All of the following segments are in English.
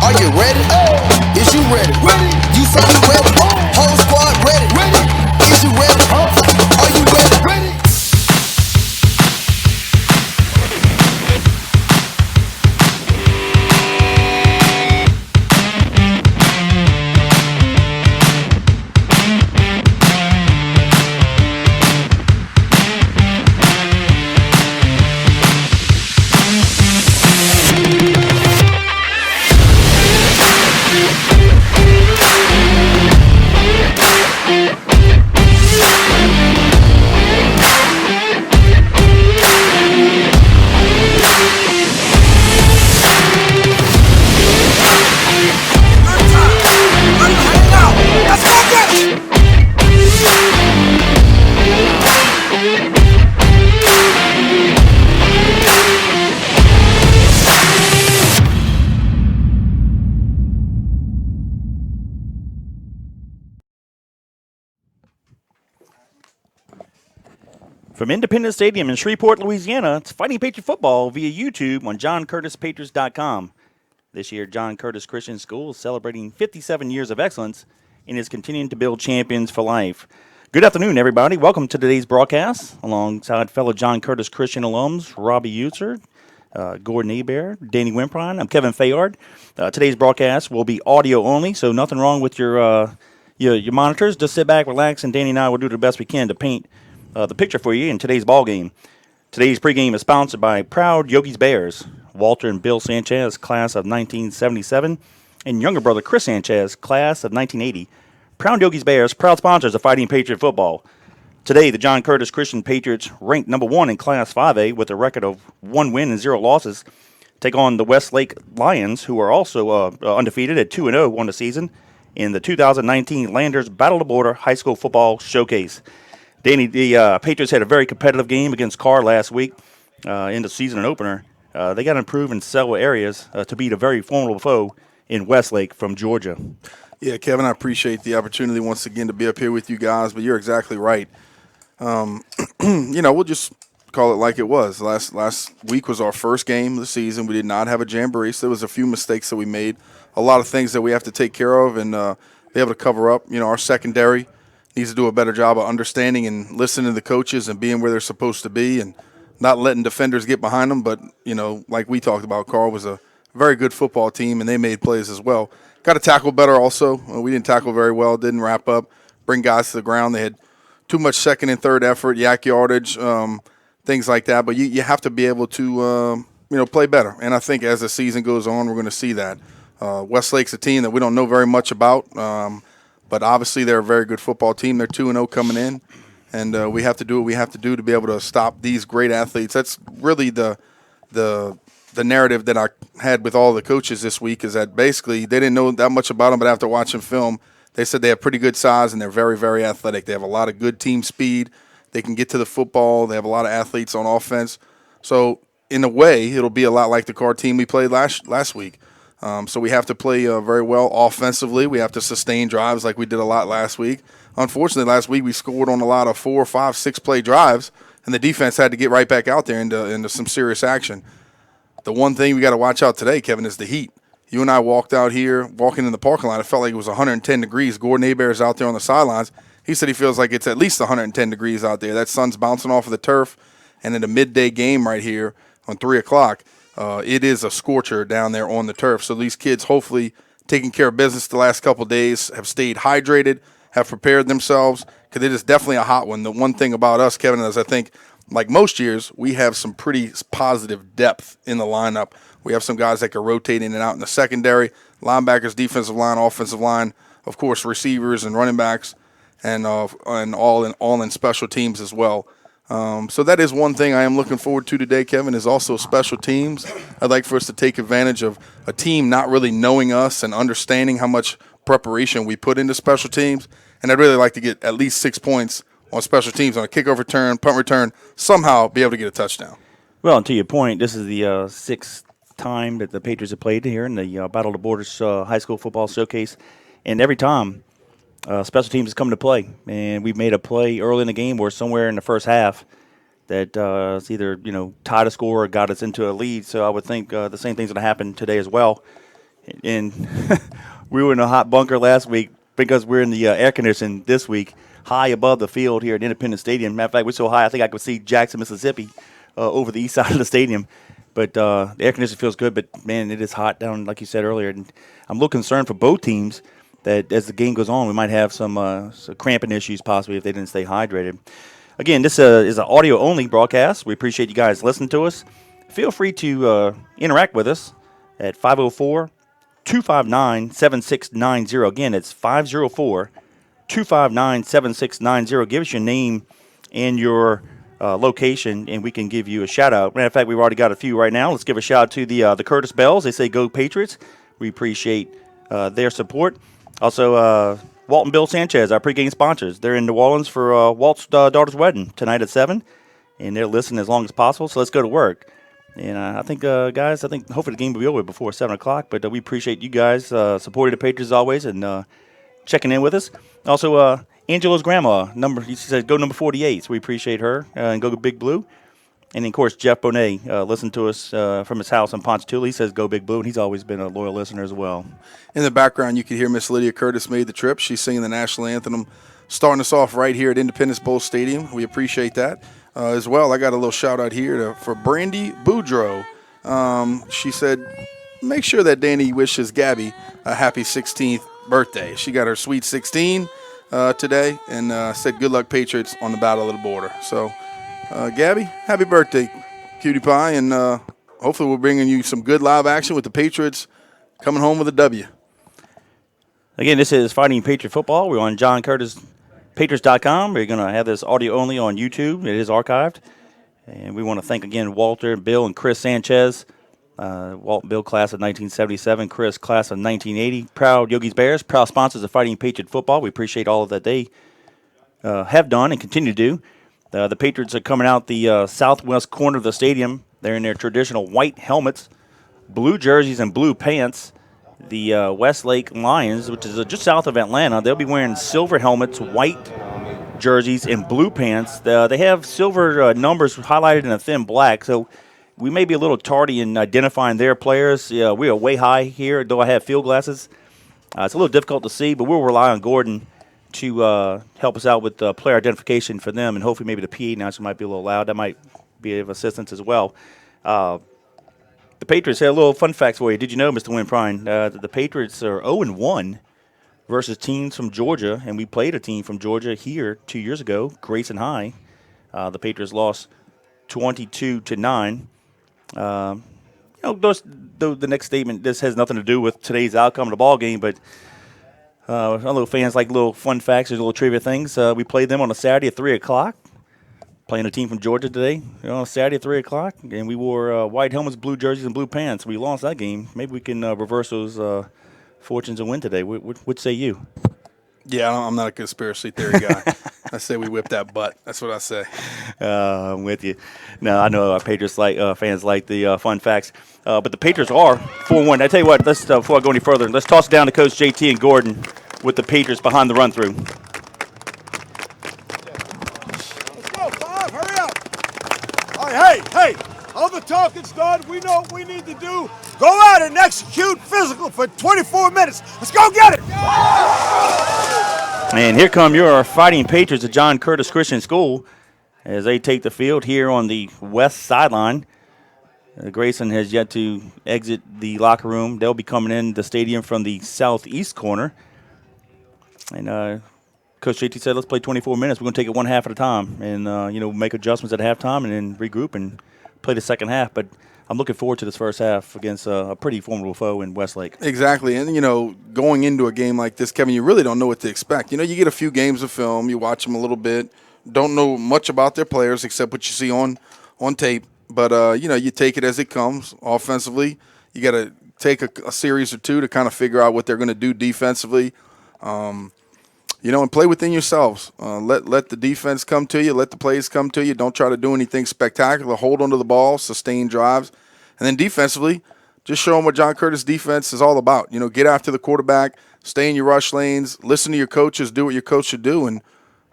Are you ready? Is you ready? You say you ready? Whole squad ready? Is you ready? Are you ready? From Independence Stadium in Shreveport, Louisiana, it's Fighting Patriot Football via YouTube on JohnCurtisPatriots.com. This year, John Curtis Christian School is celebrating 57 years of excellence and is continuing to build champions for life. Good afternoon, everybody. Welcome to today's broadcast alongside fellow John Curtis Christian alums, Robbie Utzer, Gordon Hebert, Danny Wimpron. I'm Kevin Fayard. Today's broadcast will be audio only, so nothing wrong with your monitors. Just sit back, relax, and Danny and I will do the best we can to paint the picture for you in today's ball game. Today's pregame is sponsored by Proud Yogi's Bears, Walter and Bill Sanchez, class of 1977, and younger brother Chris Sanchez, class of 1980. Proud Yogi's Bears, proud sponsors of Fighting Patriot Football. Today, the John Curtis Christian Patriots, ranked number 1 in Class 5A with a record of 1 win and 0 losses, take on the Westlake Lions, who are also undefeated at 2-0 on the season, in the 2019 Landers Battle of the Border High School Football Showcase. Danny, the Patriots had a very competitive game against Carr last week in the season opener. They got to improve in several areas to beat a very formidable foe in Westlake from Georgia. Yeah, Kevin, I appreciate the opportunity once again to be up here with you guys, but you're exactly right. We'll just call it like it was. Last week was our first game of the season. We did not have a jamboree, so there was a few mistakes that we made, a lot of things that we have to take care of and be able to cover up. Our secondary needs to do a better job of understanding and listening to the coaches and being where they're supposed to be and not letting defenders get behind them. But, like we talked about, Carl was a very good football team, and they made plays as well. Got to tackle better also. We didn't tackle very well, didn't wrap up, bring guys to the ground. They had too much second and third effort, yak yardage, things like that. But you have to be able to, play better. And I think as the season goes on, we're going to see that. Westlake's a team that we don't know very much about. But obviously they're a very good football team. They're 2-0 coming in, and we have to do what we have to do to be able to stop these great athletes. That's really the narrative that I had with all the coaches this week, is that basically they didn't know that much about them, but after watching film, they said they have pretty good size and they're very, very athletic. They have a lot of good team speed. They can get to the football. They have a lot of athletes on offense. So in a way, it'll be a lot like the Carr team we played last week. So we have to play very well offensively. We have to sustain drives like we did a lot last week. Unfortunately, last week we scored on a lot of 4, 5, 6-play drives, and the defense had to get right back out there into some serious action. The one thing we got to watch out today, Kevin, is the heat. You and I walking in the parking lot, it felt like it was 110 degrees. Gordon Hebert is out there on the sidelines. He said he feels like it's at least 110 degrees out there. That sun's bouncing off of the turf, and in a midday game right here on 3 o'clock, it is a scorcher down there on the turf. So these kids, hopefully taking care of business the last couple of days, have stayed hydrated, have prepared themselves, because it is definitely a hot one. The one thing about us, Kevin, is I think, like most years, we have some pretty positive depth in the lineup. We have some guys that can rotate in and out in the secondary, linebackers, defensive line, offensive line, of course, receivers and running backs, and all in special teams as well. So that is one thing I am looking forward to today, Kevin, is also special teams. I'd like for us to take advantage of a team not really knowing us and understanding how much preparation we put into special teams. And I'd really like to get at least 6 points on special teams on a kickoff return, punt return, somehow be able to get a touchdown. Well, and to your point, this is the sixth time that the Patriots have played here in the Battle of the Borders High School Football Showcase. And every time, special teams has come to play. And we've made a play early in the game or somewhere in the first half that it's either, tied a score or got us into a lead. So I would think the same thing's going to happen today as well. And we were in a hot bunker last week because we're in the air conditioning this week, high above the field here at Independence Stadium. Matter of fact, we're so high I think I could see Jackson, Mississippi, over the east side of the stadium. But the air conditioning feels good, but, man, it is hot down, like you said earlier. And I'm a little concerned for both teams that as the game goes on, we might have some cramping issues possibly if they didn't stay hydrated. Again, this is an audio-only broadcast. We appreciate you guys listening to us. Feel free to interact with us at 504-259-7690. Again, it's 504-259-7690. Give us your name and your location, and we can give you a shout-out. Matter of fact, we've already got a few right now. Let's give a shout-out to the Curtis Bells. They say, go Patriots. We appreciate their support. Also, Walt and Bill Sanchez, our pregame sponsors. They're in New Orleans for Walt's daughter's wedding tonight at 7, and they're listening as long as possible, so let's go to work. And I think, guys, hopefully the game will be over before 7 o'clock, but we appreciate you guys supporting the Patriots as always and checking in with us. Also, Angela's grandma, she says go number 48, so we appreciate her, and go Big Blue. And, of course, Jeff Bonet listened to us from his house in Ponchatoula. He says go Big Blue, and he's always been a loyal listener as well. In the background, you can hear Miss Lydia Curtis made the trip. She's singing the national anthem, starting us off right here at Independence Bowl Stadium. We appreciate that. As well, I got a little shout-out here for Brandy Boudreaux. She said, make sure that Danny wishes Gabby a happy 16th birthday. She got her sweet 16 today and said good luck Patriots on the Battle of the Border. So, Gabby, happy birthday, cutie pie, and hopefully we're bringing you some good live action with the Patriots coming home with a W. Again, this is Fighting Patriot Football. We're on John Curtis Patriots.com. We're going to have this audio only on YouTube. It is archived. And we want to thank again Walter, Bill, and Chris Sanchez. Walt and Bill, class of 1977. Chris, class of 1980. Proud Yogi's Bears, proud sponsors of Fighting Patriot Football. We appreciate all that they have done and continue to do. The Patriots are coming out the southwest corner of the stadium. They're in their traditional white helmets, blue jerseys, and blue pants. The Westlake Lions, which is just south of Atlanta, they'll be wearing silver helmets, white jerseys, and blue pants. They have silver numbers highlighted in a thin black, so we may be a little tardy in identifying their players. We are way high here, though I have field glasses. It's a little difficult to see, but we'll rely on Gordon to help us out with player identification for them, and hopefully maybe the PA announcer might be a little loud. That might be of assistance as well. The Patriots had a little fun facts for you. Did you know, Mr. Wynn-Prine, that the Patriots are 0-1 versus teams from Georgia, and we played a team from Georgia here 2 years ago, Grayson High. The Patriots lost 22-9. The next statement, this has nothing to do with today's outcome of the ball game, but our little fans like little fun facts, there's little trivia things. We played them on a Saturday at 3 o'clock. Playing a team from Georgia today, on Saturday at 3 o'clock, and we wore white helmets, blue jerseys, and blue pants. We lost that game. Maybe we can reverse those fortunes and win today. What say you? Yeah, I'm not a conspiracy theory guy. I say we whip that butt. That's what I say. I'm with you. No, I know our Patriots fans like the fun facts, but the Patriots are 4-1. I tell you what, let's before I go any further, let's toss it down to Coach JT and Gordon with the Patriots behind the run-through. Hey, all the talking's done. We know what we need to do. Go out and execute physical for 24 minutes. Let's go get it. And here come your Fighting Patriots at John Curtis Christian School as they take the field here on the west sideline. Grayson has yet to exit the locker room. They'll be coming in the stadium from the southeast corner. And Coach JT said, let's play 24 minutes. We're going to take it one half at a time and, make adjustments at halftime and then regroup and play the second half. But I'm looking forward to this first half against a pretty formidable foe in Westlake. Exactly. And, going into a game like this, Kevin, you really don't know what to expect. You get a few games of film. You watch them a little bit. Don't know much about their players except what you see on tape. But, you take it as it comes. Offensively, you got to take a series or two to kind of figure out what they're going to do defensively. And play within yourselves. Let the defense come to you. Let the plays come to you. Don't try to do anything spectacular. Hold onto the ball, sustain drives. And then defensively, just show them what John Curtis defense is all about. Get after the quarterback, stay in your rush lanes, listen to your coaches, do what your coach should do, and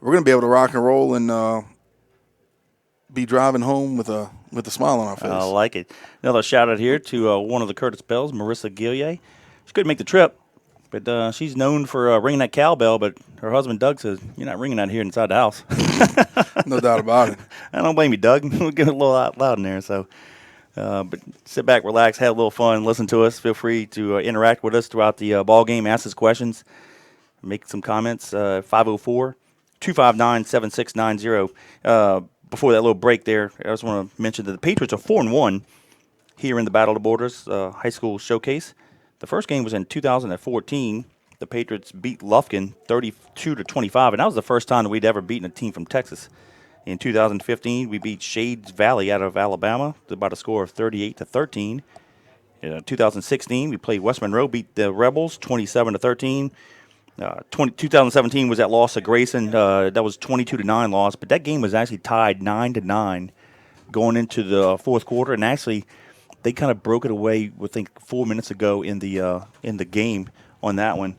we're going to be able to rock and roll and be driving home with a smile on our face. I like it. Another shout-out here to one of the Curtis Bells, Marissa Gillier. She couldn't make the trip, but she's known for ringing that cowbell. But her husband Doug says, "You're not ringing that here inside the house." No doubt about it. I don't blame you, Doug. We'll get a little loud in there. So, but sit back, relax, have a little fun, listen to us. Feel free to interact with us throughout the ball game. Ask us questions, make some comments. 504-259-7690. Before that little break there, I just want to mention that the Patriots are 4-1 here in the Battle of the Borders High School Showcase. The first game was in 2014. The Patriots beat Lufkin 32-25, and that was the first time that we'd ever beaten a team from Texas. In 2015, we beat Shades Valley out of Alabama by a score of 38-13. In 2016, we played West Monroe, beat the Rebels 27-13. 2017 was that loss to Grayson. That was 22-9 loss, but that game was actually tied 9-9 going into the fourth quarter, and actually they kind of broke it away, I think, 4 minutes ago in the game on that one.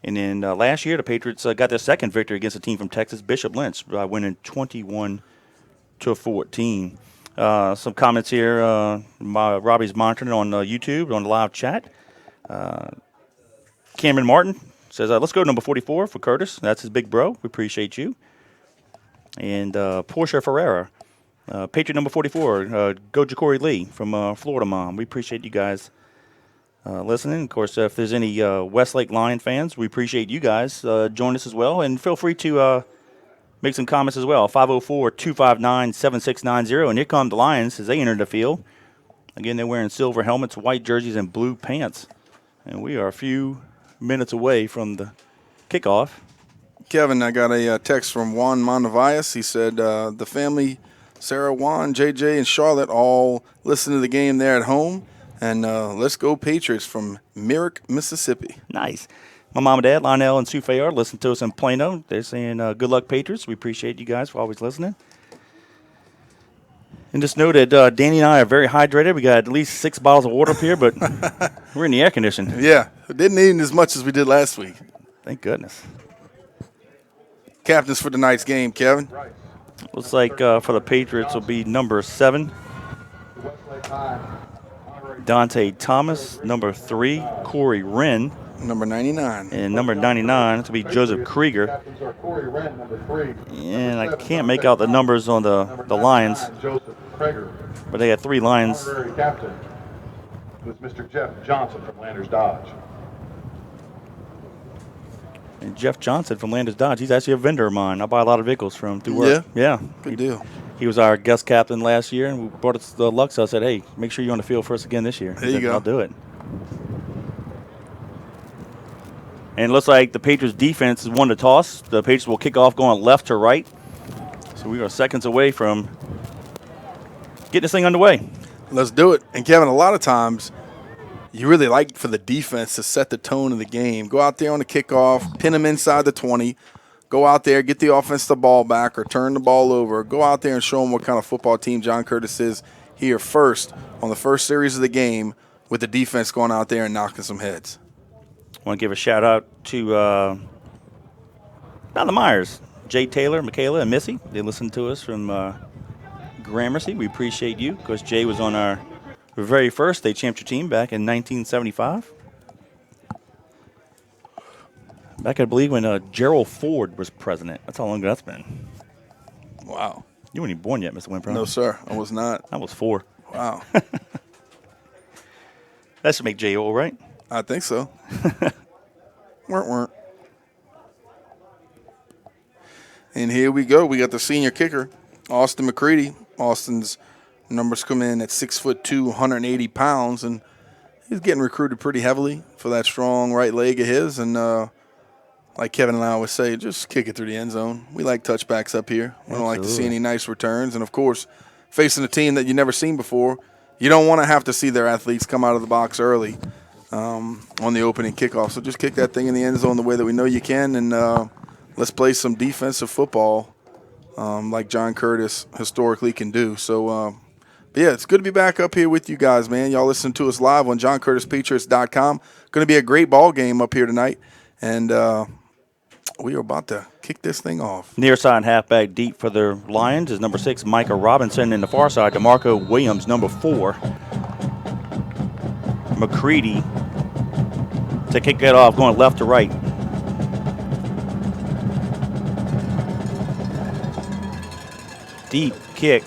And then last year, the Patriots got their second victory against a team from Texas, Bishop Lynch, by winning 21-14. Some comments here. Robbie's monitoring on YouTube on the live chat. Cameron Martin says, let's go to number 44 for Curtis. That's his big bro. We appreciate you. And Portia Ferreira, Patriot number 44, go Ja'Cory Lee from Florida Mom. We appreciate you guys listening. Of course, if there's any Westlake Lion fans, we appreciate you guys. Join us as well. And feel free to make some comments as well. 504-259-7690. And here come the Lions as they enter the field. Again, they're wearing silver helmets, white jerseys, and blue pants. And we are a few minutes away from the kickoff. Kevin, I got a text from Juan Montevias. He said the family, Sarah, Juan, JJ, and Charlotte all listen to the game there at home. And let's go Patriots from Merrick, Mississippi. Nice. My mom and dad, Lionel and Sue Fayard, listen to us in Plano. They're saying good luck, Patriots. We appreciate you guys for always listening. And just know that Danny and I are very hydrated. We got at least 6 bottles of water up here, but we're in the air conditioning. Yeah, didn't eat as much as we did last week. Thank goodness. Captains for tonight's game, Kevin. Looks like for the Patriots will be number 7, Dante Thomas. Number 3, Corey Wren. Number 99. And number 99 to be Joseph Krieger. And I can't make out the numbers on the Lions. But they had 3 Lions. Captain was Mr. Jeff Johnson from Landers Dodge. And Jeff Johnson from Landers Dodge, he's actually a vendor of mine. I buy a lot of vehicles from through work. Yeah. Good deal. He was our guest captain last year, and we brought us the luck. So I said, hey, make sure you're on the field for us again this year. There you go. I'll do it. And it looks like the Patriots defense has won the toss. The Patriots will kick off going left to right. So we are seconds away from getting this thing underway. Let's do it. And, Kevin, a lot of times you really like for the defense to set the tone of the game. Go out there on the kickoff, pin them inside the 20. Go out there, get the offense the ball back or turn the ball over. Go out there and show them what kind of football team John Curtis is here first on the first series of the game with the defense going out there and knocking some heads. I want to give a shout-out to the Myers, Jay Taylor, Michaela, and Missy. They listen to us from Gramercy. We appreciate you. Of course, Jay was on our very first state championship team back in 1975. Back, I believe, when Gerald Ford was president. That's how long ago that's been. Wow. You weren't even born yet, Mr. Winpro. No, sir. I was not. I was 4. Wow. That should make Jay old, right? I think so. Weren't. And here we go. We got the senior kicker, Austin Mccready. Austin's numbers come in at 6'2", 180 pounds, and he's getting recruited pretty heavily for that strong right leg of his. And like Kevin and I always say, just kick it through the end zone. We like touchbacks up here. We don't like to see any nice returns. And, of course, facing a team that you've never seen before, you don't want to have to see their athletes come out of the box early on the opening kickoff. So just kick that thing in the end zone the way that we know you can, and let's play some defensive football like John Curtis historically can do. So, but yeah, it's good to be back up here with you guys, man. Y'all listen to us live on JohnCurtisPatriots.com. Going to be a great ball game up here tonight, and we are about to kick this thing off. Near side halfback deep for the Lions is number 6, Micah Robinson. In the far side, DeMarco Williams, number 4. Mccready to kick it off, going left to right. Deep kick.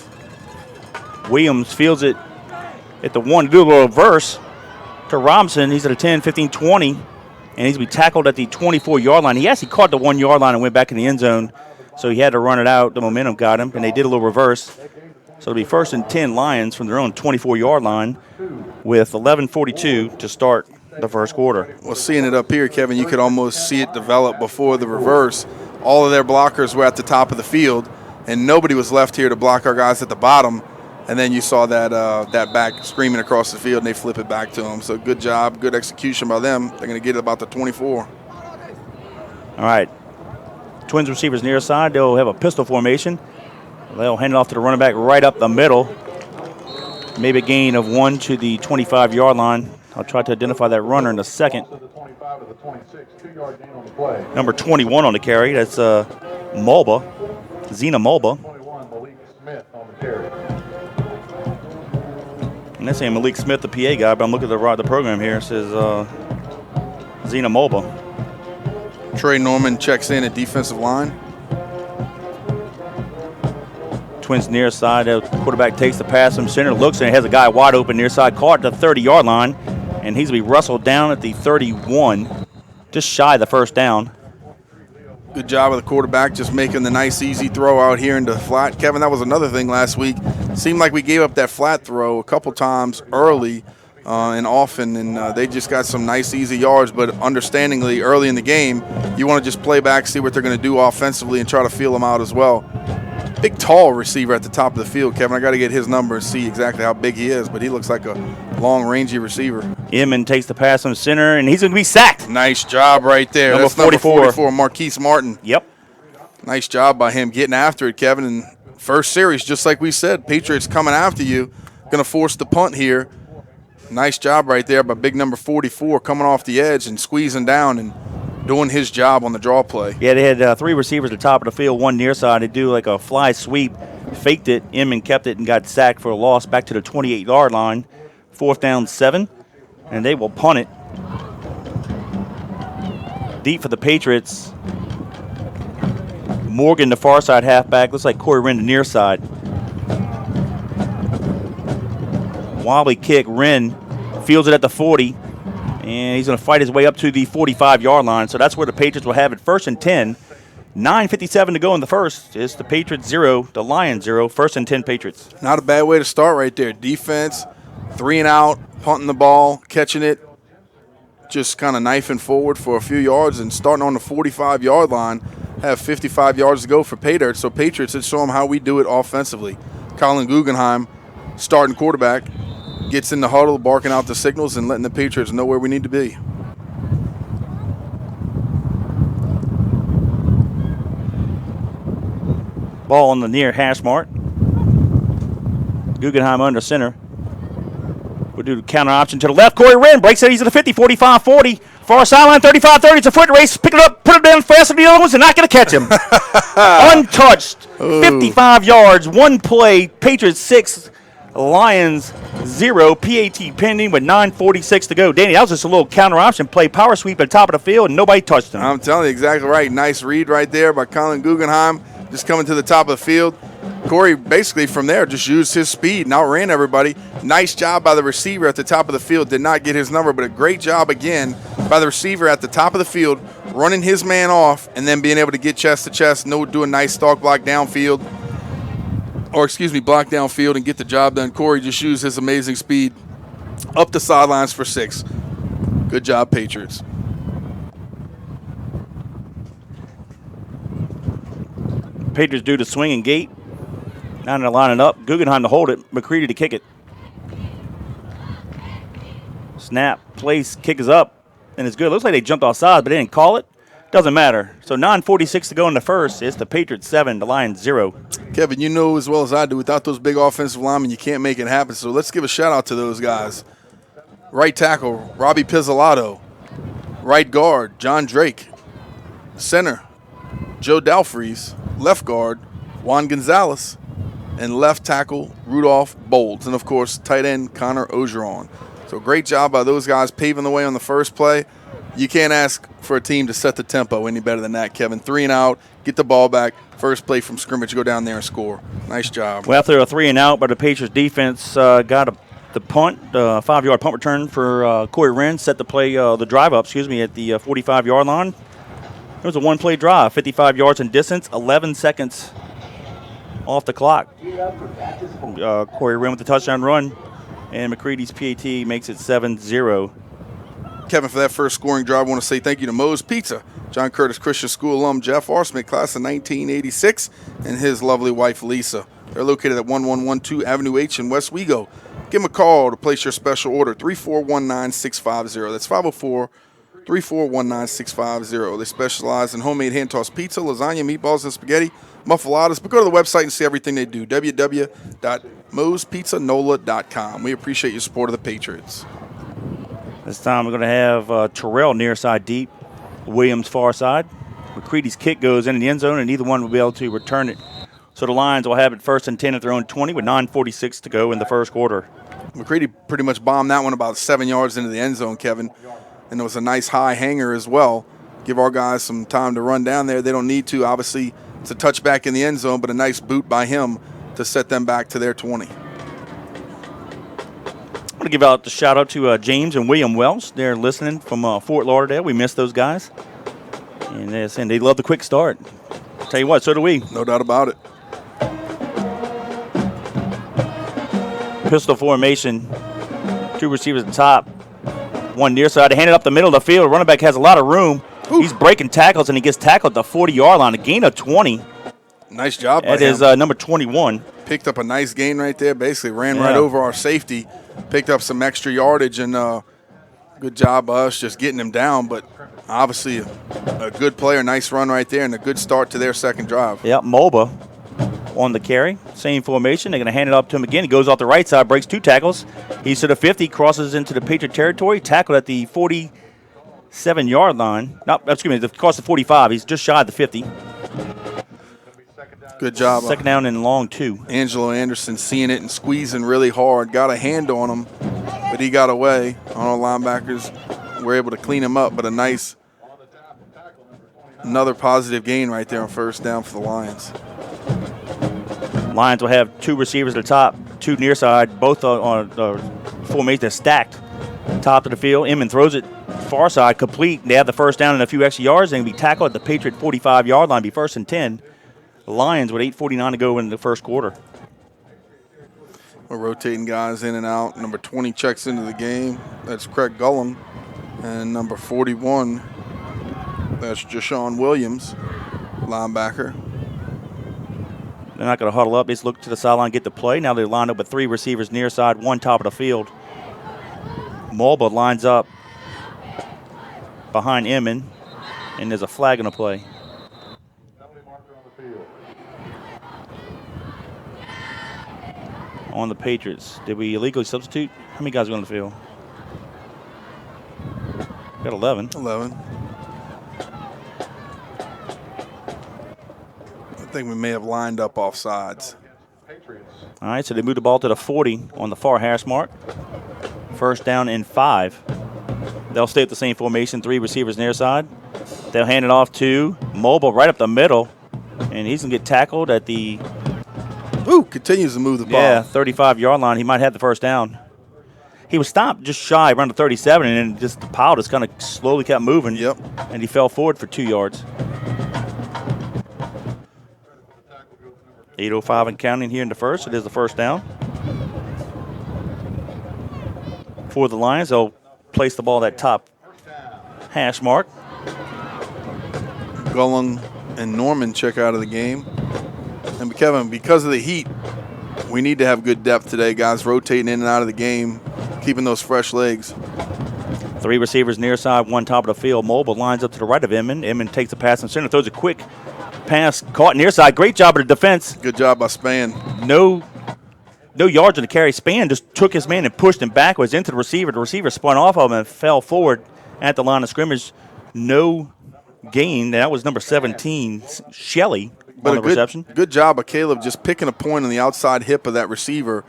Williams fields it at the 1 to do a little reverse to Robinson. He's at a 10, 15, 20, and he's going to be tackled at the 24-yard line. He actually caught the 1-yard line and went back in the end zone, so he had to run it out. The momentum got him, and they did a little reverse. So it'll be 1st and 10 Lions from their own 24-yard line with 11:42 to start the first quarter. Well, seeing it up here, Kevin, you could almost see it develop before the reverse. All of their blockers were at the top of the field, and nobody was left here to block our guys at the bottom. And then you saw that back screaming across the field, and they flip it back to them. So good job, good execution by them. They're going to get it about the 24. All right. Twins receivers near side. They'll have a pistol formation. They'll hand it off to the running back right up the middle. Maybe a gain of 1 to the 25-yard line. I'll try to identify that runner in a second. Number 21 on the carry. That's Mulba, Zena Mulba. And that's saying Malik Smith, the PA guy, but I'm looking at the program here. It says Zena Mulba. Trey Norman checks in at defensive line. Twins near side. The quarterback takes the pass from center, looks, and has a guy wide open near side, caught at the 30-yard line, and he's going to be rustled down at the 31, just shy of the first down. Good job of the quarterback just making the nice, easy throw out here into the flat. Kevin, that was another thing last week. Seemed like we gave up that flat throw a couple times early and often, and they just got some nice, easy yards. But understandingly, early in the game, you want to just play back, see what they're going to do offensively, and try to feel them out as well. Big, tall receiver at the top of the field, Kevin. I got to get his number and see exactly how big he is, but he looks like a long, rangy receiver. Inman takes the pass from center, and he's going to be sacked. Nice job right there. Number That's 44. Number 44, Marquise Martin. Yep. Nice job by him getting after it, Kevin. And first series, just like we said, Patriots coming after you, going to force the punt here. Nice job right there by big number 44 coming off the edge and squeezing down and doing his job on the draw play. Yeah, they had 3 receivers at the top of the field, 1 near side. They do like a fly sweep, faked it, Inman kept it, and got sacked for a loss back to the 28-yard line. 4th down, 7, and they will punt it. Deep for the Patriots. Morgan, the far side halfback. Looks like Corey Wren, the near side. Wobbly kick. Wren fields it at the 40, and he's going to fight his way up to the 45-yard line. So that's where the Patriots will have it. 1st and 10. 9:57 to go in the first. It's the Patriots 0, the Lions 0. 1st and 10 Patriots. Not a bad way to start right there. Defense, 3 and out, punting the ball, catching it, just kind of knifing forward for a few yards and starting on the 45-yard line. Have 55 yards to go for Patriots. So Patriots, let's show them how we do it offensively. Colin Guggenheim, starting quarterback, gets in the huddle, barking out the signals and letting the Patriots know where we need to be. Ball on the near hash mark. Guggenheim under center. We'll do the counter option to the left. Corey Wren breaks it. He's at the 50, 45, 40. Far sideline, 35, 30. It's a foot race. Pick it up, put it down faster than the other ones. They're not going to catch him. Untouched. 55 yards. 1 play. Patriots 6, Lions 0. PAT pending with 9:46 to go. Danny, that was just a little counter option play. Power sweep at the top of the field, and nobody touched him. I'm telling you exactly right. Nice read right there by Colin Guggenheim. Just coming to the top of the field. Corey basically from there just used his speed and outran everybody. Nice job by the receiver at the top of the field. Did not get his number, but a great job again by the receiver at the top of the field, running his man off and then being able to get chest to chest, do a nice stalk block downfield, block downfield and get the job done. Corey just used his amazing speed up the sidelines for 6. Good job, Patriots. Patriots do the swing and gate. Now they're lining up. Guggenheim to hold it. Mccready to kick it. Snap, place, kick is up, and it's good. Looks like they jumped offside, but they didn't call it. Doesn't matter. So 9:46 to go in the first. It's the Patriots 7, the Lions 0. Kevin, you know as well as I do, without those big offensive linemen, you can't make it happen. So let's give a shout-out to those guys. Right tackle, Robbie Pizzolatto. Right guard, John Drake. Center, Joe Dalfries. Left guard, Juan Gonzalez. And left tackle, Rudolph Bolds. And, of course, tight end, Connor Ogeron. So great job by those guys paving the way on the first play. You can't ask for a team to set the tempo any better than that, Kevin. 3 and out, get the ball back, first play from scrimmage, go down there and score. Nice job. Well, after a 3 and out, but the Patriots defense got the punt, 5-yard punt return for Corey Wren, set the play, the drive up, at the 45-yard line. It was a one-play drive, 55 yards in distance, 11 seconds off the clock. Corey Wren with the touchdown run, and Mccready's PAT makes it 7-0. Kevin, for that first scoring drive, I want to say thank you to Moe's Pizza, John Curtis Christian School alum Jeff Arsmith, class of 1986, and his lovely wife, Lisa. They're located at 1112 Avenue H in West Wego. Give them a call to place your special order, 3419650. That's 504-3419650. They specialize in homemade hand-tossed pizza, lasagna, meatballs, and spaghetti, muffulettas. But go to the website and see everything they do, www.moespizzanola.com. We appreciate your support of the Patriots. This time we're going to have Terrell near side deep, Williams far side. McCready's kick goes into the end zone, and neither one will be able to return it. So the Lions will have it 1st and 10 at their own 20 with 9:46 to go in the first quarter. McCready pretty much bombed that one about 7 yards into the end zone, Kevin. And it was a nice high hanger as well. Give our guys some time to run down there. They don't need to. Obviously, it's a touchback in the end zone, but a nice boot by him to set them back to their 20. I want to give out the shout out to James and William Welsh. They're listening from Fort Lauderdale. We miss those guys. And they're saying they love the quick start. Tell you what, so do we. No doubt about it. Pistol formation. 2 receivers at the top. 1 near side. They hand it up the middle of the field. Running back has a lot of room. Ooh. He's breaking tackles, and he gets tackled at the 40-yard line. A gain of 20. Nice job by him. That is number 21. Picked up a nice gain right there. Basically ran right over our safety. Picked up some extra yardage, and good job by us just getting him down. But obviously a good player. Nice run right there, and a good start to their second drive. Yep, Mulba on the carry. Same formation. They're going to hand it up to him again. He goes off the right side, breaks 2 tackles. He's to the 50, crosses into the Patriot territory, tackled at the 47-yard line. Across the 45. He's just shy of the 50. Good job. Second down and long 2. Angelo Anderson seeing it and squeezing really hard. Got a hand on him, but he got away. Our linebackers were able to clean him up, but another positive gain right there on first down for the Lions. Lions will have 2 receivers at the top, 2 near side, both on formation that's stacked. Top of the field. Inman throws it far side, complete. They have the first down and a few extra yards. They can be tackled at the Patriot 45-yard line, be 1st and 10. Lions with 8:49 to go in the first quarter. We're rotating guys in and out. Number 20 checks into the game. That's Craig Gullum. And number 41, that's Jashawn Williams, linebacker. They're not going to huddle up. They just look to the sideline, get the play. Now they're lined up with 3 receivers near side, 1 top of the field. Mulba lines up behind Inman, and there's a flag on the play. On the Patriots. Did we illegally substitute? How many guys are on the field? Got 11. 11. I think we may have lined up off sides. All right, so they moved the ball to the 40 on the far hash mark. First down and 5. They'll stay at the same formation, 3 receivers near side. They'll hand it off to Mobile right up the middle, and he's going to get tackled at the continues to move the ball. Yeah, 35-yard line. He might have the first down. He was stopped just shy around the 37, and then just the pile just kind of slowly kept moving. Yep. And he fell forward for 2 yards. 8:05 and counting here in the first. It is the first down. For the Lions, they'll place the ball at that top hash mark. Gullum and Norman check out of the game. And Kevin, because of the heat, we need to have good depth today. Guys rotating in and out of the game, keeping those fresh legs. 3 receivers near side, 1 top of the field. Mobile lines up to the right of Inman. Inman takes the pass in center, throws a quick pass, caught near side. Great job of the defense. Good job by Spann. No yards on the carry. Spann just took his man and pushed him backwards into the receiver. The receiver spun off of him and fell forward at the line of scrimmage. No gain. That was number 17, Shelley. But on the reception. Good job of Caleb just picking a point on the outside hip of that receiver,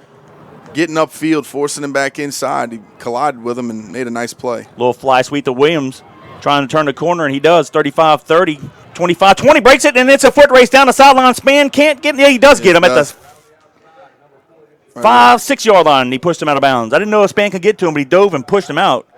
getting upfield, forcing him back inside. He collided with him and made a nice play. Little fly sweep to Williams. Trying to turn the corner, and he does. 35-30, 25-20, breaks it, and it's a foot race down the sideline. Span can't get him. Yeah, he does get him at the 5-6 yard line, and he pushed him out of bounds. I didn't know if Span could get to him, but he dove and pushed him out.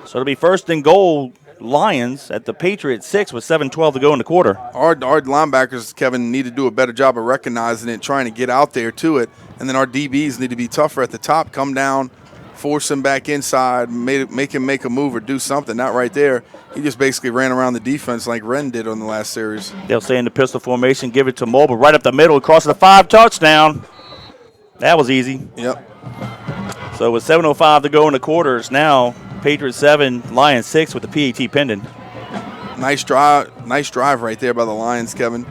So it'll be first and goal, Lions at the Patriots 6 with 7:12 to go in the quarter. Our linebackers, Kevin, need to do a better job of recognizing it, trying to get out there to it. And then our DBs need to be tougher at the top, come down, force him back inside, make him make a move or do something. Not right there. He just basically ran around the defense like Wren did on the last series. They'll stay in the pistol formation, give it to Mobile right up the middle, across the 5, touchdown. That was easy. Yep. So with 7:05 to go in the quarters, now Patriots 7, Lions 6 with the PAT pending. Nice drive right there by the Lions, Kevin.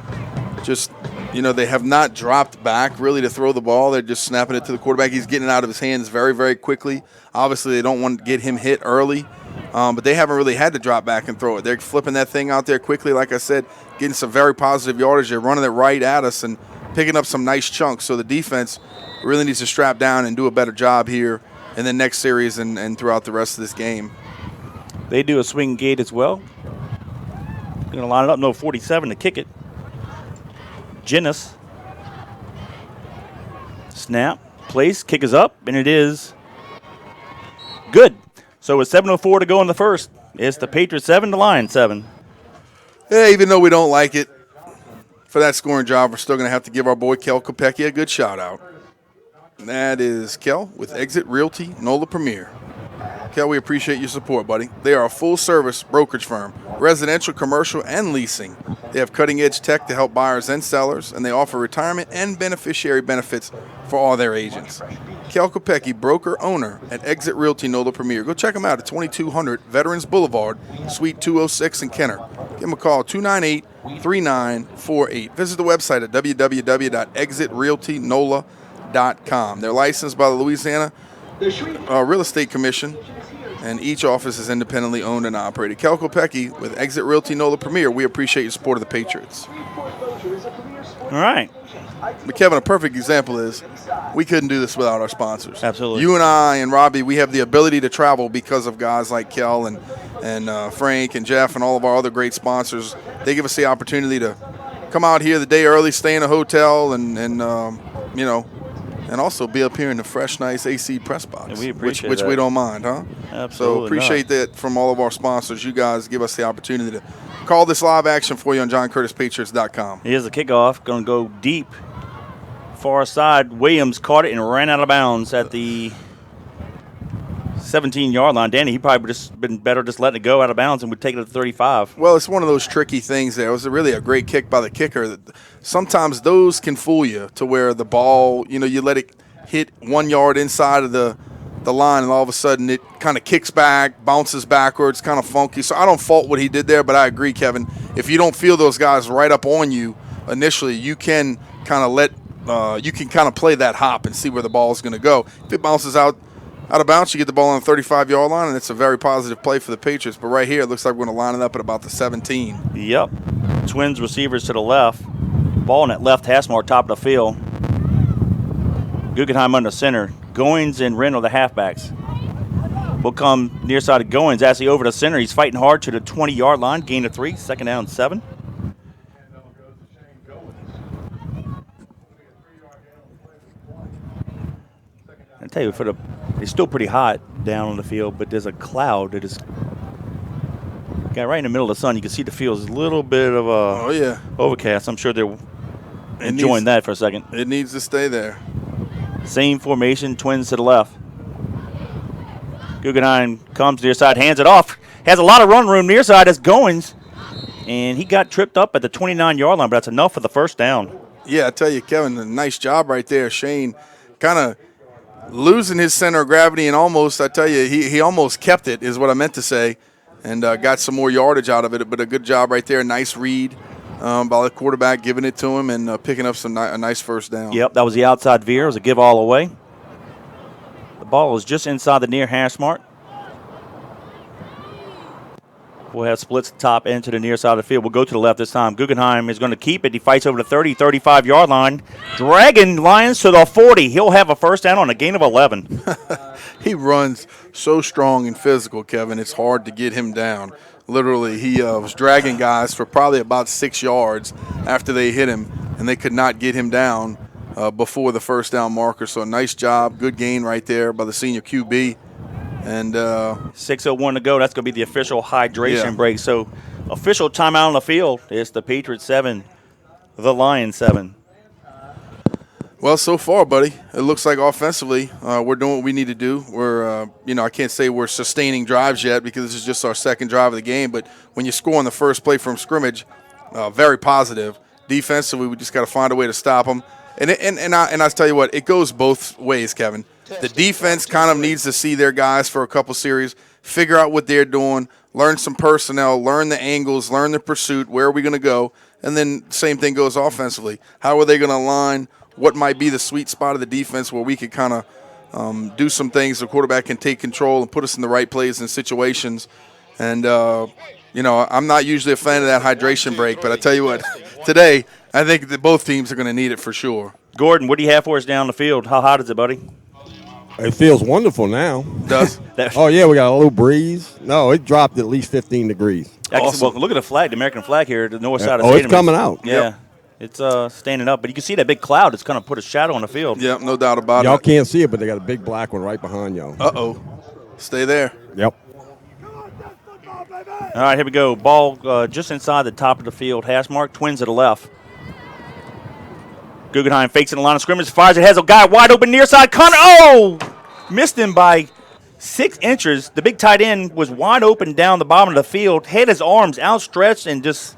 Just, they have not dropped back really to throw the ball. They're just snapping it to the quarterback. He's getting it out of his hands very, very quickly. Obviously, they don't want to get him hit early, but they haven't really had to drop back and throw it. They're flipping that thing out there quickly, like I said, getting some very positive yardage. They're running it right at us and picking up some nice chunks. So the defense really needs to strap down and do a better job here in the next series and throughout the rest of this game. They do a swing gate as well. Going to line it up, no 47 to kick it. Ginnis. Snap, place, kick is up, and it is good. So with 7:04 to go in the first, it's the Patriots 7, the Lions 7. Yeah, even though we don't like it, for that scoring job, we're still going to have to give our boy Kel Kopecky a good shout-out. That is Kel with Exit Realty NOLA Premier. Kel, we appreciate your support, buddy. They are a full-service brokerage firm, residential, commercial, and leasing. They have cutting-edge tech to help buyers and sellers, and they offer retirement and beneficiary benefits for all their agents. Kel Kopecky, broker-owner at Exit Realty NOLA Premier. Go check them out at 2200 Veterans Boulevard, Suite 206 in Kenner. Give them a call, 298-3948. Visit the website at www.exitrealtynola.com. They're licensed by the Louisiana Real Estate Commission, and each office is independently owned and operated. Kel Kopecky with Exit Realty NOLA Premier. We appreciate your support of the Patriots. All right. But Kevin, a perfect example is we couldn't do this without our sponsors. Absolutely. You and I and Robbie, we have the ability to travel because of guys like Kel and Frank and Jeff and all of our other great sponsors. They give us the opportunity to come out here the day early, stay in a hotel, and also be up here in the fresh, nice AC press box. Yeah, we appreciate which that. we don't mind, huh? Absolutely. So appreciate that from all of our sponsors. You guys give us the opportunity to call this live action for you on JohnCurtisPatriots.com. Here's the kickoff. Going to go deep. Far side. Williams caught it and ran out of bounds at the 17-yard line. Danny, he probably would have been better just letting it go out of bounds and would take it to 35. Well, it's one of those tricky things there. It was really a great kick by the kicker. Sometimes those can fool you to where the ball, you let it hit 1 yard inside of the line, and all of a sudden it kind of kicks back, bounces backwards, kind of funky. So I don't fault what he did there, but I agree, Kevin. If you don't feel those guys right up on you initially, you can kind of play that hop and see where the ball is going to go. If it bounces out of bounds, you get the ball on the 35-yard line, and it's a very positive play for the Patriots. But right here, it looks like we're going to line it up at about the 17. Yep. Twins receivers to the left. Ball in that left hash mark, top of the field. Guggenheim under center. Goins and Wren are the halfbacks. Will come near side of Goins. Actually over to center. He's fighting hard to the 20-yard line. Gain of 3. Second down, 7. I tell you, it's still pretty hot down on the field, but there's a cloud that is got right in the middle of the sun. You can see the field is a little bit of overcast. I'm sure they're enjoying that for a second. It needs to stay there. Same formation, Twins to the left. Guggenheim comes near side, hands it off. Has a lot of run room near side as Goins, and he got tripped up at the 29-yard line, but that's enough for the first down. Yeah, I tell you, Kevin, a nice job right there. Shane kind of losing his center of gravity and almost, I tell you, he almost kept it is what I meant to say, and got some more yardage out of it, but a good job right there. Nice read by the quarterback, giving it to him and picking up a nice first down. Yep, that was the outside veer. It was a give all away. The ball was just inside the near hash mark. We'll have splits top end to the near side of the field. We'll go to the left this time. Guggenheim is going to keep it. He fights over the 30, 35-yard line. Dragging Lions to the 40. He'll have a first down on a gain of 11. He runs so strong and physical, Kevin. It's hard to get him down. Literally, he was dragging guys for probably about 6 yards after they hit him, and they could not get him down before the first down marker. So nice job. Good gain right there by the senior QB. And 6:01 to go. That's going to be the official hydration break. So official timeout on the field is the Patriots 7, the Lions 7. Well, so far, buddy, it looks like offensively we're doing what we need to do. We're, I can't say we're sustaining drives yet because this is just our second drive of the game. But when you score on the first play from scrimmage, very positive. Defensively, we just got to find a way to stop them. And I tell you what, it goes both ways, Kevin. The defense kind of needs to see their guys for a couple series, figure out what they're doing, learn some personnel, learn the angles, learn the pursuit, where are we going to go, and then same thing goes offensively. How are they going to align? What might be the sweet spot of the defense where we could kind of do some things the quarterback can take control and put us in the right plays and situations. And, I'm not usually a fan of that hydration break, but I tell you what, today I think that both teams are going to need it for sure. Gordon, what do you have for us down the field? How hot is it, buddy? It feels wonderful now. Does? Oh, yeah, we got a little breeze. No, it dropped at least 15 degrees. Awesome. Well, look at the flag, the American flag here, the north side of the stadium. stadium. It's coming out. Yeah. Yep. It's standing up. But you can see that big cloud. It's going to put a shadow on the field. Yep, no doubt about Y'all it. can't see it, but they got a big black one right behind y'all. Uh-oh. Stay there. Yep. All right, here we go. Ball just inside the top of the field. Hash mark, Twins to the left. Guggenheim fakes in the line of scrimmage, fires it, has a guy wide open near side. Connor, missed him by 6 inches. The big tight end was wide open down the bottom of the field, had his arms outstretched and just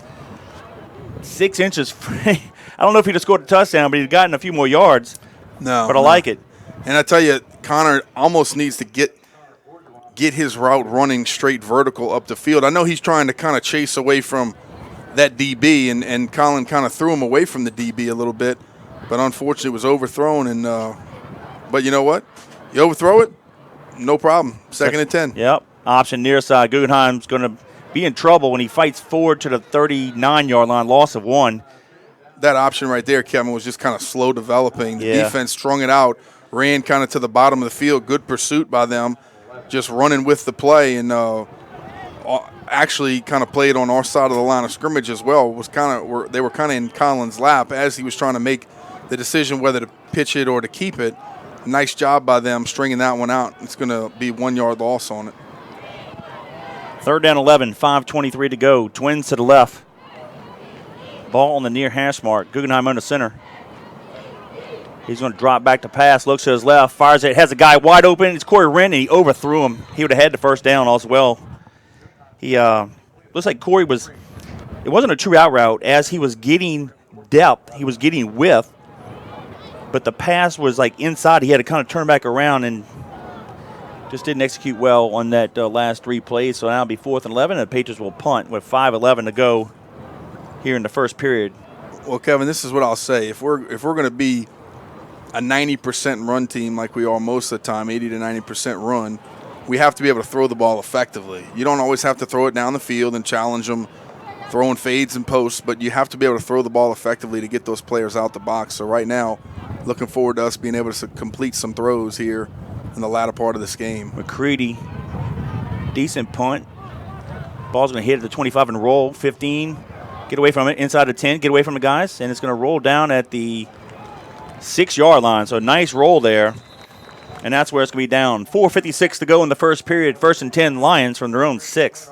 6 inches. I don't know if he'd have scored a touchdown, but he'd gotten a few more yards. No. But I like it. And I tell you, Connor almost needs to get his route running straight vertical up the field. I know he's trying to kind of chase away from that DB, and Colin kind of threw him away from the DB a little bit, but unfortunately it was overthrown. And but you know what? You overthrow it, no problem. Second and 10. Yep. Option near side. Guggenheim's going to be in trouble when he fights forward to the 39-yard line, loss of 1. That option right there, Kevin, was just kind of slow developing. The Yeah. defense strung it out, ran kind of to the bottom of the field. Good pursuit by them, just running with the play, and actually kind of played on our side of the line of scrimmage as well. They were kind of in Colin's lap as he was trying to make the decision whether to pitch it or to keep it. Nice job by them stringing that one out. It's going to be 1 yard loss on it. 3rd down 11, 5:23 to go. Twins to the left. Ball on the near hash mark. Guggenheim on the center. He's going to drop back to pass, looks to his left, fires it, has a guy wide open. It's Corey Wren, and he overthrew him. He would have had the first down as well. He looks like Corey it wasn't a true out route. As he was getting depth, he was getting width, but the pass was like inside. He had to kind of turn back around and just didn't execute well on that last 3 plays. So now it'll be 4th and 11, and the Patriots will punt with 5:11 to go here in the first period. Well, Kevin, this is what I'll say. If we're going to be a 90% run team like we are most of the time, 80 to 90% run, we have to be able to throw the ball effectively. You don't always have to throw it down the field and challenge them, throwing fades and posts, but you have to be able to throw the ball effectively to get those players out the box. So right now, looking forward to us being able to complete some throws here in the latter part of this game. Mccready, decent punt. Ball's going to hit at the 25 and roll. 15, get away from it. Inside the 10, get away from the guys, and it's going to roll down at the 6-yard line. So a nice roll there, and that's where it's going to be down. 4:56 to go in the first period. 1st and 10, Lions from their own 6.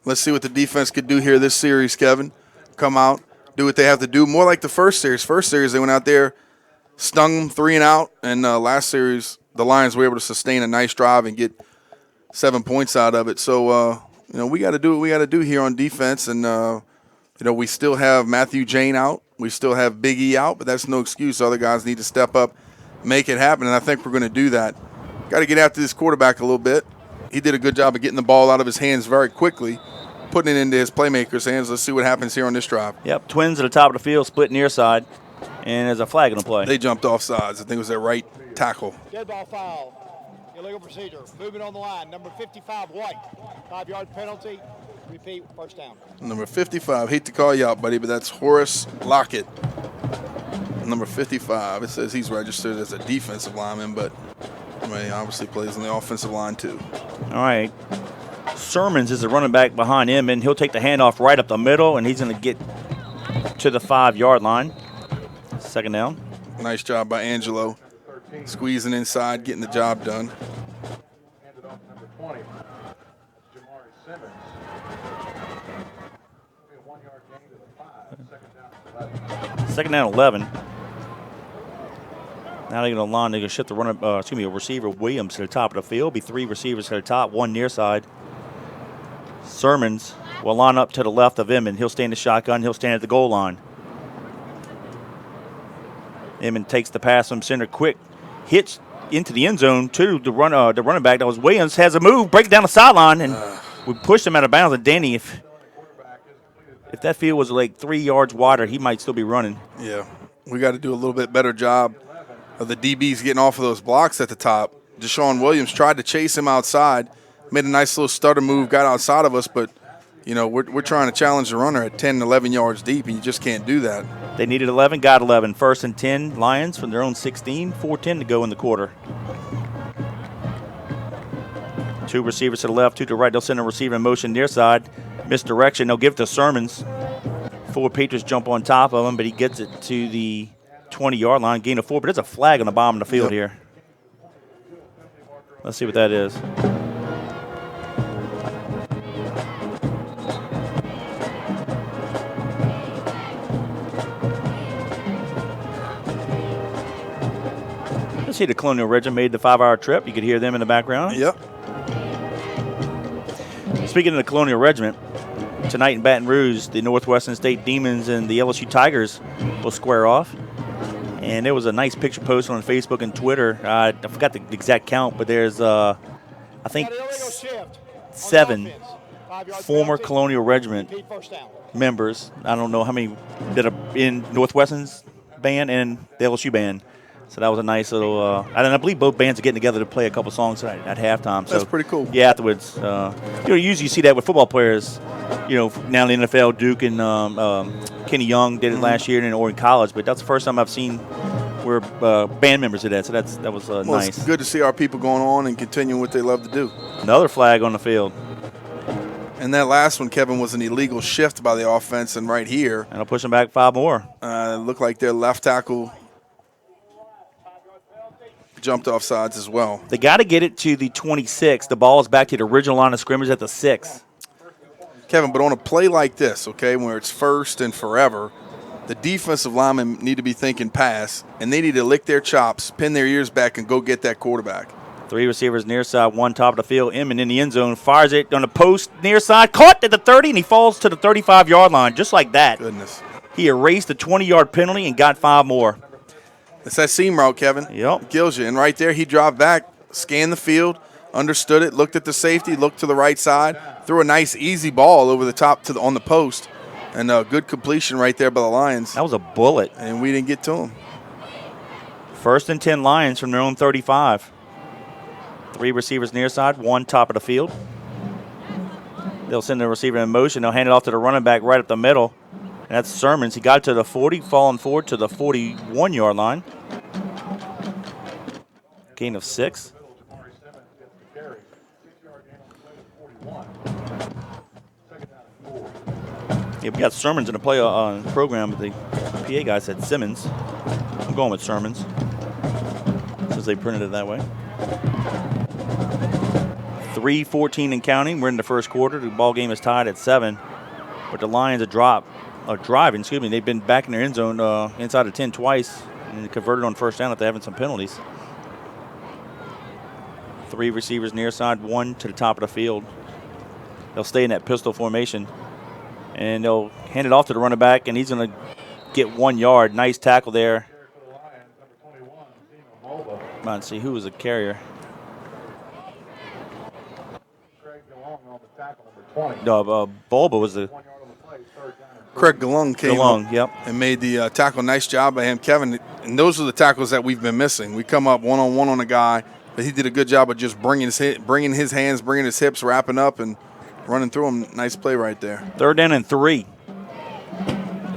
Let's see what the defense could do here this series, Kevin. Come out, do what they have to do. More like the first series. First series, they went out there, stung them 3 and out, and last series, the Lions were able to sustain a nice drive and get 7 points out of it. So, we got to do what we got to do here on defense, and we still have Matthew Jane out. We still have Big E out, but that's no excuse. Other guys need to step up, make it happen, and I think we're going to do that. Got to get after this quarterback a little bit. He did a good job of getting the ball out of his hands very quickly, putting it into his playmakers' hands. Let's see what happens here on this drive. Yep, Twins at the top of the field, split near side, and there's a flag on the play. They jumped off sides. I think it was their right tackle. Dead ball foul. Illegal procedure. Movement on the line. Number 55, White. 5-yard penalty. Repeat, first down. Number 55. Hate to call you out, buddy, but that's Horace Lockett. Number 55. It says he's registered as a defensive lineman, but he obviously plays on the offensive line too. All right. Sermons is the running back behind him, and he'll take the handoff right up the middle, and he's going to get to the 5-yard line. Second down. Nice job by Angelo. Squeezing inside, getting the job done. Handed off number 20. Jamari Simmons. Be a 1-yard gain to the 5. Second down 11. Second down 11. Now they're going to line. They're going to shift the receiver Williams to the top of the field. Be 3 receivers to the top, 1 near side. Sermons will line up to the left of Emmett. He'll stand the shotgun. He'll stand at the goal line. Emmett takes the pass from center quick. Hits into the end zone to the running back. That was Williams. Has a move. Break down the sideline. And we pushed him out of bounds. And Danny, if that field was like 3 yards wider, he might still be running. Yeah. We got to do a little bit better job of the DBs getting off of those blocks at the top. Deshaun Williams tried to chase him outside. Made a nice little stutter move, got outside of us, but, we're trying to challenge the runner at 10, 11 yards deep, and you just can't do that. They needed 11, got 11. First and 10, Lions from their own 16, 4:10 to go in the quarter. 2 receivers to the left, 2 to the right. They'll send a receiver in motion near side. Misdirection, they'll give it to Sermons. 4 Patriots jump on top of him, but he gets it to the 20-yard line, gain of 4, but there's a flag on the bottom of the field here. Let's see what that is. Let's see, the Colonial Regiment made the 5-hour trip. You could hear them in the background. Yep. Speaking of the Colonial Regiment, tonight in Baton Rouge, the Northwestern State Demons and the LSU Tigers will square off. And there was a nice picture posted on Facebook and Twitter. I forgot the exact count, but there's, I think, 7 former Colonial Regiment members. I don't know how many that are in Northwestern's band and the LSU band. So that was a nice little, and I believe both bands are getting together to play a couple songs at halftime. So that's pretty cool. Yeah, afterwards. Usually you see that with football players, now in the NFL, Duke and Kenny Young did it last year and in Oregon College, but that's the first time I've seen where band members did that, so that was nice. It's good to see our people going on and continuing what they love to do. Another flag on the field. And that last one, Kevin, was an illegal shift by the offense, and right here. And I'll push them back 5 more. Looked like their left tackle jumped off sides as well. They got to get it to the 26. The ball is back to the original line of scrimmage at the 6. Kevin, but on a play like this, okay, where it's first and forever, the defensive linemen need to be thinking pass, and they need to lick their chops, pin their ears back, and go get that quarterback. 3 receivers near side, 1 top of the field. Emmett in the end zone, fires it on the post near side, caught at the 30, and he falls to the 35-yard line just like that. Goodness. He erased the 20-yard penalty and got 5 more. It's that seam route, Kevin. Yep. It kills you. And right there, he dropped back, scanned the field, understood it, looked at the safety, looked to the right side, threw a nice, easy ball over the top on the post, and a good completion right there by the Lions. That was a bullet. And we didn't get to him. First and 10 Lions from their own 35. 3 receivers near side, 1 top of the field. They'll send the receiver in motion. They'll hand it off to the running back right up the middle. And that's Sermons. He got it to the 40, falling forward to the 41-yard line. Gain of 6. Yeah, we got Sermons in the play program, but the PA guy said Simmons. I'm going with Sermons since they printed it that way. 3:14 and counting. We're in the first quarter. The ball game is tied at 7, but the Lions are driving. They've been back in their end zone inside of 10 twice and converted on first down after having some penalties. 3 receivers near side, 1 to the top of the field. They'll stay in that pistol formation, and they'll hand it off to the running back, and he's going to get 1 yard. Nice tackle there. Come on, see who was the carrier. Bulba was the. Craig Galung came up yep. and made the tackle. Nice job by him, Kevin. And those are the tackles that we've been missing. We come up one-on-one on a guy, but he did a good job of just bringing his hands, bringing his hips, wrapping up, and running through him. Nice play right there. 3rd down and 3.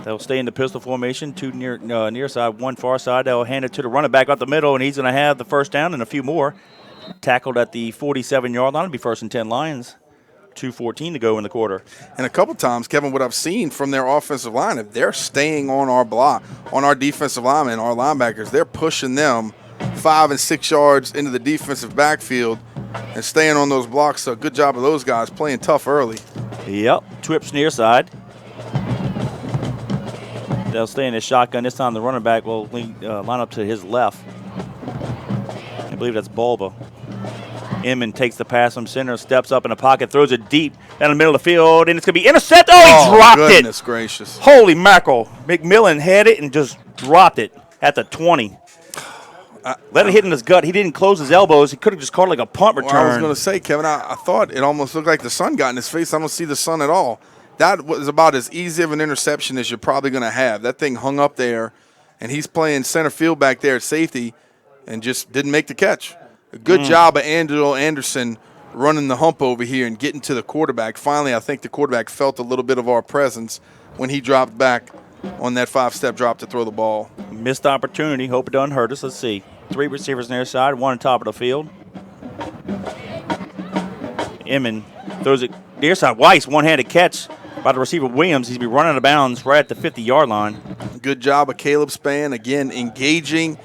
They'll stay in the pistol formation, 2 near side, 1 far side. They'll hand it to the running back up the middle, and he's going to have the first down and a few more. Tackled at the 47-yard line. It'll be 1st and 10 Lions. 2:14 to go in the quarter. And a couple times, Kevin, what I've seen from their offensive line, if they're staying on our block, on our defensive linemen, our linebackers, they're pushing them 5 and 6 yards into the defensive backfield and staying on those blocks. So good job of those guys playing tough early. Yep, trips near side. They'll stay in the shotgun. This time the running back will line up to his left. I believe that's Bulba. Inman takes the pass from center, steps up in the pocket, throws it deep down the middle of the field, and it's going to be intercepted. Oh, he dropped it. Goodness gracious. Holy mackerel. McMillan had it and just dropped it at the 20. Let it hit in his gut. He didn't close his elbows. He could have just caught like a punt return. Well, I was going to say, Kevin, I thought it almost looked like the sun got in his face. I don't see the sun at all. That was about as easy of an interception as you're probably going to have. That thing hung up there, and he's playing center field back there at safety and just didn't make the catch. A good job of Angelo Anderson running the hump over here and getting to the quarterback. Finally, I think the quarterback felt a little bit of our presence when he dropped back on that 5-step drop to throw the ball. Missed opportunity. Hope it doesn't hurt us. Let's see. 3 receivers near side, 1 on top of the field. Inman throws it near side. Weiss, one-handed catch by the receiver Williams. He's be running out of bounds right at the 50-yard line. Good job of Caleb Spann, again, engaging,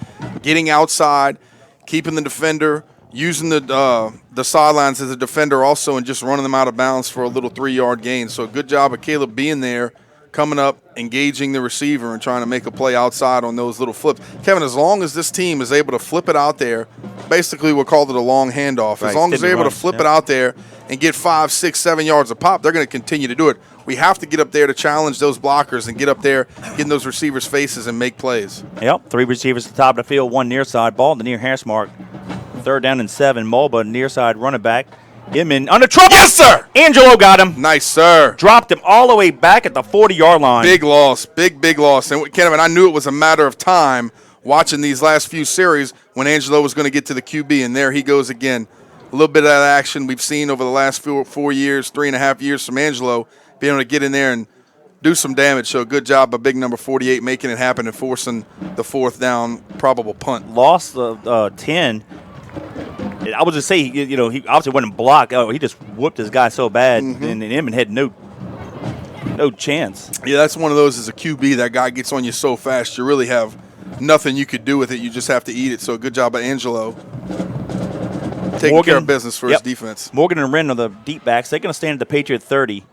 getting outside, keeping the defender, using the sidelines as a defender also, and just running them out of bounds for a little 3-yard gain. So a good job of Caleb being there, coming up, engaging the receiver, and trying to make a play outside on those little flips. Kevin, as long as this team is able to flip it out there, basically we'll call it a long handoff. As long as they're able to flip it out there and get 5, 6, 7 yards a pop, they're going to continue to do it. We have to get up there to challenge those blockers and get up there, get in those receivers' faces and make plays. Yep, 3 receivers at the top of the field, 1 near side, ball at the near hash mark. 3rd down and 7, Mulba, near side running back. Inman under trouble. Yes, sir. Angelo got him. Nice, sir. Dropped him all the way back at the 40-yard line. Big loss, big loss. And Kevin, I knew it was a matter of time watching these last few series when Angelo was going to get to the QB, and there he goes again. A little bit of that action we've seen over the last 4 years, 3.5 years from Angelo, being able to get in there and do some damage. So good job by big number 48 making it happen and forcing the 4th down probable punt. Lost the 10. I would just say, he obviously wasn't blocked. Oh, he just whooped his guy so bad, and Inman had no chance. Yeah, that's one of those as a QB. That guy gets on you so fast, you really have nothing you could do with it. You just have to eat it. So good job by Angelo taking care of business for his defense. Morgan and Wren are the deep backs. They're going to stand at the Patriot 30.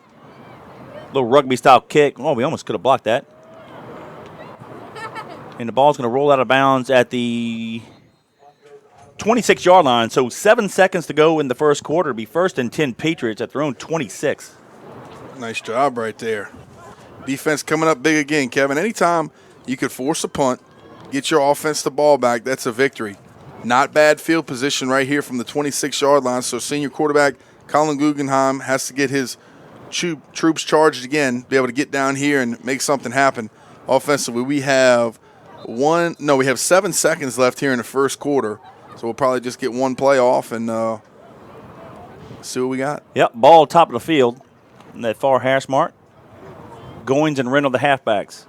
Little rugby-style kick. Oh, we almost could have blocked that. And the ball's going to roll out of bounds at the 26-yard line. So 7 seconds to go in the first quarter. It'll be 1st and 10 Patriots at their own 26. Nice job right there. Defense coming up big again, Kevin. Anytime you could force a punt, get your offense the ball back, that's a victory. Not bad field position right here from the 26-yard line. So senior quarterback Colin Guggenheim has to get his troops charged again, be able to get down here and make something happen offensively. We have 7 seconds left here in the first quarter. So we'll probably just get one play off and see what we got. Yep, ball top of the field in that far hash mark. Goins and Reynolds, the halfbacks.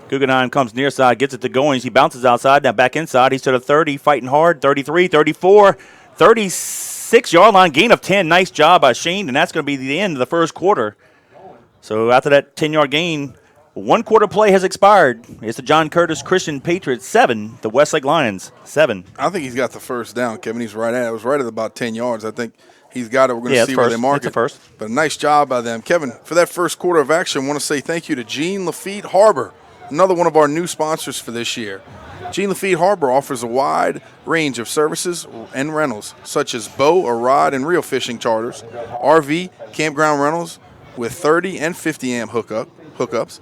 Guggenheim comes near side, gets it to Goins. He bounces outside, now back inside. He's to the 30, fighting hard, 33, 34, 36-yard line, gain of 10. Nice job by Shane, and that's going to be the end of the first quarter. So after that 10-yard gain, 1 quarter play has expired. It's the John Curtis Christian Patriots 7, the Westlake Lions 7. I think he's got the first down, Kevin. He's right at it. It was right at about 10 yards. I think he's got it. We're going to see where they mark it. First. But a nice job by them. Kevin, for that first quarter of action, I want to say thank you to Jean Lafitte Harbor, another one of our new sponsors for this year. Jean Lafitte Harbor offers a wide range of services and rentals, such as bow or rod and reel fishing charters, RV, campground rentals with 30 and 50 amp hookups,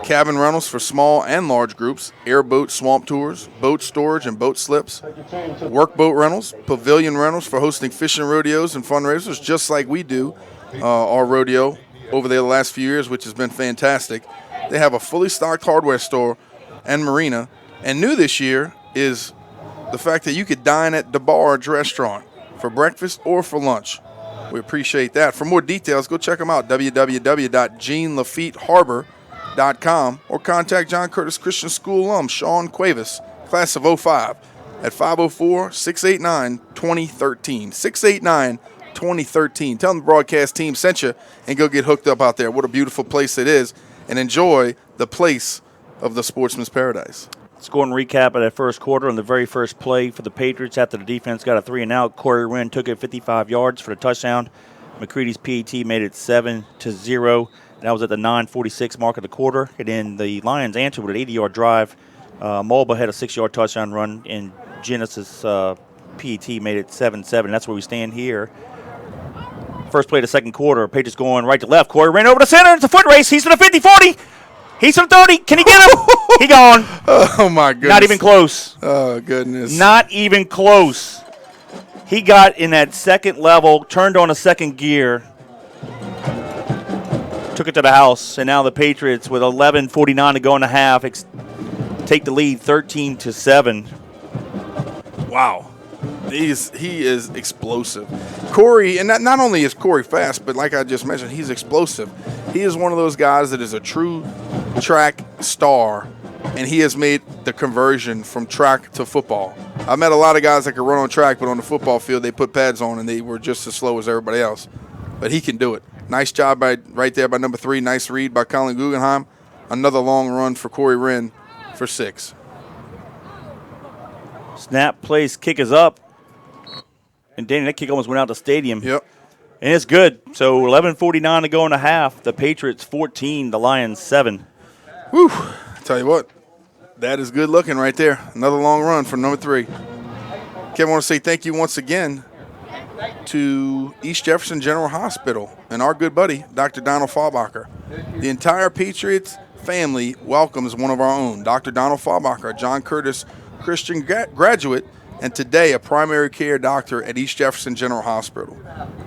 cabin rentals for small and large groups, airboat swamp tours, boat storage and boat slips, workboat rentals, pavilion rentals for hosting fishing rodeos and fundraisers, just like we do our rodeo over there the last few years, which has been fantastic. They have a fully stocked hardware store and marina. And new this year is the fact that you could dine at DeBarge Restaurant for breakfast or for lunch. We appreciate that. For more details, go check them out, www.jeanlafitteharbor.com, or contact John Curtis Christian School alum Sean Cuevas, class of 05, at 504-689-2013. 689-2013. Tell them the broadcast team sent you and go get hooked up out there. What a beautiful place it is, and enjoy the place of the sportsman's paradise. Score and recap of that first quarter. On the very first play for the Patriots, after the defense got a 3-and-out, Corey Wren took it 55 yards for the touchdown. McCready's PAT made it 7-0. That was at the 9:46 mark of the quarter. And then the Lions answered with an 80-yard drive. Mulba had a 6-yard touchdown run, and Genesis PAT made it 7-7. That's where we stand here. First play of the second quarter, Patriots going right to left. Corey Wren over the center. It's a foot race. He's to the 50-40. He's to the 30. Can he get him? He gone. Oh, my goodness. Not even close. Oh, goodness. Not even close. He got in that second level, turned on a second gear, took it to the house, and now the Patriots, with 11:49 to go in the half, take the lead 13-7. Wow. He is explosive. Corey, and not only is Corey fast, but like I just mentioned, he's explosive. He is one of those guys that is a true track star, and he has made the conversion from track to football. I've met a lot of guys that can run on track, but on the football field, they put pads on, and they were just as slow as everybody else. But he can do it. Nice job right there by number 3. Nice read by Colin Guggenheim. Another long run for Corey Wren for 6. Snap, place, kick is up. And Danny, that kick almost went out the stadium. Yep. And it's good. So 11:49 to go in the half. The Patriots 14, the Lions 7. Whew. I tell you what, that is good looking right there. Another long run for number 3. Kevin, I want to say thank you once again to East Jefferson General Hospital and our good buddy, Dr. Donald Faubacher. The entire Patriots family welcomes one of our own, Dr. Donald Faubacher, John Curtis Christian graduate, and today a primary care doctor at East Jefferson General Hospital.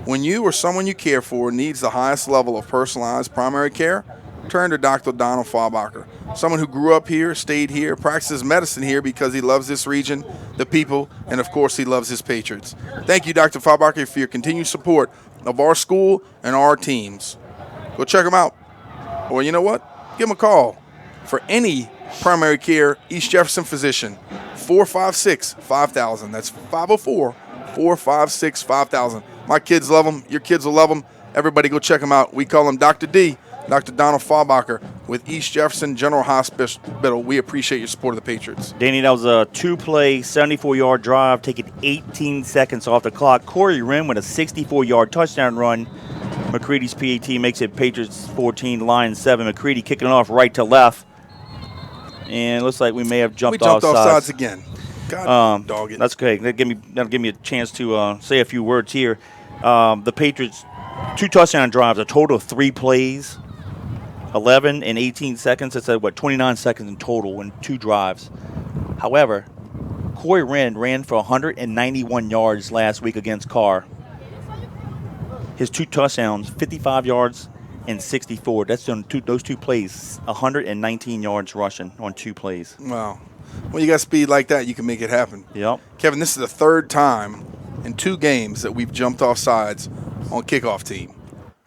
When you or someone you care for needs the highest level of personalized primary care, turn to Dr. Donald Faubacher, someone who grew up here, stayed here, practices medicine here because he loves this region, the people, and of course he loves his Patriots. Thank you, Dr. Faubacher, for your continued support of our school and our teams. Go check them out. Or you know what? Give them a call for any primary care East Jefferson physician. 456-5000. That's 504-456-5000. My kids love them. Your kids will love them. Everybody go check them out. We call him Dr. D, Dr. Donald Faubacher with East Jefferson General Hospital. We appreciate your support of the Patriots. Danny, that was a 2-play, 74-yard drive, taking 18 seconds off the clock. Corey Wren with a 64-yard touchdown run. McCready's PAT makes it Patriots 14, Lions 7. McCready kicking it off right to left. And it looks like we may have jumped off sides again. God dog it. That's okay. That'll give me a chance to say a few words here. The Patriots, 2 touchdown drives, a total of 3 plays, 11 and 18 seconds. It's 29 seconds in total in 2 drives. However, Corey Wren ran for 191 yards last week against Carr. His 2 touchdowns, 55 yards and 64. That's on those 2 plays, 119 yards rushing on 2 plays. Wow. When you got speed like that, you can make it happen. Yep. Kevin, this is the 3rd time in 2 games that we've jumped off sides on kickoff team.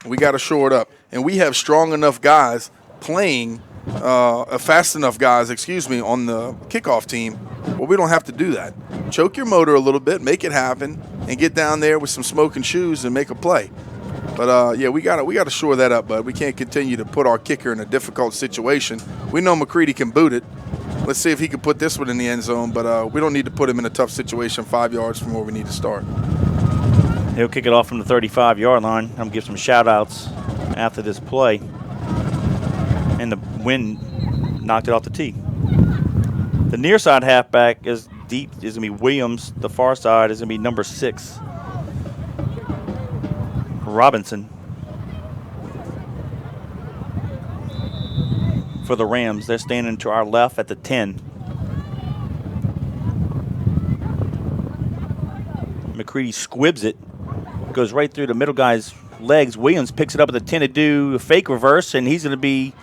We got to shore it up. And we have strong enough guys playing, fast enough guys, on the kickoff team where we don't have to do that. Choke your motor a little bit, make it happen, and get down there with some smoking shoes and make a play. But, we got to shore that up, bud. We can't continue to put our kicker in a difficult situation. We know Mccready can boot it. Let's see if he can put this one in the end zone, but we don't need to put him in a tough situation 5 yards from where we need to start. He'll kick it off from the 35-yard line. I'm going to give some shout-outs after this play. And the wind knocked it off the tee. The near side halfback is deep. Is going to be Williams. The far side is going to be number 6, Robinson. For the Rams, they're standing to our left at the 10. McCready squibs it, goes right through the middle guy's legs. Williams picks it up at the 10 to do a fake reverse, and he's going to be,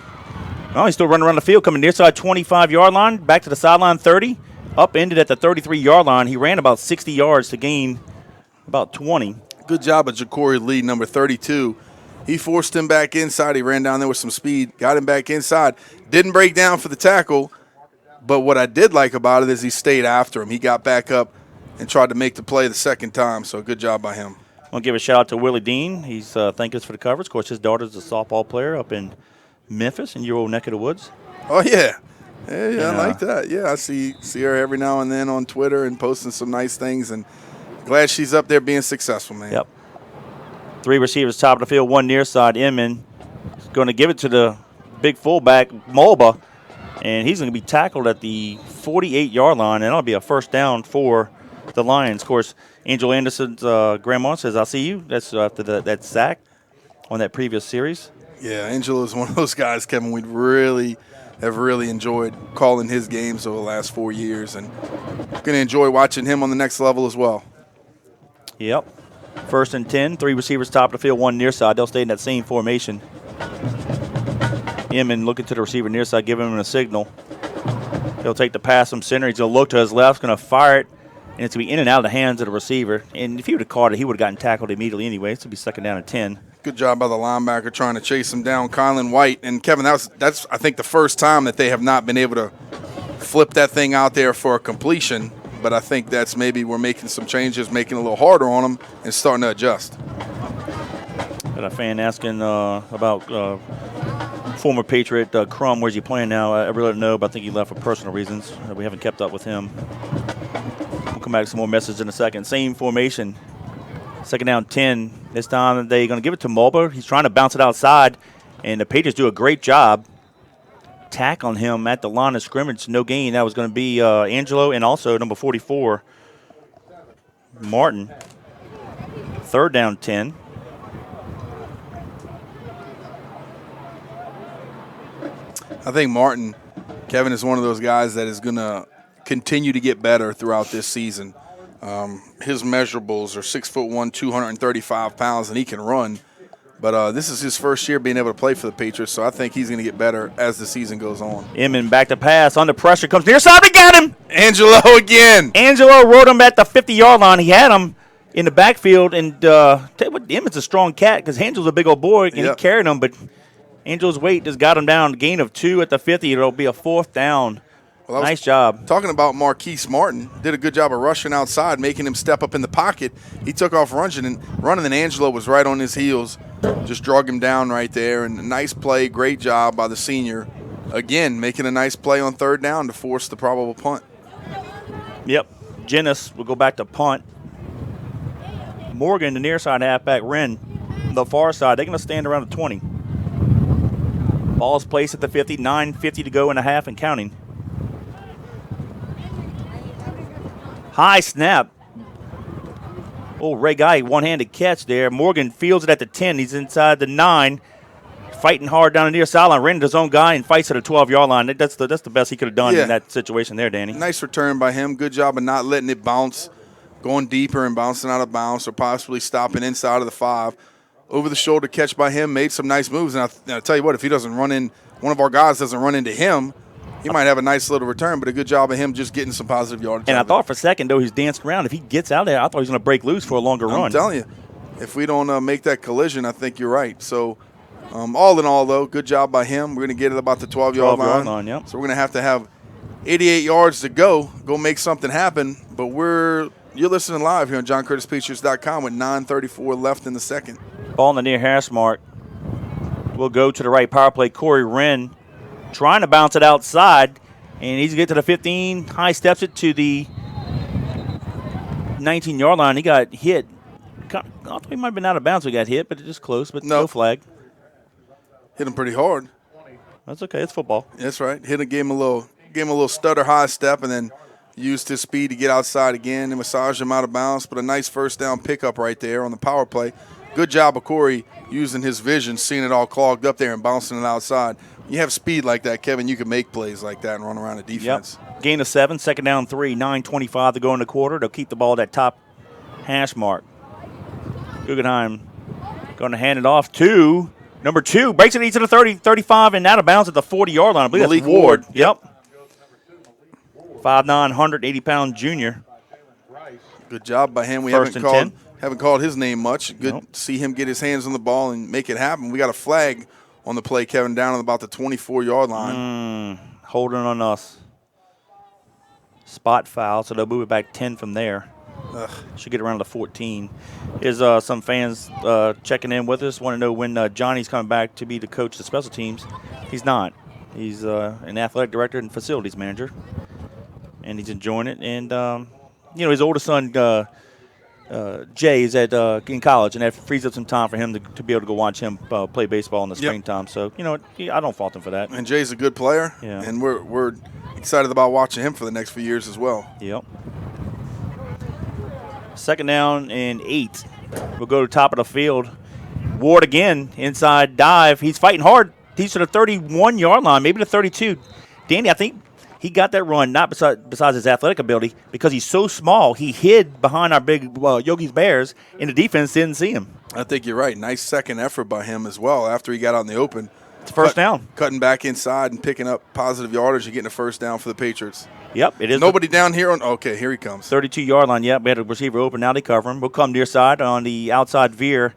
he's still running around the field, coming near side 25-yard line, back to the sideline 30, up ended at the 33-yard line. He ran about 60 yards to gain about 20. Good job of Ja'Cory Lee, number 32. He forced him back inside. He ran down there with some speed, got him back inside. Didn't break down for the tackle, but what I did like about it is he stayed after him. He got back up and tried to make the play the second time, so good job by him. I want to give a shout out to Willie Dean. He's thanking us for the coverage. Of course, his daughter's a softball player up in Memphis, in your old neck of the woods. Oh, yeah. Yeah, I like that. Yeah, I see her every now and then on Twitter and posting some nice things, and glad she's up there being successful, man. Yep. 3 receivers top of the field, 1 near side. Inman is going to give it to the big fullback, Mulba, and he's going to be tackled at the 48-yard line, and that'll be a first down for the Lions. Of course, Angel Anderson's grandma says, "I'll see you." That's after that sack on that previous series. Yeah, Angelo is one of those guys, Kevin, we'd really enjoyed calling his games over the last 4 years, and going to enjoy watching him on the next level as well. Yep. 1st and 10, 3 receivers top of the field, 1 near side. They'll stay in that same formation. Inman looking to the receiver near side, giving him a signal. He'll take the pass from center. He's going to look to his left, going to fire it, and it's going to be in and out of the hands of the receiver. And if he would have caught it, he would have gotten tackled immediately anyway. It's going to be 2nd down and 10. Good job by the linebacker trying to chase him down, Kylan White. And, Kevin, that's I think, the first time that they have not been able to flip that thing out there for a completion. But I think that's maybe we're making some changes, making it a little harder on them, and starting to adjust. Got a fan asking about former Patriot Crum. Where's he playing now? I really don't know, but I think he left for personal reasons. We haven't kept up with him. We'll come back to some more messages in a second. Same formation. 2nd down 10. This time they're going to give it to Mulber. He's trying to bounce it outside, and the Patriots do a great job tackling him at the line of scrimmage. No gain. That was going to be Angelo and also number 44, Martin. 3rd down 10. I think Martin, Kevin, is one of those guys that is going to continue to get better throughout this season. His measurables are 6'1", 235 pounds, and he can run. But this is his first year being able to play for the Patriots, so I think he's going to get better as the season goes on. Inman back to pass. Under pressure. Comes near side. They got him. Angelo again. Angelo rode him at the 50-yard line. He had him in the backfield. And tell you what, Inman's a strong cat because Angelo's a big old boy, and he carried him. But Angelo's weight just got him down. Gain of 2 at the 50. It'll be a 4th down. Well, nice job. Talking about Marquise Martin, did a good job of rushing outside, making him step up in the pocket. He took off running, and Angelo was right on his heels, just drug him down right there. And a nice play, great job by the senior. Again, making a nice play on 3rd down to force the probable punt. Yep. Jennis will go back to punt. Morgan, the near side halfback, Wren, the far side. They're going to stand around the 20. Ball's placed at the 50, 9:50 to go in a half and counting. High snap. Oh, Ray Guy, one-handed catch there. Morgan fields it at the 10. He's inside the 9. Fighting hard down the near sideline. Ran into his own guy and fights at the 12-yard line. That's the best he could have done in that situation there, Danny. Nice return by him. Good job of not letting it bounce, going deeper and bouncing out of bounds or possibly stopping inside of the 5. Over the shoulder catch by him, made some nice moves. And I'll tell you what, if he doesn't run in, one of our guys doesn't run into him, he might have a nice little return, but a good job of him just getting some positive yardage. And I thought for a second, though, he's dancing around. If he gets out there, I thought he was going to break loose for a longer run. I'm telling you, if we don't make that collision, I think you're right. So, all in all, though, good job by him. We're going to get it about the 12-yard line. Yep. So we're going to have 88 yards to go make something happen. But you're listening live here on JohnCurtisPatriots.com with 9:34 left in the second. Ball in the near hash mark. We'll go to the right power play. Corey Wren trying to bounce it outside, and he's going to get to the 15. High steps it to the 19-yard line. He got hit. I thought he might have been out of bounds when he got hit, but it's just close, but no flag. Hit him pretty hard. That's okay. It's football. That's right. Gave him a little stutter high step, and then used his speed to get outside again and massage him out of bounds. But a nice first down pickup right there on the power play. Good job of Corey using his vision, seeing it all clogged up there and bouncing it outside. You have speed like that, Kevin, you can make plays like that and run around the defense. Yep. Gain of 7, 2nd down 3, 9:25 to go in the quarter. They'll keep the ball at that top hash mark. Guggenheim going to hand it off to number 2. Breaks it into the 30, 35, and out of bounds at the 40-yard line. I believe that's Ward. Yep. 5'9", 180-pound junior. Good job by him. We haven't Haven't called his name much. Good to see him get his hands on the ball and make it happen. We got a flag on the play, Kevin, down at about the 24-yard line. Holding on us. Spot foul, so they'll move it back 10 from there. Should get around to 14. Is some fans checking in with us, want to know when Johnny's coming back to be the coach of the special teams. He's not. He's an athletic director and facilities manager, and he's enjoying it. And, his oldest son, Jay, is in college, and that frees up some time for him to be able to go watch him play baseball in the springtime. So, I don't fault him for that. And Jay's a good player, and we're excited about watching him for the next few years as well. Yep. 2nd down and 8. We'll go to the top of the field. Ward again, inside dive. He's fighting hard. He's to the 31-yard line, maybe the 32. Danny, I think he got that run not besides his athletic ability, because he's so small. He hid behind our big Yogi's Bears, and the defense didn't see him. I think you're right. Nice second effort by him as well after he got out in the open. It's first down. Cutting back inside and picking up positive yardage and getting a first down for the Patriots. Yep, it is. Nobody down here on – okay, here he comes. 32-yard line, yep. We had a receiver open. Now they cover him. We'll come near side on the outside veer,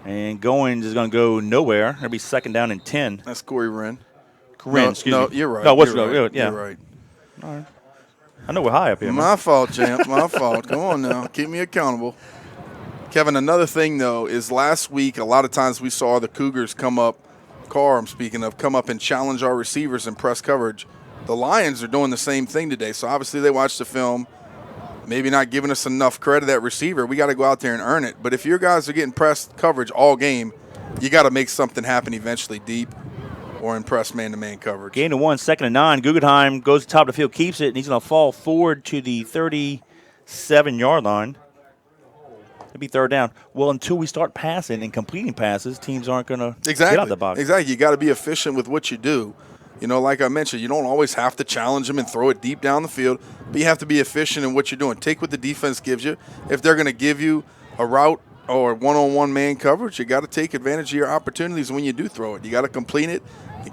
and Goins is going to go nowhere. It'll be 2nd down and 10. That's Corey Wren. Excuse me. No, you're right. No, what's you're right. Yeah. You're right. All right. I know we're high up here. My fault, champ. My fault. Come on now. Keep me accountable. Kevin, another thing, though, is last week a lot of times we saw the Cougars come up and challenge our receivers in press coverage. The Lions are doing the same thing today. So, obviously, they watched the film, maybe not giving us enough credit that receiver. We got to go out there and earn it. But if your guys are getting press coverage all game, you got to make something happen eventually deep or in press man-to-man coverage. Gain of 1, 2nd and 9. Guggenheim goes to the top of the field, keeps it, and he's going to fall forward to the 37-yard line. It'll be 3rd down. Well, until we start passing and completing passes, teams aren't going to get out of the box. Exactly. You got to be efficient with what you do. Like I mentioned, you don't always have to challenge them and throw it deep down the field, but you have to be efficient in what you're doing. Take what the defense gives you. If they're going to give you a route or one-on-one man coverage, you got to take advantage of your opportunities when you do throw it. You got to complete it,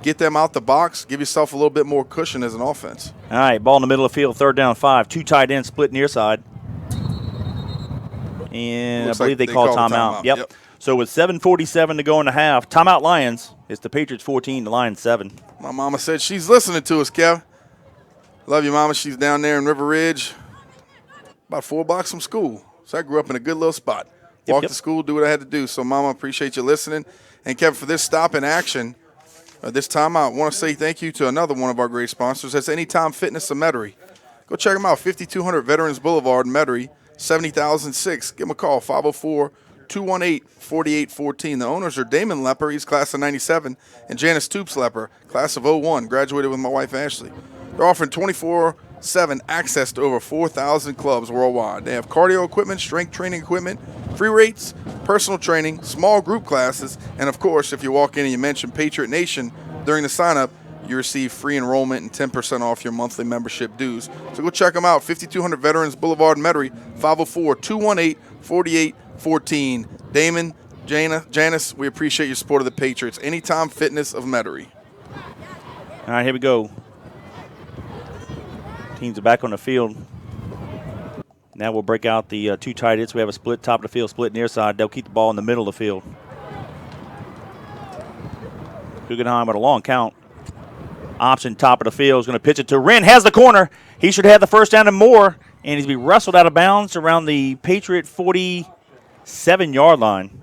get them out the box, give yourself a little bit more cushion as an offense. All right, ball in the middle of the field, 3rd down 5. 2 tight ends split near side. And Looks I believe like they call timeout. Yep. So with 7:47 to go in the half, timeout Lions. It's the Patriots 14, the Lions 7. My mama said she's listening to us, Kev. Love you, Mama. She's down there in River Ridge, about 4 blocks from school. So I grew up in a good little spot. Walk to school, do what I had to do. So, Mama, appreciate you listening. And, Kevin, for this stop in action, this timeout, I want to say thank you to another one of our great sponsors. That's Anytime Fitness of Metairie. Go check them out, 5200 Veterans Boulevard, Metairie, 70,006. Give them a call, 504-218-4814. The owners are Damon Lepper, he's class of 97, and Janice Toops Lepper, class of 01, graduated with my wife Ashley. They're offering 24/7 access to over 4,000 clubs worldwide. They have cardio equipment, strength training equipment, free rates, personal training, small group classes, and of course, if you walk in and you mention Patriot Nation during the sign-up, you receive free enrollment and 10% off your monthly membership dues. So go check them out, 5200 Veterans Boulevard, Metairie, 504-218-4814. Damon, Janice, we appreciate your support of the Patriots. Anytime Fitness of Metairie. All right, here we go. Teams are back on the field. Now we'll break out the 2 tight ends. We have a split top of the field, split near side. They'll keep the ball in the middle of the field. Guggenheim with a long count. Option top of the field is going to pitch it to Wren. Has the corner. He should have the first down and more. And he's be wrestled out of bounds around the Patriot 47-yard line.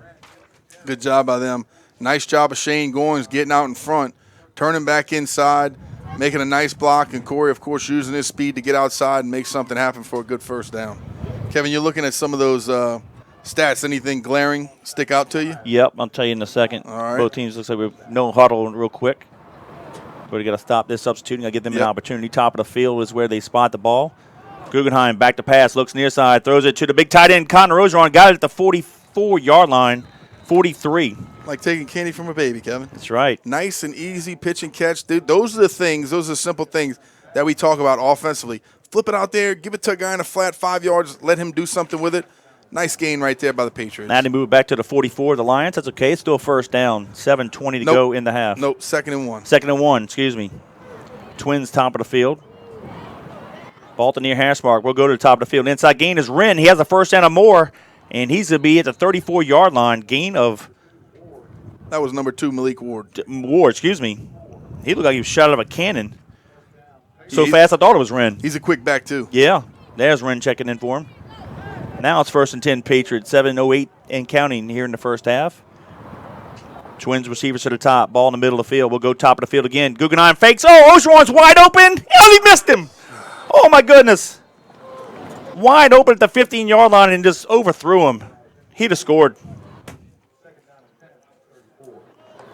Good job by them. Nice job of Shane Goins getting out in front, turning back inside, making a nice block, and Corey, of course, using his speed to get outside and make something happen for a good first down. Kevin, you're looking at some of those stats. Anything glaring stick out to you? Yep, I'll tell you in a second. All right. Both teams looks like we're no huddle real quick. But we got to stop this substituting. Got to give them an opportunity. Top of the field is where they spot the ball. Guggenheim back to pass, looks near side, throws it to the big tight end, Connor Ogeron. Got it at the 44-yard line, 43. Like taking candy from a baby, Kevin. That's right. Nice and easy pitch and catch. Dude, those are the things, those are the simple things that we talk about offensively. Flip it out there, give it to a guy in a flat 5 yards, let him do something with it. Nice gain right there by the Patriots. Now they move back to the 44 of the Lions. That's okay. It's still first down. 7:20 to go in the half. Nope, 2nd and 1. 2nd and 1, excuse me. Twins top of the field. Ball to near hash mark. We'll go to the top of the field. Inside gain is Wren. He has a first down or more. And he's going to be at the 34-yard line, gain of That was number 2, Malik Ward. Excuse me. He looked like he was shot out of a cannon. So He's- fast I thought it was Wren. He's a quick back, too. Yeah, there's Wren checking in for him. Now it's 1st and 10 Patriots, 7:08 and counting here in the first half. Twins receivers to the top, ball in the middle of the field. We'll go top of the field again. Guggenheim fakes. Oh, Ogeron's wide open. Hell, he missed him. Oh, my goodness. Wide open at the 15-yard line and just overthrew him. He'd have scored.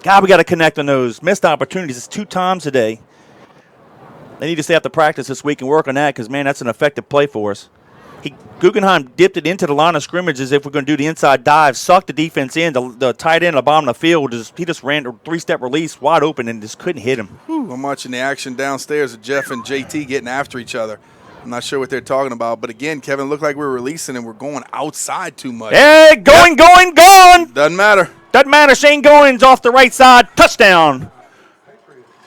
God, we got to connect on those missed opportunities. It's 2 times today. They need to stay after practice this week and work on that because, man, that's an effective play for us. Guggenheim dipped it into the line of scrimmage as if we're going to do the inside dive, sucked the defense in. The tight end at the bottom of the field, he just ran a 3-step release wide open and just couldn't hit him. Whew, I'm watching the action downstairs of Jeff and JT getting after each other. I'm not sure what they're talking about. But, again, Kevin, it looked like we were releasing and we're going outside too much. Hey, going! Doesn't matter. Doesn't matter. Shane Goins off the right side. Touchdown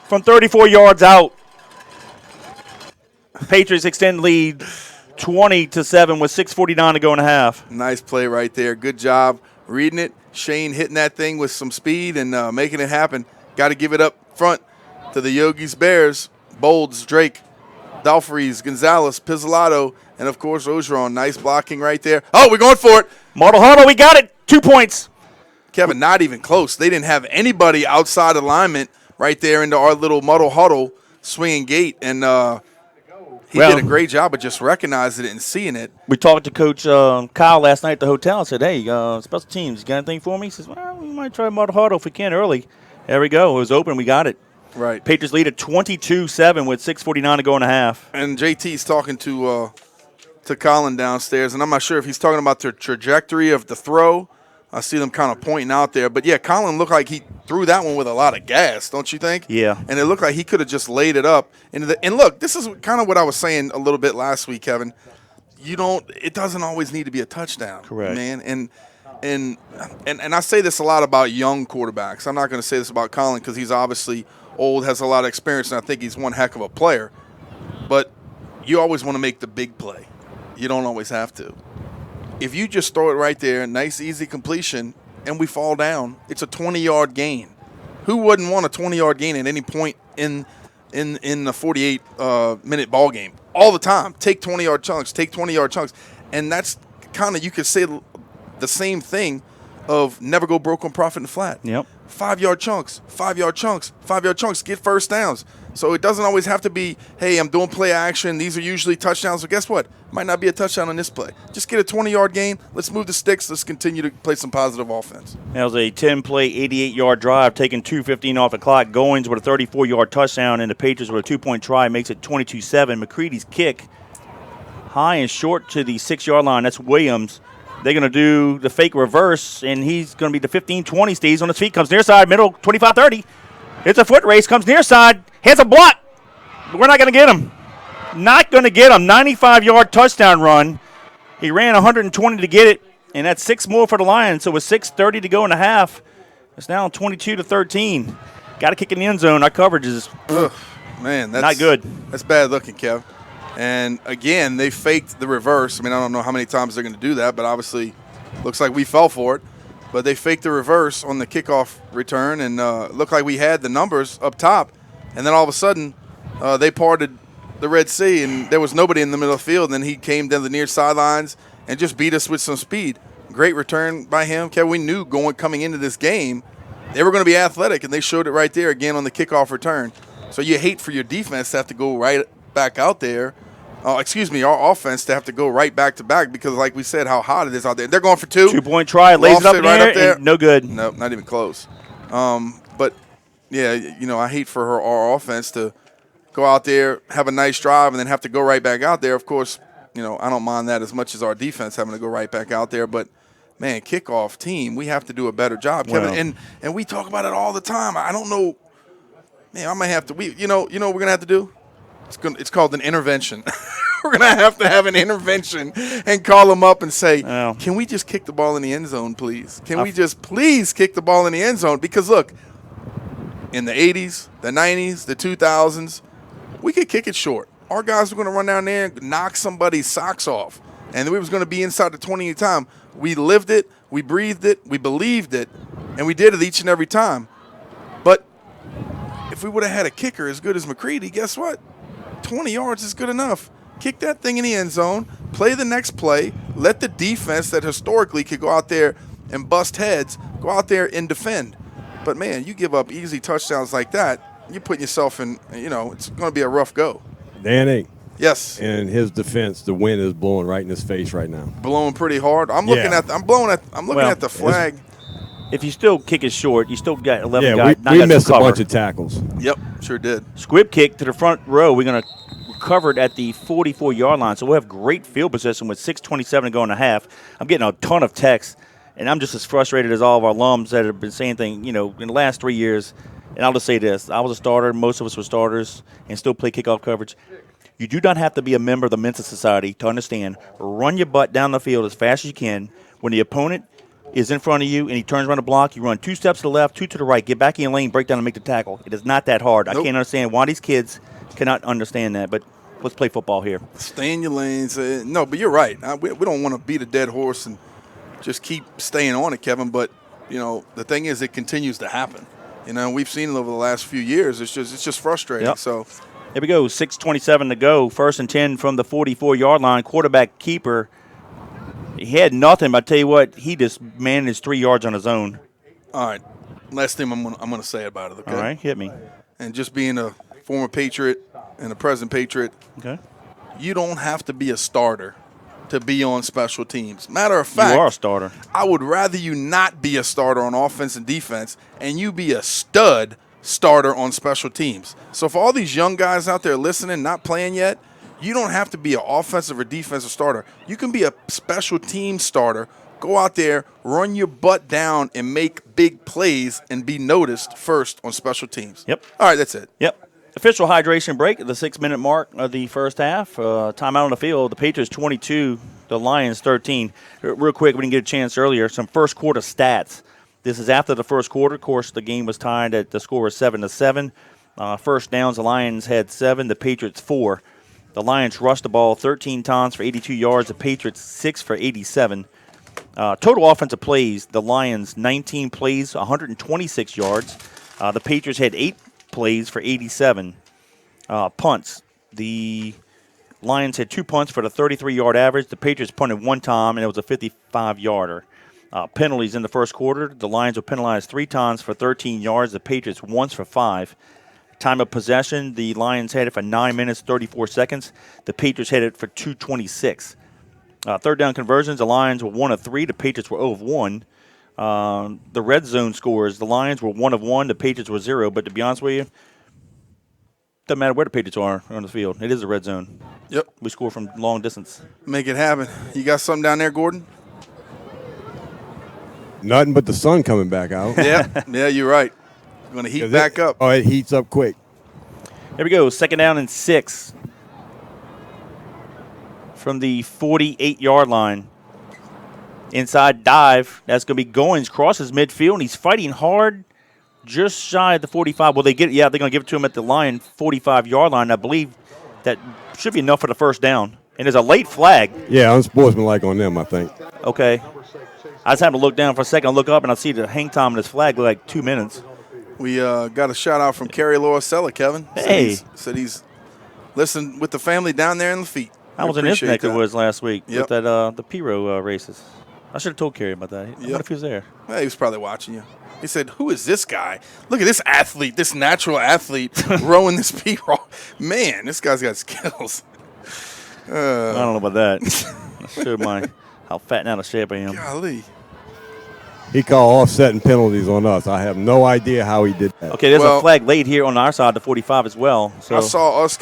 from 34 yards out. Patriots extend lead 20-7 with 6:49 to go in the half. Nice play right there. Good job reading it. Shane hitting that thing with some speed and making it happen. Got to give it up front to the Yogi's Bears. Bolds, Drake, Dalfries, Gonzalez, Pizzolatto, and, of course, Ogeron. Nice blocking right there. Oh, we're going for it. Model Huddle, we got it. 2 points. Kevin, not even close. They didn't have anybody outside alignment right there into our little muddle huddle swinging gate. And he did a great job of just recognizing it and seeing it. We talked to Coach Kyle last night at the hotel and said, hey, special teams, you got anything for me? He says, well, we might try Model Huddle if we can early. There we go. It was open. We got it. Right. Patriots lead at 22-7 with 6:49 to go in the half. And JT's talking to Colin downstairs, and I'm not sure if he's talking about the trajectory of the throw. I see them kind of pointing out there. But, yeah, Colin looked like he threw that one with a lot of gas, don't you think? Yeah. And it looked like he could have just laid it up. And look, this is kind of what I was saying a little bit last week, Kevin. It doesn't always need to be a touchdown. Correct. Man. And I say this a lot about young quarterbacks. I'm not going to say this about Colin because he's obviously old, has a lot of experience, and I think he's one heck of a player. But you always want to make the big play. You don't always have to. If you just throw it right there, nice, easy completion, and we fall down, it's a 20-yard gain. Who wouldn't want a 20-yard gain at any point in the 48-minute ball game? All the time. Take 20-yard chunks. And that's kind of, you could say the same thing of never go broke on profit and flat. Yep. 5-yard chunks, 5-yard chunks, 5-yard chunks, get first downs. So it doesn't always have to be, hey, I'm doing play action. These are usually touchdowns. So guess what? Might not be a touchdown on this play. Just get a 20-yard gain. Let's move the sticks. Let's continue to play some positive offense. That was a 10-play, 88-yard drive, taking 2:15 off the clock. Goins with a 34-yard touchdown, and the Patriots with a 2-point try makes it 22-7. Mccready's kick high and short to the 6-yard line. That's Williams. They're going to do the fake reverse, and he's going to be the 15-20. Stays on his feet, comes near side, middle, 25-30. It's a foot race, comes near side, hits a block. We're not going to get him. Not going to get him. 95-yard touchdown run. He ran 120 to get it, and that's 6 more for the Lions. So with 6:30 to go in the half, it's now 22-13. Got to kick in the end zone. Our coverage is Man, that's not good. That's bad looking, Kev. And, again, they faked the reverse. I mean, I don't know how many times they're going to do that, but obviously looks like we fell for it. But they faked the reverse on the kickoff return, and looked like we had the numbers up top. And then all of a sudden they parted the Red Sea, and there was nobody in the middle of the field. And then he came down the near sidelines and just beat us with some speed. Great return by him. Kevin, we knew coming into this game they were going to be athletic, and they showed it right there again on the kickoff return. So you hate for your defense to have to go right back out there. Our offense to have to go right back to back because, like we said, how hot it is out there. They're going for 2. 2-point try, lays it up in the air, and no good. Nope, not even close. But, yeah, I hate for our offense to go out there, have a nice drive, and then have to go right back out there. Of course, I don't mind that as much as our defense having to go right back out there. But, man, kickoff team, we have to do a better job, Kevin. And we talk about it all the time. I don't know. Man, I might have to. You know what we're going to have to do? It's called an intervention. We're going to have an intervention and call them up and say, Can we just kick the ball in the end zone, please? Can we just please kick the ball in the end zone? Because, look, in the 80s, the 90s, the 2000s, we could kick it short. Our guys were going to run down there and knock somebody's socks off. And we was going to be inside the 20 at a time. We lived it, we breathed it, we believed it, and we did it each and every time. But if we would have had a kicker as good as Mccready, guess what? 20 yards is good enough. Kick that thing in the end zone, play the next play, let the defense that historically could go out there and bust heads, go out there and defend. But, man, you give up easy touchdowns like that, you're putting yourself in, it's going to be a rough go. Danny. Yes. In his defense, the wind is blowing right in his face right now. Blowing pretty hard. I'm looking at the flag. If you still kick it short, you still got 11 guys. We missed a bunch of tackles. Yep, sure did. Squib kick to the front row. We're going to recover it at the 44-yard line, so we'll have great field position with 6:27 to go in the half. I'm getting a ton of texts, and I'm just as frustrated as all of our alums that have been saying things, in the last 3 years. And I'll just say this. I was a starter. Most of us were starters and still play kickoff coverage. You do not have to be a member of the Mensa Society to understand. Run your butt down the field as fast as you can. When the opponent is in front of you and he turns around the block, you run 2 steps to the left, 2 to the right, get back in your lane, break down and make the tackle. It is not that hard. Nope. I can't understand why these kids cannot understand that, but let's play football here. Stay in your lanes. No, but you're right. We don't want to beat a dead horse and just keep staying on it, Kevin, but, the thing is it continues to happen. We've seen it over the last few years. It's just frustrating. Yep. So here we go, 6:27 to go. 1st and 10 from the 44-yard line. Quarterback keeper. He had nothing, but I tell you what, he just managed 3 yards on his own. All right. Last thing I'm going to say about it, okay? All right, hit me. And just being a former Patriot and a present Patriot, okay, you don't have to be a starter to be on special teams. Matter of fact, you are a starter. I would rather you not be a starter on offense and defense and you be a stud starter on special teams. So for all these young guys out there listening, not playing yet, you don't have to be an offensive or defensive starter. You can be a special team starter. Go out there, run your butt down, and make big plays and be noticed first on special teams. Yep. All right, that's it. Yep. Official hydration break at the 6-minute mark of the first half. Timeout on the field. The Patriots 22, the Lions 13. Real quick, we didn't get a chance earlier. Some first quarter stats. This is after the first quarter. Of course, the game was tied at the score was 7-7. First downs, the Lions had 7, the Patriots 4. The Lions rushed the ball 13 times for 82 yards. The Patriots 6 for 87. Total offensive plays, the Lions 19 plays, 126 yards. The Patriots had 8 plays for 87. Punts, the Lions had 2 punts for the 33-yard average. The Patriots punted 1 time, and it was a 55-yarder. Penalties in the first quarter, the Lions were penalized 3 times for 13 yards. The Patriots once for 5. Time of possession, the Lions had it for 9 minutes, 34 seconds. The Patriots had it for 2:26. Third down conversions, the Lions were 1 of 3. The Patriots were 0 of 1. The red zone scores, the Lions were 1 of 1. The Patriots were 0. But to be honest with you, doesn't matter where the Patriots are on the field. It is a red zone. Yep. We score from long distance. Make it happen. You got something down there, Gordon? Nothing but the sun coming back out. Yeah, you're right. Going to heat back up. Oh, it heats up quick. Here we go, 2nd down and 6 from the 48-yard line. Inside dive. That's going to be Goins. Crosses midfield, and he's fighting hard just shy of the 45. Well, they're going to give it to him at the line, 45-yard line. I believe that should be enough for the first down. And there's a late flag. Yeah, unsportsmanlike on them, I think. Okay. I just happened to look down for a second. I look up, and I see the hang time on this flag like 2 minutes. We got a shout-out from Kerry Loricella, Kevin. Hey. Said he's listening with the family down there in the feet. I was in his neck of the woods last week with that the Piro races. I should have told Kerry about that. I wonder if he was there. Well, he was probably watching you. He said, who is this guy? Look at this athlete, this natural athlete rowing this Piro. Man, this guy's got skills. I don't know about that. I showed how fat and out of shape I am. Golly. He called offsetting penalties on us. I have no idea how he did that. Okay, there's a flag laid here on our side, the 45 as well. So I saw us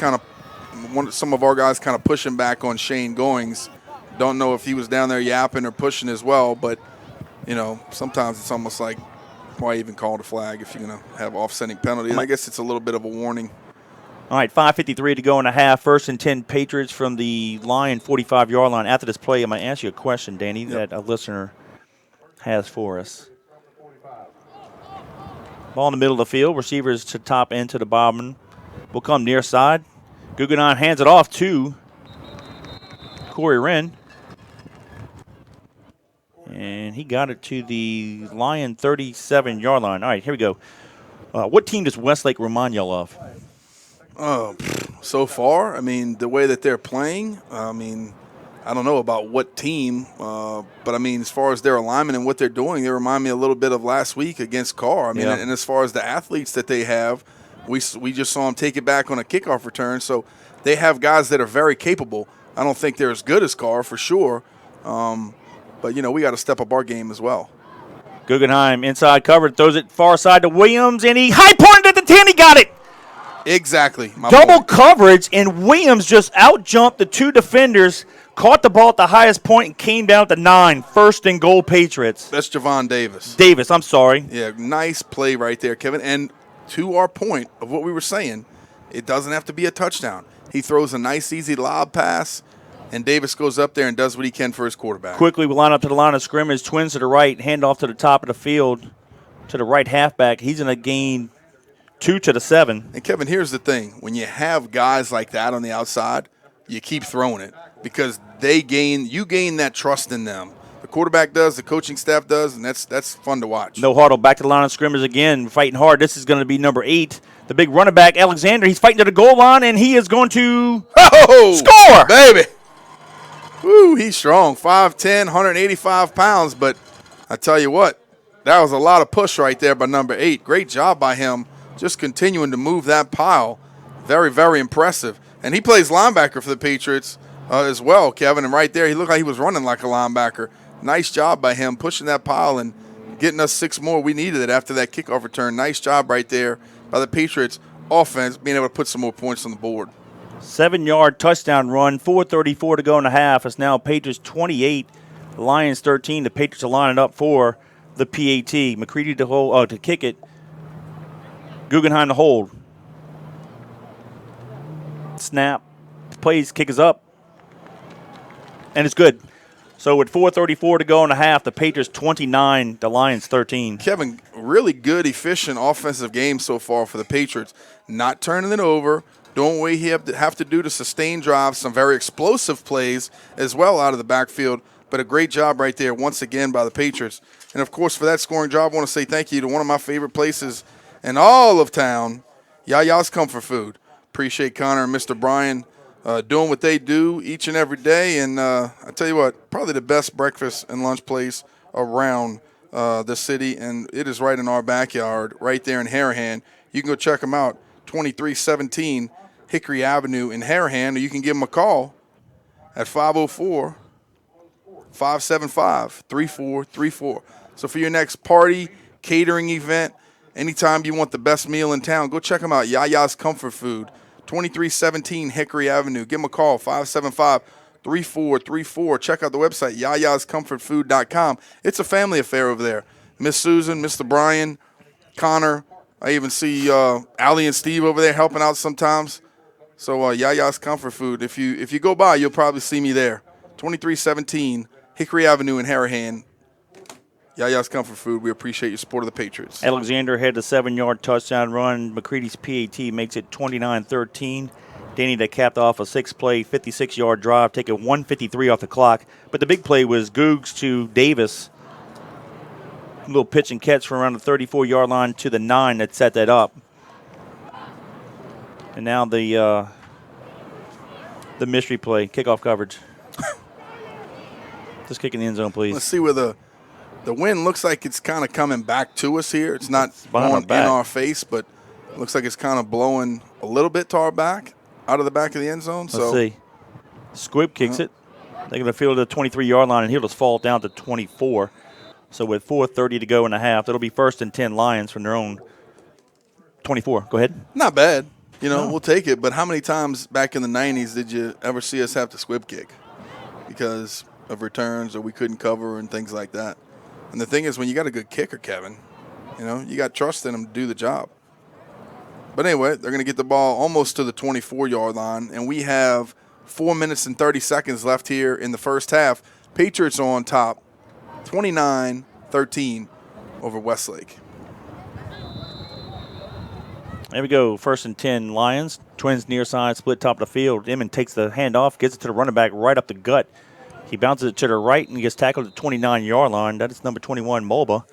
some of our guys kind of pushing back on Shane Goings. Don't know if he was down there yapping or pushing as well, but, sometimes it's almost like, why even call the flag if you're going to have offsetting penalties? I guess it's a little bit of a warning. All right, 5:53 to go in the half. 1st and 10 Patriots from the Lion 45-yard line. After this play, I'm going to ask you a question, Danny, that a listener has for us. Ball in the middle of the field. Receivers to top end to the bottom. Will come near side. Guggenheim hands it off to Corey Wren. And he got it to the Lion 37-yard line. All right, here we go. What team does Westlake remind y'all of? So far, I mean, the way that they're playing, I mean, I don't know about what team, but I mean, as far as their alignment and what they're doing, they remind me a little bit of last week against Carr. I mean, and as far as the athletes that they have, we just saw them take it back on a kickoff return. So they have guys that are very capable. I don't think they're as good as Carr for sure, but you know, we got to step up our game as well. Guggenheim inside covered, throws it far side to Williams, and he high pointed at the 10. He got it. Exactly. Double coverage, and Williams just out-jumped the two defenders, caught the ball at the highest point, and came down at the 9. First and goal, Patriots. That's Javon Davis. Davis, I'm sorry. Yeah, nice play right there, Kevin. And to our point of what we were saying, it doesn't have to be a touchdown. He throws a nice, easy lob pass, and Davis goes up there and does what he can for his quarterback. Quickly, we line up to the line of scrimmage, twins to the right, handoff to the top of the field to the right halfback. He's going to gain 2 to the 7. And, Kevin, here's the thing. When you have guys like that on the outside, you keep throwing it because you gain that trust in them. The quarterback does, the coaching staff does, and that's fun to watch. No huddle, back to the line of scrimmage again, fighting hard. This is going to be number 8, the big running back, Alexander. He's fighting to the goal line, and he is going to score! Baby! Woo, he's strong. 5'10", 185 pounds, but I tell you what, that was a lot of push right there by number 8. Great job by him just continuing to move that pile. Very, very impressive. And he plays linebacker for the Patriots as well, Kevin. And right there, he looked like he was running like a linebacker. Nice job by him pushing that pile and getting us 6 more. We needed it after that kickoff return. Nice job right there by the Patriots offense being able to put some more points on the board. 7-yard touchdown run, 4:34 to go in the half. It's now Patriots 28, Lions 13. The Patriots are lining up for the PAT. Mccready to kick it. Guggenheim to hold. Snap. Plays, kick is up. And it's good. So with 4:34 to go in the half, the Patriots 29, the Lions 13. Kevin, really good, efficient offensive game so far for the Patriots. Not turning it over. Doing what we have to do to sustain drives, some very explosive plays as well out of the backfield. But a great job right there once again by the Patriots. And, of course, for that scoring job, I want to say thank you to one of my favorite places in all of town, Yaya's Comfort Food. Appreciate Connor and Mr. Brian doing what they do each and every day. And I tell you what, probably the best breakfast and lunch place around the city. And it is right in our backyard, right there in Harahan. You can go check them out, 2317 Hickory Avenue in Harahan, or you can give them a call at 504-575-3434. So for your next party, catering event, anytime you want the best meal in town, go check them out, Yaya's Comfort Food, 2317 Hickory Avenue. Give them a call, 575-3434. Check out the website, yayascomfortfood.com. It's a family affair over there. Miss Susan, Mr. Brian, Connor. I even see Allie and Steve over there helping out sometimes. So Yaya's Comfort Food. If you go by, you'll probably see me there. 2317 Hickory Avenue in Harahan. Yaya's Comfort Food. We appreciate your support of the Patriots. Alexander had the 7-yard touchdown run. Mccready's PAT makes it 29-13. Danny that capped off a 6-play, 56-yard drive, taking 1:53 off the clock. But the big play was Googs to Davis. A little pitch and catch from around the 34-yard line to the 9 that set that up. And now the mystery play, kickoff coverage. Just kick in the end zone, please. Let's see where the wind looks like it's kind of coming back to us here. It's not blowing in our face, but it looks like it's kind of blowing a little bit to our back, out of the back of the end zone. Let's see. Squibb kicks it. They're going to field it to the 23-yard line, and he'll just fall down to 24. So with 4:30 to go in the half, it'll be 1st and 10 Lions from their own 24. Go ahead. Not bad. We'll take it. But how many times back in the 90s did you ever see us have to squib kick because of returns or we couldn't cover and things like that? And the thing is, when you got a good kicker, Kevin, you got trust in him to do the job. But anyway, they're going to get the ball almost to the 24-yard line, and we have 4 minutes and 30 seconds left here in the first half. Patriots are on top, 29-13 over Westlake. There we go. 1st and 10 Lions. Twins near side, split top of the field. Emmon takes the handoff, gets it to the running back right up the gut. He bounces it to the right and gets tackled at the 29-yard line. That is number 21, Mulba.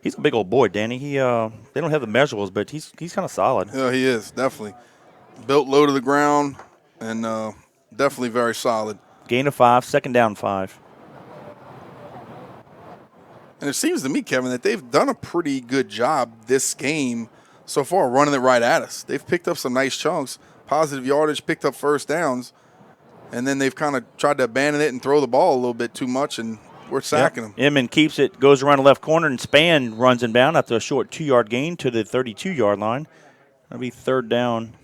He's a big old boy, Danny. They don't have the measurables, but he's kind of solid. Yeah, he is, definitely. Built low to the ground and definitely very solid. Gain of 5, second down 5. And it seems to me, Kevin, that they've done a pretty good job this game so far running it right at us. They've picked up some nice chunks, positive yardage, picked up first downs, and then they've kind of tried to abandon it and throw the ball a little bit too much, and we're sacking them. Inman keeps it, goes around the left corner, and Spann runs him down after a short 2-yard gain to the 32-yard line. That'll be third down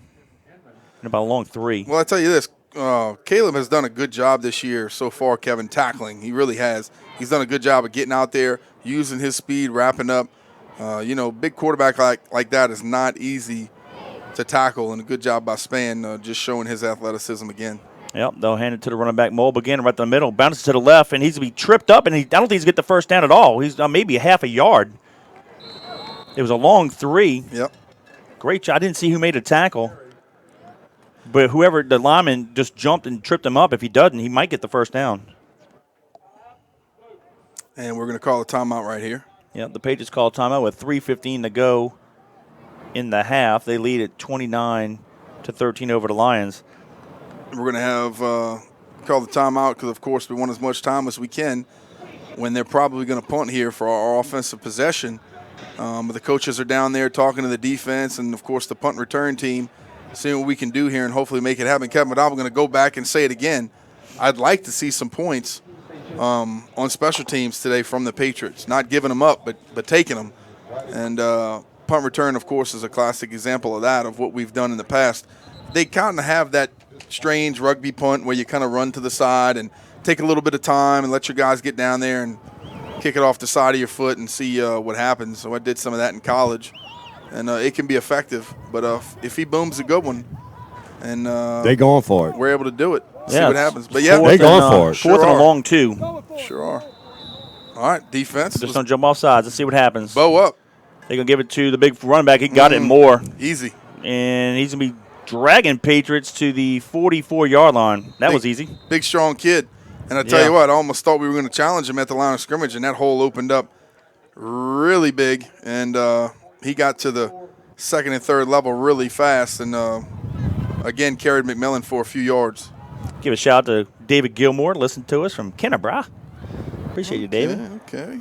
and about a long 3. Well, I tell you this, Caleb has done a good job this year so far, Kevin, tackling. He really has. He's done a good job of getting out there, using his speed, wrapping up. Big quarterback like that is not easy to tackle, and a good job by Spann just showing his athleticism again. Yep, they'll hand it to the running back, Mulba again, right in the middle. Bounces to the left, and he's going to be tripped up, and I don't think he's going to get the first down at all. He's maybe a half a yard. It was a long 3. Yep. Great job. I didn't see who made a tackle. But whoever, the lineman just jumped and tripped him up. If he doesn't, he might get the first down. And we're going to call a timeout right here. Yeah, the Patriots call timeout with 3:15 to go in the half. They lead at 29-13 over the Lions. We're going to have call the timeout because, of course, we want as much time as we can when they're probably going to punt here for our offensive possession. But the coaches are down there talking to the defense and, of course, the punt and return team, seeing what we can do here and hopefully make it happen. Kevin, I'm going to go back and say it again. I'd like to see some points on special teams today from the Patriots. Not giving them up, but taking them. And punt return, of course, is a classic example of that, of what we've done in the past. They kind of have that strange rugby punt where you kind of run to the side and take a little bit of time and let your guys get down there and kick it off the side of your foot and see what happens. So I did some of that in college. And it can be effective, but if he booms a good one, and they going for it, we're able to do it. See Yeah, what happens. But yeah, they going for it. Fourth and a long 2. Sure are. All right, defense. Just don't jump off sides. Let's see what happens. Bow up. They're going to give it to the big running back. He got it more. Easy. And he's going to be dragging Patriots to the 44-yard line. That was easy. Big, strong kid. And I tell you what, I almost thought we were going to challenge him at the line of scrimmage, and that hole opened up really big. And he got to the second and third level really fast and, again, carried McMillan for a few yards. Give a shout out to David Gilmore. Listen to us from Kennebra. Appreciate you, David. Okay.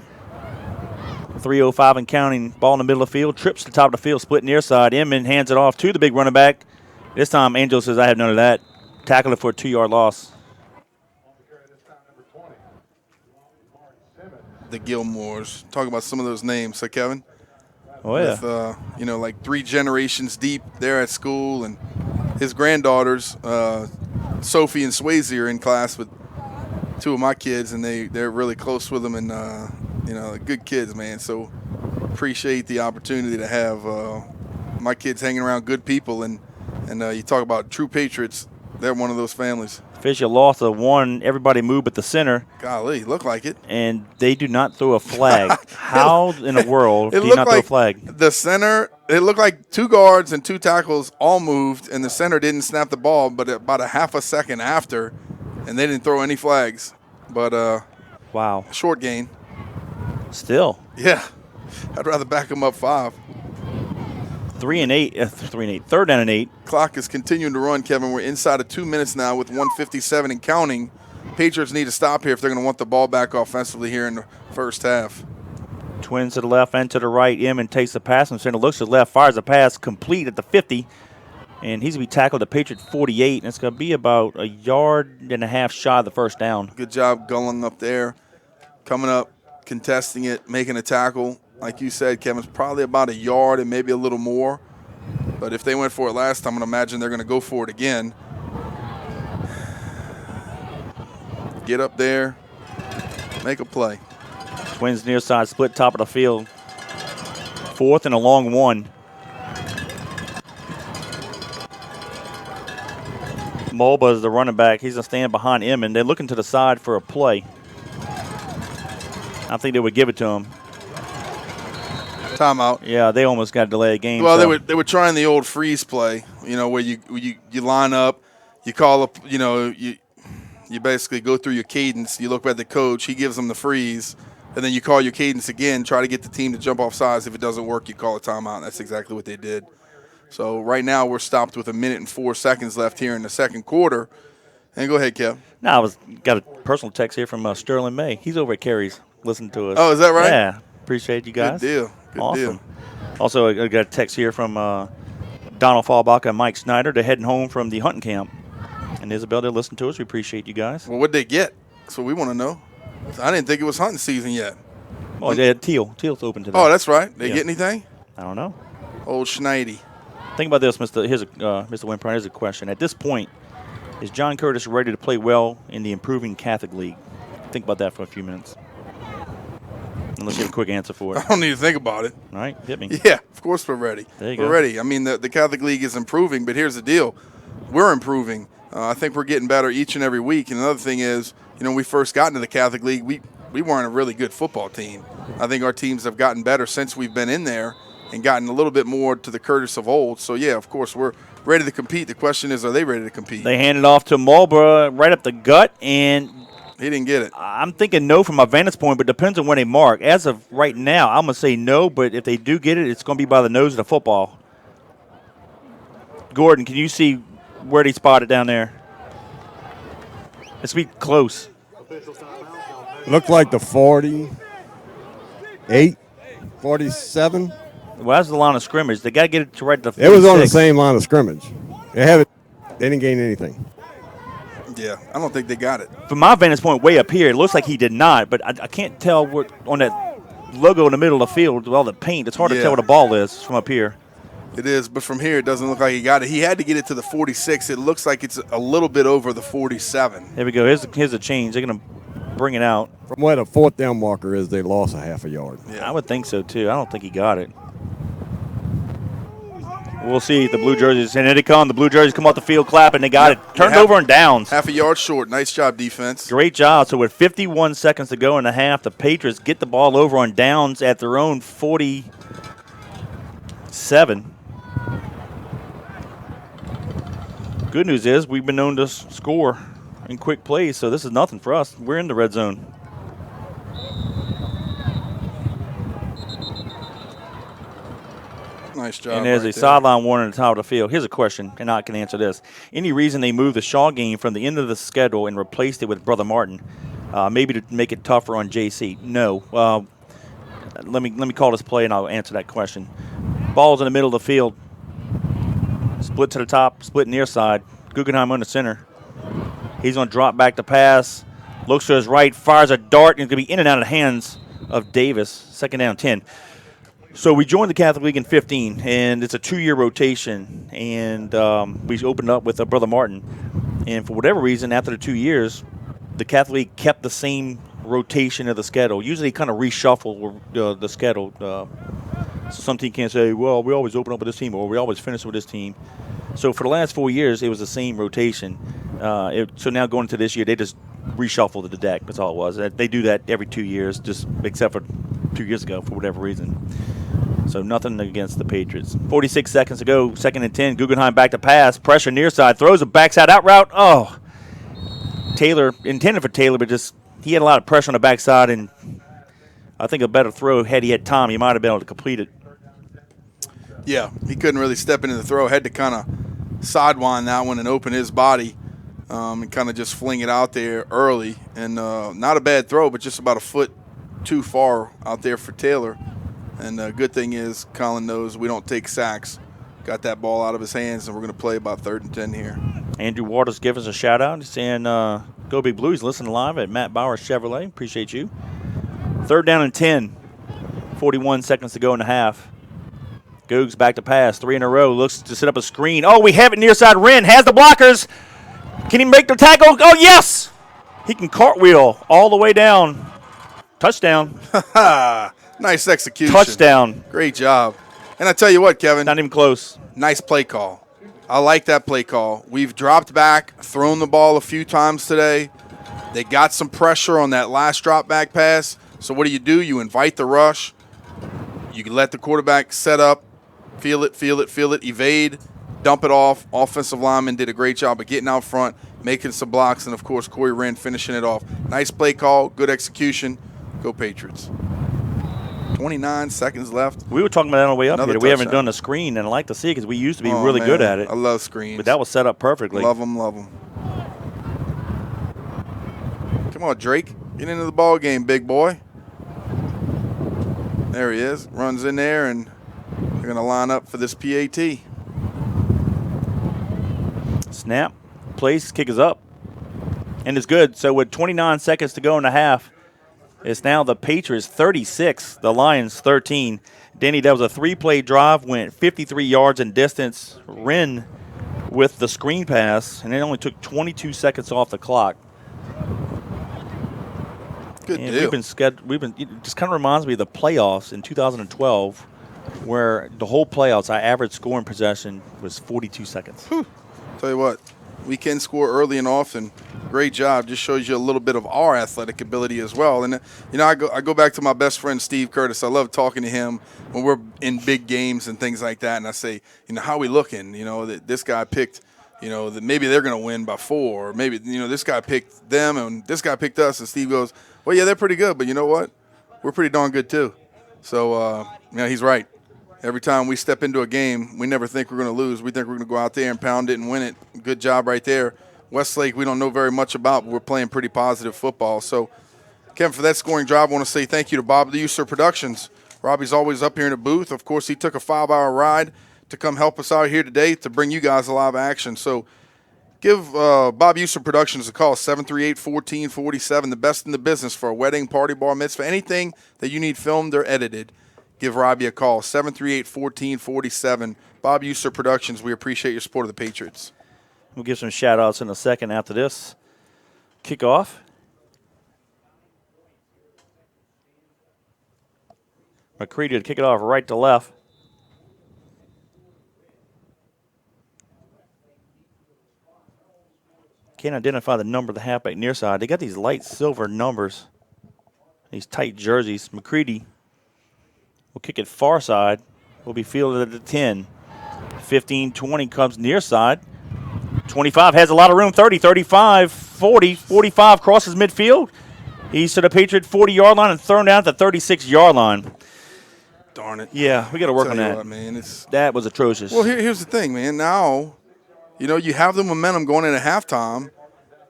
3:05 and counting. Ball in the middle of the field. Trips to the top of the field. Split near side. Inman hands it off to the big running back. This time, Angel says, I have none of that. Tackle it for a 2-yard loss. The Gilmores. Talk about some of those names, huh, Kevin? Oh, yeah. With, like 3 generations deep there at school. And his granddaughters, Sophie and Swayze, are in class with 2 of my kids, and they're really close with them, and, good kids, man. So appreciate the opportunity to have my kids hanging around good people. And you talk about true Patriots, they're one of those families. Fisher lost a 1. Everybody moved at the center. Golly, look like it. And they do not throw a flag. How in the world do you not throw a flag? The center, it looked like 2 guards and 2 tackles all moved, and the center didn't snap the ball, but about a half a second after, and they didn't throw any flags. But wow, short gain. Still. Yeah, I'd rather back them up 5. 3 and 8. 3 and 8. Third down and 8. Clock is continuing to run, Kevin. We're inside of 2 minutes now with 1:57 and counting. Patriots need to stop here if they're going to want the ball back offensively here in the first half. Twins to the left and to the right. Inman takes the pass and center, looks to the left, fires the pass complete at the 50. And he's going to be tackled at Patriot 48. And it's going to be about a yard and a half shy of the first down. Good job Gulling up there. Coming up, contesting it, making a tackle. Like you said, Kevin, it's probably about a yard and maybe a little more. But if they went for it last time, I'm going to imagine they're going to go for it again. Get up there, make a play. Twins near side split top of the field. 4th and a long 1. Mulba is the running back. He's going to stand behind Inman. They're looking to the side for a play. I think they would give it to him. Timeout. Yeah, they almost got a delayed game. Well, so. they were trying the old freeze play, where you line up, you call up, you You basically go through your cadence. You look at the coach. He gives them the freeze. And then you call your cadence again, try to get the team to jump off sides. If it doesn't work, you call a timeout. That's exactly what they did. So right now we're stopped with 1 minute and 4 seconds left here in the second quarter. And go ahead, Kev. No, I got a personal text here from Sterling May. He's over at Carey's listening to us. Oh, is that right? Yeah. Appreciate you guys. Good deal. Good awesome. deal. Also, I got a text here from Donald Fallbach and Mike Snyder. They're heading home from the hunting camp. And Isabel, they're listening to us. We appreciate you guys. Well, what'd they get? That's what we want to know. I didn't think it was hunting season yet. Oh, they had teal. Teal's open today. Oh, that's right. They get anything? I don't know. Old Schneidy. Think about this, Mr. Wimprine. Here's a question. At this point, is John Curtis ready to play well in the improving Catholic League? Think about that for a few minutes. Unless you have a quick answer for it. I don't need to think about it. All right, hit me. Yeah, of course we're ready. There you we're go. ready. I mean, the Catholic League is improving, but here's the deal. We're improving. I think we're getting better each and every week. And another thing is, when we first got into the Catholic League, we weren't a really good football team. I think our teams have gotten better since we've been in there and gotten a little bit more to the Curtis of old. So, yeah, of course, we're ready to compete. The question is, are they ready to compete? They handed off to Marlborough right up the gut, and he didn't get it. I'm thinking no from my vantage point, but depends on when they mark. As of right now, I'm going to say no, but if they do get it, it's going to be by the nose of the football. Gordon, can you see where they spotted down there? Let's be close. Looked like the 48, 47. Well, that's the line of scrimmage. They got to get it to right to the 46. It was on the same line of scrimmage. They didn't gain anything. Yeah, I don't think they got it. From my vantage point way up here, it looks like he did not, but I can't tell what on that logo in the middle of the field with all the paint. It's hard to tell where the ball is from up here. It is, but from here it doesn't look like he got it. He had to get it to the 46. It looks like it's a little bit over the 47. There we go. Here's a change. They're going to bring it out. From where the fourth down marker is, they lost a half a yard. Yeah. I would think so, too. I don't think he got it. We'll see the blue jerseys. And here they come. The blue jerseys come off the field clapping. They got it. Turned over on downs. Half a yard short. Nice job, defense. Great job. So with 51 seconds to go in the half, the Patriots get the ball over on downs at their own 47. Good news is we've been known to score in quick plays, so this is nothing for us. We're in the red zone. Nice job. And there's a sideline warning at the top of the field. Here's a question, and I can answer this. Any reason they moved the Shaw game from the end of the schedule and replaced it with Brother Martin? Maybe to make it tougher on JC? No. Let me call this play, and I'll answer that question. Ball's in the middle of the field. Split to the top, split near side. Guggenheim on the center. He's going to drop back to pass. Looks to his right, fires a dart, and it's going to be in and out of the hands of Davis. Second down, 10. So we joined the Catholic League in 15, and it's a 2-year rotation. And we opened up with Brother Martin. And for whatever reason, after the 2 years, the Catholic League kept the same rotation of the schedule. Usually kind of reshuffle the schedule. So some team can't say, well, we always open up with this team or we always finish with this team. So for the last 4 years, it was the same rotation. So now going into this year, they just reshuffled the deck. That's all it was. They do that every 2 years, just except for 2 years ago for whatever reason. So nothing against the Patriots. 46 seconds to go, 2nd and 10. Guggenheim back to pass. Pressure near side. Throws a backside out route. Oh. Taylor, intended for Taylor, but just he had a lot of pressure on the backside, and I think a better throw had he had time, he might have been able to complete it. Yeah, he couldn't really step into the throw. Had to kind of sidewind that one and open his body and kind of just fling it out there early. And not a bad throw, but just about a foot too far out there for Taylor. And the good thing is Colin knows we don't take sacks. Got that ball out of his hands, and we're going to play about 3rd and 10 here. Andrew Waters give us a shout-out. He's saying, Go Big Blues, listen live at Matt Bauer Chevrolet. Appreciate you. 3rd down and 10. 41 seconds to go in the half. Googs back to pass. 3 in a row. Looks to set up a screen. Oh, we have it near side. Wren has the blockers. Can he make the tackle? Oh, yes! He can cartwheel all the way down. Touchdown. Nice execution. Touchdown. Great job. And I tell you what, Kevin. Not even close. Nice play call. I like that play call. We've dropped back, thrown the ball a few times today. They got some pressure on that last drop back pass. So what do? You invite the rush. You can let the quarterback set up, feel it, evade, dump it off. Offensive lineman did a great job of getting out front, making some blocks, and, of course, Corey Wren finishing it off. Nice play call, good execution. Go Patriots. 29 seconds left. We were talking about that on the way up Another here. We haven't touchdown. done a screen, and I like to see it because we used to be Oh, really man. good at it. I love screens. But that was set up perfectly. Love them, love them. Come on, Drake. Get into the ball game, big boy. There he is. Runs in there, and they're going to line up for this PAT. Snap. Place. Kick is up. And it's good. So with 29 seconds to go in the half, it's now the Patriots 36, the Lions 13. Danny, that was a 3-play drive, went 53 yards in distance. Wren with the screen pass, and it only took 22 seconds off the clock. Good And deal. it just kind of reminds me of the playoffs in 2012, where the whole playoffs, our average scoring possession was 42 seconds. Tell you what, we can score early and often. Great job. Just shows you a little bit of our athletic ability as well. And, I go back to my best friend, Steve Curtis. I love talking to him when we're in big games and things like that. And I say, how we looking? That this guy picked, that maybe they're going to win by 4. Or maybe, this guy picked them and this guy picked us. And Steve goes, well, yeah, they're pretty good. But you know what? We're pretty darn good too. So, he's right. Every time we step into a game, we never think we're going to lose. We think we're going to go out there and pound it and win it. Good job right there. Westlake, we don't know very much about, but we're playing pretty positive football. So, Kevin, for that scoring drive, I want to say thank you to Bob the User Productions. Robbie's always up here in the booth. Of course, he took a 5-hour ride to come help us out here today to bring you guys a live action. So, give Bob User Productions a call, 738-1447, the best in the business for a wedding, party, bar mitzvah, anything that you need filmed or edited. Give Robbie a call, 738-1447. Bob User Productions, we appreciate your support of the Patriots. We'll give some shout-outs in a second after this kickoff. Mccready to kick it off right to left. Can't identify the number of the halfback near side. They got these light silver numbers, these tight jerseys. Mccready will kick it far side. Will be fielded at the 10. 15-20 comes near side. 25 has a lot of room. 30, 35, 40, 45 crosses midfield. He's to the Patriot 40-yard line and thrown down at the 36-yard line. Darn it. Yeah, we got to work on Tell you that. what, man, That was atrocious. Well, here's the thing, man. Now, you have the momentum going into halftime,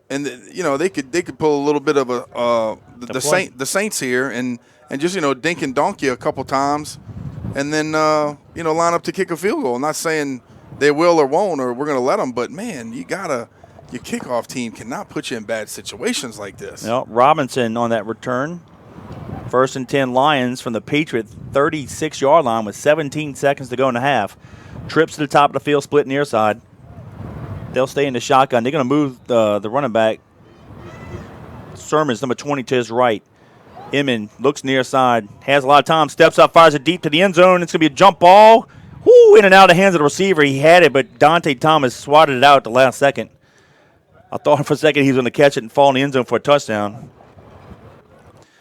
and they could pull a little bit of the Saints here and just dink and donk you a couple times, and then line up to kick a field goal. I'm not saying they will or won't, or we're going to let them, but man, your kickoff team cannot put you in bad situations like this. Well, Robinson on that return. 1st and 10 Lions from the Patriot 36-yard line with 17 seconds to go in the half. Trips to the top of the field, split near side. They'll stay in the shotgun. They're going to move the running back. Sermon's number 20 to his right. Inman looks near side, has a lot of time, steps up, fires it deep to the end zone. It's going to be a jump ball. Woo, in and out of the hands of the receiver. He had it, but Dante Thomas swatted it out at the last second. I thought for a second he was going to catch it and fall in the end zone for a touchdown.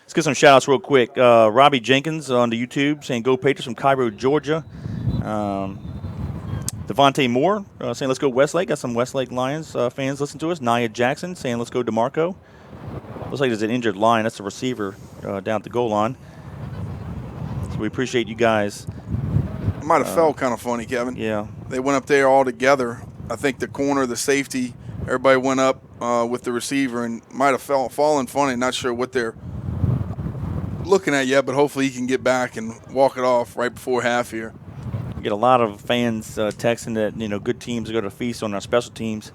Let's get some shout-outs real quick. Robbie Jenkins on the YouTube saying, "Go Patriots" from Cairo, Georgia. Devontae Moore saying, "Let's go Westlake." Got some Westlake Lions fans listen to us. Nia Jackson saying, "Let's go DeMarco." Looks like there's an injured line. That's the receiver down at the goal line. So we appreciate you guys. It might have felt kind of funny, Kevin. Yeah. They went up there all together. I think the corner, the safety, everybody went up with the receiver and might have fallen funny. Not sure what they're looking at yet, but hopefully he can get back and walk it off right before half here. We get a lot of fans texting that, good teams are going to feast on our special teams.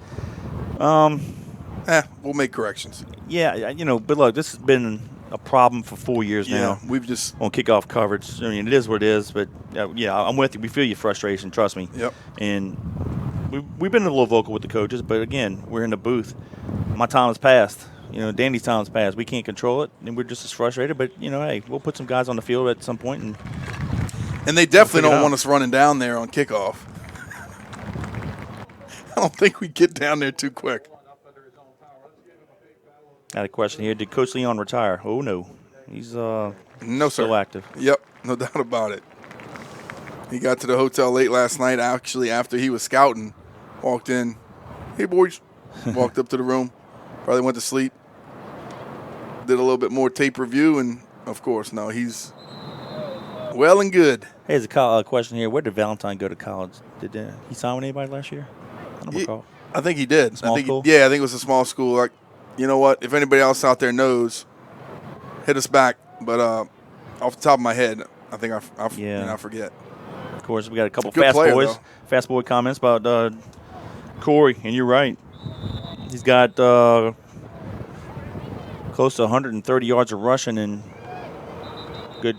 We'll make corrections. Yeah, but look, this has been a problem for 4 years now. We've just on kickoff coverage. I mean, it is what it is, but I'm with you. We feel your frustration, trust me. Yep. And we've been a little vocal with the coaches, but again, we're in the booth. My time has passed. Danny's time has passed. We can't control it, and we're just as frustrated. But hey, we'll put some guys on the field at some point, and they definitely don't want us running down there on kickoff. I don't think we get down there too quick. Got a question here. Did Coach Leon retire? Oh, no. He's no, sir. Still active. Yep, no doubt about it. He got to the hotel late last night, actually, after he was scouting. Walked in. Hey, boys. Walked up to the room. Probably went to sleep. Did a little bit more tape review, and, of course, no, he's well and good. Hey, there's a question here. Where did Valentine go to college? Did he sign with anybody last year? I don't recall. I think he did. Small school? I think it was a small school. Like, you know what? If anybody else out there knows, hit us back. But off the top of my head, I think I forget. Of course, we got a couple fast boy comments about Corey, and you're right. He's got close to 130 yards of rushing and good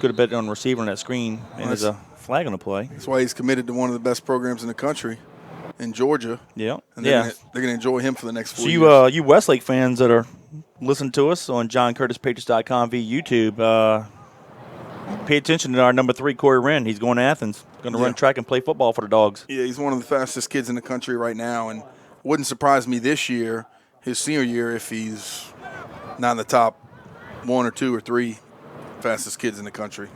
a bit on receiving on that screen, and there's a flag on the play. That's why he's committed to one of the best programs in the country, in Georgia. Yeah, and they're going to enjoy him for the next 4 years. So you Westlake fans that are listening to us on JohnCurtisPatriots.com via YouTube, pay attention to our number 3, Corey Wren. He's going to Athens, going to run track and play football for the Dogs. Yeah, he's one of the fastest kids in the country right now, and wouldn't surprise me this year, his senior year, if he's not in the top 1 or 2 or 3 fastest kids in the country.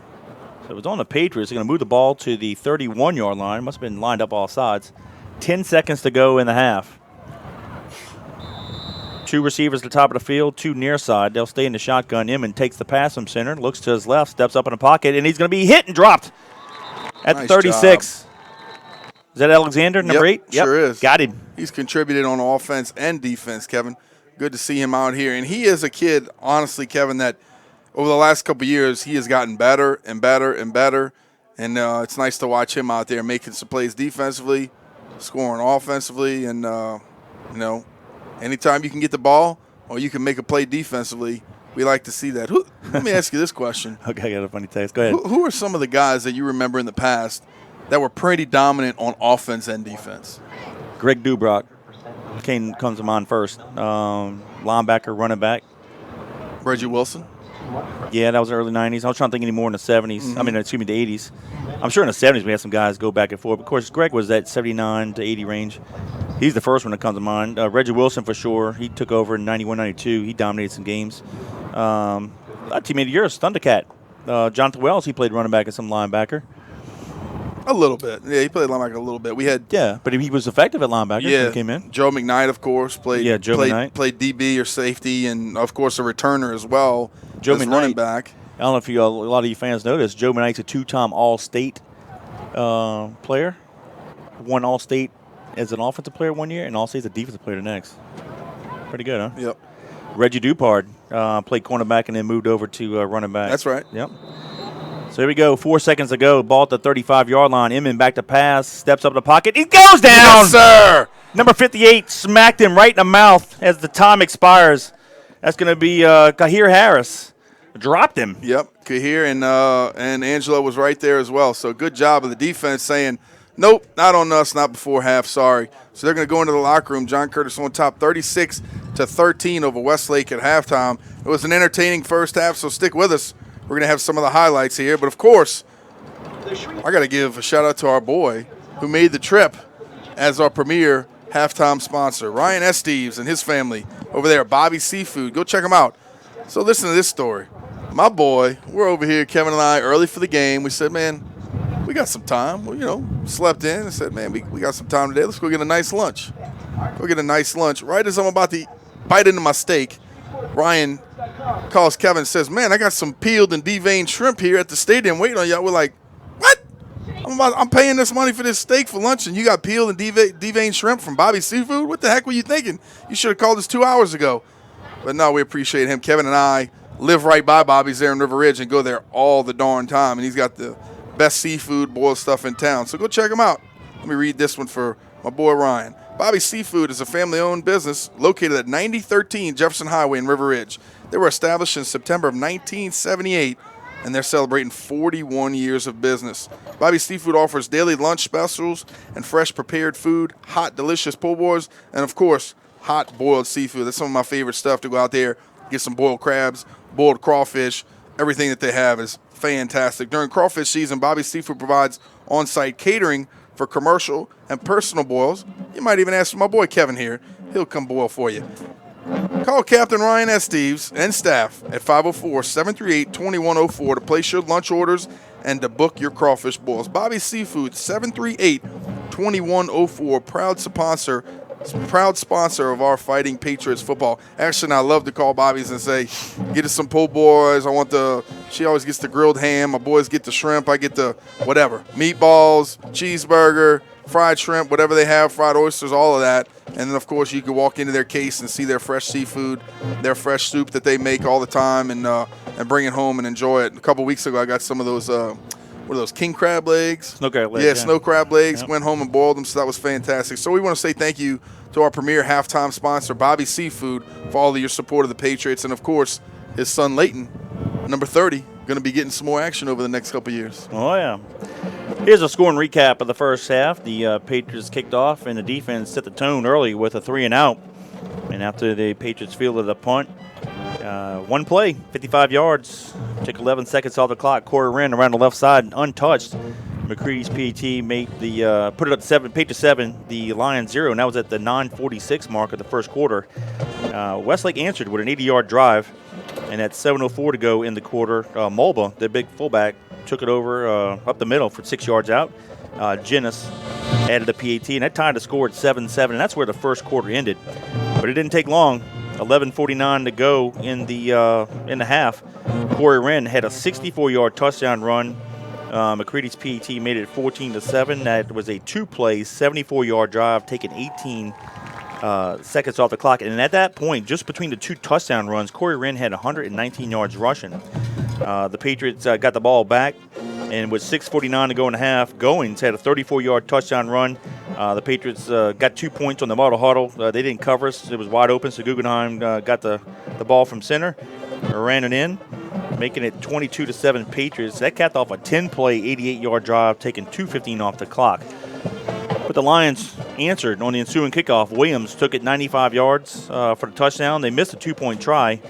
So it was on the Patriots. They're going to move the ball to the 31-yard line. Must have been lined up all sides. 10 seconds to go in the half. 2 receivers at the top of the field, 2 near side. They'll stay in the shotgun. Inman takes the pass from center, looks to his left, steps up in the pocket, and he's going to be hit and dropped at the 36. Job. Is that Alexander, number 8? Yep, sure is. Got him. He's contributed on offense and defense, Kevin. Good to see him out here. And he is a kid, honestly, Kevin, that over the last couple of years, he has gotten better and better and better. And it's nice to watch him out there making some plays defensively, scoring offensively. And, anytime you can get the ball or you can make a play defensively, we like to see that. Let me ask you this question. Okay, I got a funny text. Go ahead. Who are some of the guys that you remember in the past that were pretty dominant on offense and defense? Greg Dubrock comes to mind first. Linebacker, running back. Reggie Wilson? Yeah, that was the early 90s. I was trying to think any more in the 70s. Mm-hmm. I mean, excuse me, the 80s. I'm sure in the 70s we had some guys go back and forth. Of course, Greg was that 79 to 80 range. He's the first one that comes to mind. Reggie Wilson for sure. He took over in 91, 92. He dominated some games. Teammate of yours, Thundercat. Jonathan Wells, he played running back and some linebacker. A little bit. Yeah, he played linebacker a little bit. But he was effective at linebacker when he came in. Joe McKnight, of course, played DB or safety, and, of course, a returner as well. Joe McKnight, running back. I don't know if a lot of you fans know this. Joe McKnight's a 2-time All-State player. Won All-State as an offensive player one year, and All-State as a defensive player the next. Pretty good, huh? Yep. Reggie Dupard played cornerback and then moved over to running back. That's right. Yep. So here we go. 4 seconds to go. Ball at the 35-yard line. Inman back to pass. Steps up the pocket. He goes down. Yes, sir. Number 58 smacked him right in the mouth as the time expires. That's going to be Kahir Harris. Dropped him. Yep. Kahir and Angelo was right there as well. So good job of the defense saying, nope, not on us, not before half, sorry. So they're going to go into the locker room. John Curtis on top 36-13 over Westlake at halftime. It was an entertaining first half, so stick with us. We're going to have some of the highlights here. But, of course, I got to give a shout-out to our boy who made the trip as our premier halftime sponsor, Ryan Esteves and his family over there at Bobby's Seafood. Go check them out. So listen to this story. My boy, we're over here, Kevin and I, early for the game. We said, man, we got some time. Well, slept in and said, man, we got some time today. Let's go get a nice lunch. Right as I'm about to bite into my steak, Ryan calls Kevin and says, man, I got some peeled and deveined shrimp here at the stadium waiting on y'all. We're like, what? I'm paying this money for this steak for lunch, and you got peeled and deveined shrimp from Bobby's Seafood? What the heck were you thinking? You should have called us 2 hours ago. But no, we appreciate him. Kevin and I live right by Bobby's there in River Ridge and go there all the darn time, and he's got the best seafood, boiled stuff in town. So go check him out. Let me read this one for my boy Ryan. Bobby's Seafood is a family-owned business located at 9013 Jefferson Highway in River Ridge. They were established in September of 1978, and they're celebrating 41 years of business. Bobby's Seafood offers daily lunch specials and fresh prepared food, hot, delicious po' boys, and, of course, hot boiled seafood. That's some of my favorite stuff to go out there, get some boiled crabs, boiled crawfish. Everything that they have is fantastic. During crawfish season, Bobby's Seafood provides on-site catering for commercial and personal boils. You might even ask for my boy Kevin here. He'll come boil for you. Call Captain Ryan Esteves and staff at 504-738-2104 to place your lunch orders and to book your crawfish boils. Bobby's Seafood, 738-2104, proud sponsor of our Fighting Patriots football. Actually, I love to call Bobby's and say, get us some po' boys. She always gets the grilled ham. My boys get the shrimp. I get the whatever. Meatballs, cheeseburger, fried shrimp, whatever they have, fried oysters, all of that. And then, of course, you can walk into their case and see their fresh seafood, their fresh soup that they make all the time, and bring it home and enjoy it. A couple weeks ago, I got some of those, what are those, king crab legs? Snow crab legs. Yeah, snow crab legs. Yep. Went home and boiled them, so that was fantastic. So we want to say thank you to our premier halftime sponsor, Bobby Seafood, for all of your support of the Patriots. And, of course, his son, Leighton, number 30, going to be getting some more action over the next couple years. Oh, yeah. Here's a scoring recap of the first half. The Patriots kicked off, and the defense set the tone early with a 3-and-out. And after the Patriots fielded the punt, one play, 55 yards, took 11 seconds off the clock. Corey Wren around the left side, untouched. Mccready's PAT made put it up 7, Patriots 7, the Lions 0, and that was at the 9:46 mark of the first quarter. Westlake answered with an 80-yard drive, and at 7:04 to go in the quarter, Mulba, the big fullback, took it over up the middle for 6 yards out. Ginnis added a PAT, and that tied the score at 7-7, and that's where the first quarter ended. But it didn't take long. 11:49 to go in the half. Corey Wren had a 64-yard touchdown run. Mccready's PAT made it 14-7. That was a 2-play, 74-yard drive, taking 18 seconds off the clock. And at that point, just between the two touchdown runs, Corey Wren had 119 yards rushing. The Patriots got the ball back, and with 6:49 to go in the half, Goings had a 34-yard touchdown run. The Patriots got 2 points on the model huddle. They didn't cover us. It was wide open, so Guggenheim got the ball from center, ran it in, making it 22-7 Patriots. That capped off a 10-play, 88-yard drive, taking 2:15 off the clock. But the Lions answered on the ensuing kickoff. Williams took it 95 yards for the touchdown. They missed a 2-point try,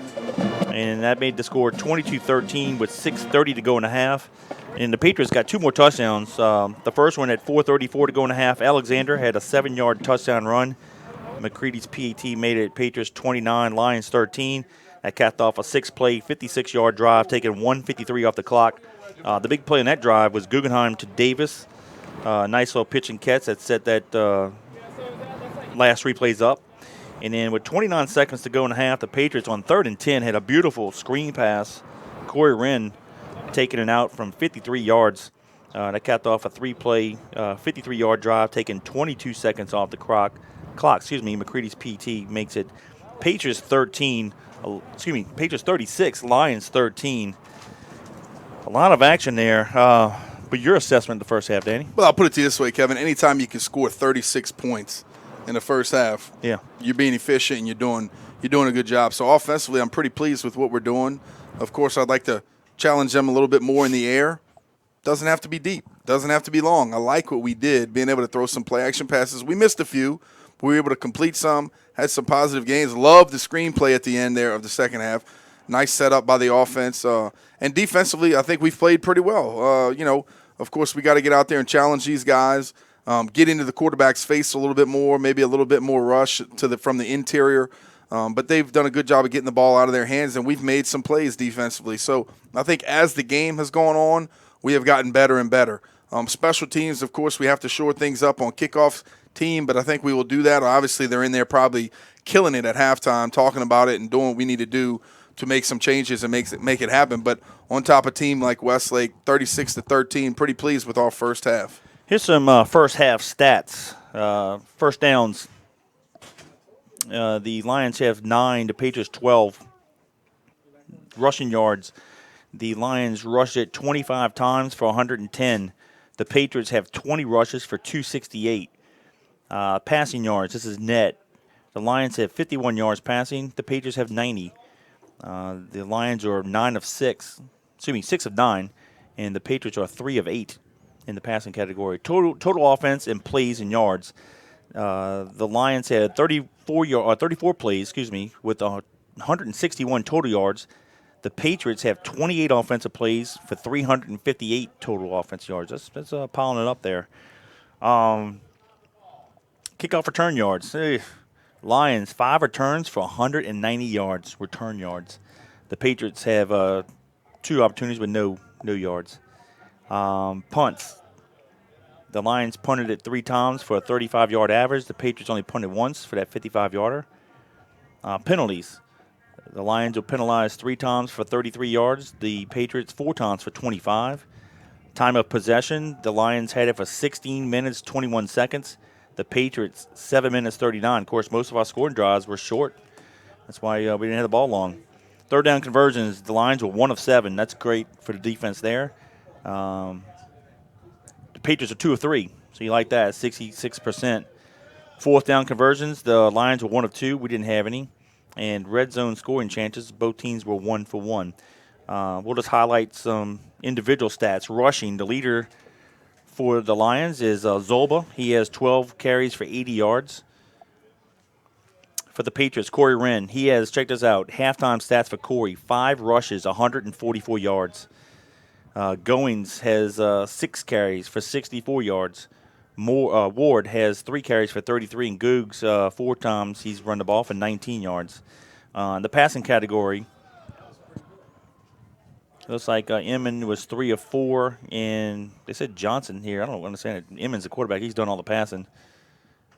and that made the score 22-13 with 6:30 to go in the half. And the Patriots got 2 more touchdowns. The first one at 4:34 to go in the half. Alexander had a 7-yard touchdown run. Mccready's PAT made it Patriots 29, Lions 13. That capped off a 6-play, 56-yard drive, taking 1:53 off the clock. The big play in that drive was Guggenheim to Davis. Nice little pitch and catch that set that last 3 plays up. And then with 29 seconds to go in the half, the Patriots on 3rd and 10 had a beautiful screen pass. Corey Wren taking it out from 53 yards. That capped off a 3-play, 53-yard drive, taking 22 seconds off the clock. Mccready's PT makes it Patriots 36, Lions 13. A lot of action there. But your assessment of the first half, Danny? Well, I'll put it to you this way, Kevin. Anytime you can score 36 points in the first half, yeah, you're being efficient and you're doing a good job. So offensively, I'm pretty pleased with what we're doing. Of course, I'd like to challenge them a little bit more in the air. Doesn't have to be deep. Doesn't have to be long. I like what we did, being able to throw some play-action passes. We missed a few, but we were able to complete some, had some positive gains. Love the screenplay at the end there of the second half. Nice setup by the offense. And defensively, I think we've played pretty well. Of course, we got to get out there and challenge these guys, get into the quarterback's face a little bit more, maybe a little bit more rush from the interior. But they've done a good job of getting the ball out of their hands, and we've made some plays defensively. So I think as the game has gone on, we have gotten better and better. Special teams, of course, we have to shore things up on kickoff team, but I think we will do that. Obviously, they're in there probably killing it at halftime, talking about it and doing what we need to do to make some changes and make it happen. But on top of a team like Westlake, 36-13, pretty pleased with our first half. Here's some first half stats. First downs. The Lions have 9, the Patriots 12. Rushing yards. The Lions rushed it 25 times for 110. The Patriots have 20 rushes for 268. Passing yards, this is net. The Lions have 51 yards passing. The Patriots have 90. The Lions are 6 of 9, and the Patriots are 3 of 8 in the passing category. Total offense and plays and yards. The Lions had 34 plays, with 161 total yards. The Patriots have 28 offensive plays for 358 total offensive yards. That's piling it up there. Kickoff return yards. Lions, 5 returns for 190 yards, return yards. The Patriots have 2 opportunities with no yards. Punts. The Lions punted it 3 times for a 35-yard average. The Patriots only punted once for that 55-yarder. Penalties. The Lions will penalize 3 times for 33 yards. The Patriots 4 times for 25. Time of possession. The Lions had it for 16 minutes, 21 seconds. The Patriots 7 minutes, 39. Of course, most of our scoring drives were short. That's why we didn't have the ball long. Third down conversions. The Lions were 1 of 7. That's great for the defense there. The Patriots are 2 of 3, so you like that, 66%. Fourth down conversions, the Lions were 1 of 2. We didn't have any. And red zone scoring chances, both teams were 1 for 1. We'll just highlight some individual stats. Rushing, the leader for the Lions is Zolba. He has 12 carries for 80 yards. For the Patriots, Corey Wren, he has, check this out, halftime stats for Corey, 5 rushes, 144 yards. Goings has 6 carries for 64 yards. Ward has 3 carries for 33, and Googs 4 times he's run the ball for 19 yards. The passing category, looks like Emmon was 3 of 4, and they said Johnson here. I don't understand it. Emmon's the quarterback. He's done all the passing.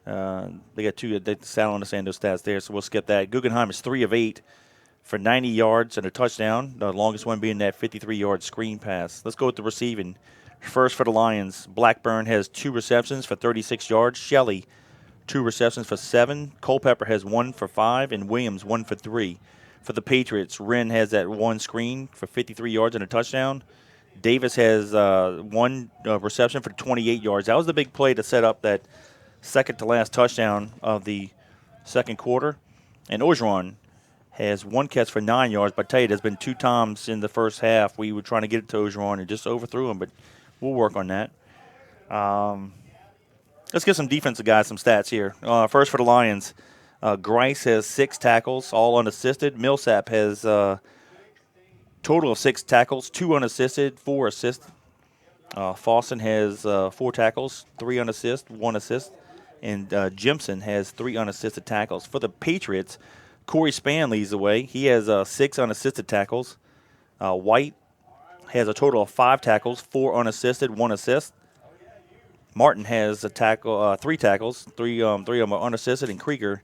They got 2. I don't understand those stats there, so we'll skip that. Guggenheim is 3 of 8 for 90 yards and a touchdown, the longest one being that 53-yard screen pass. Let's go with the receiving. First for the Lions, Blackburn has 2 receptions for 36 yards. Shelley, 2 receptions for 7. Culpepper has 1 for 5, and Williams 1 for 3. For the Patriots, Wren has that 1 screen for 53 yards and a touchdown. Davis has 1 reception for 28 yards. That was the big play to set up that second-to-last touchdown of the second quarter. And Orgeron has 1 catch for 9 yards. But I tell you, there's been 2 times in the first half we were trying to get it to Orgeron and just overthrew him, but we'll work on that. Let's give some defensive guys some stats here. First for the Lions, Grice has 6 tackles, all unassisted. Millsap has a total of 6 tackles, 2 unassisted, 4 assists. Fawson has 4 tackles, 3 unassisted, 1 assist. And Jimson has 3 unassisted tackles. For the Patriots, Corey Span leads the way. He has 6 unassisted tackles. White has a total of 5 tackles, 4 unassisted, 1 assist. Martin has 3 tackles, 3 of them are unassisted, and Krieger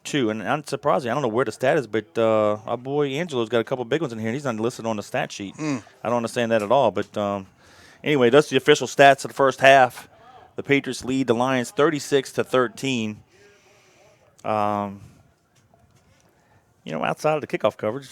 2. And I'm surprised, I don't know where the stat is, but our boy Angelo's got a couple big ones in here, and he's not listed on the stat sheet. I don't understand that at all. But anyway, that's the official stats of the first half. The Patriots lead the Lions 36-13. Outside of the kickoff coverage,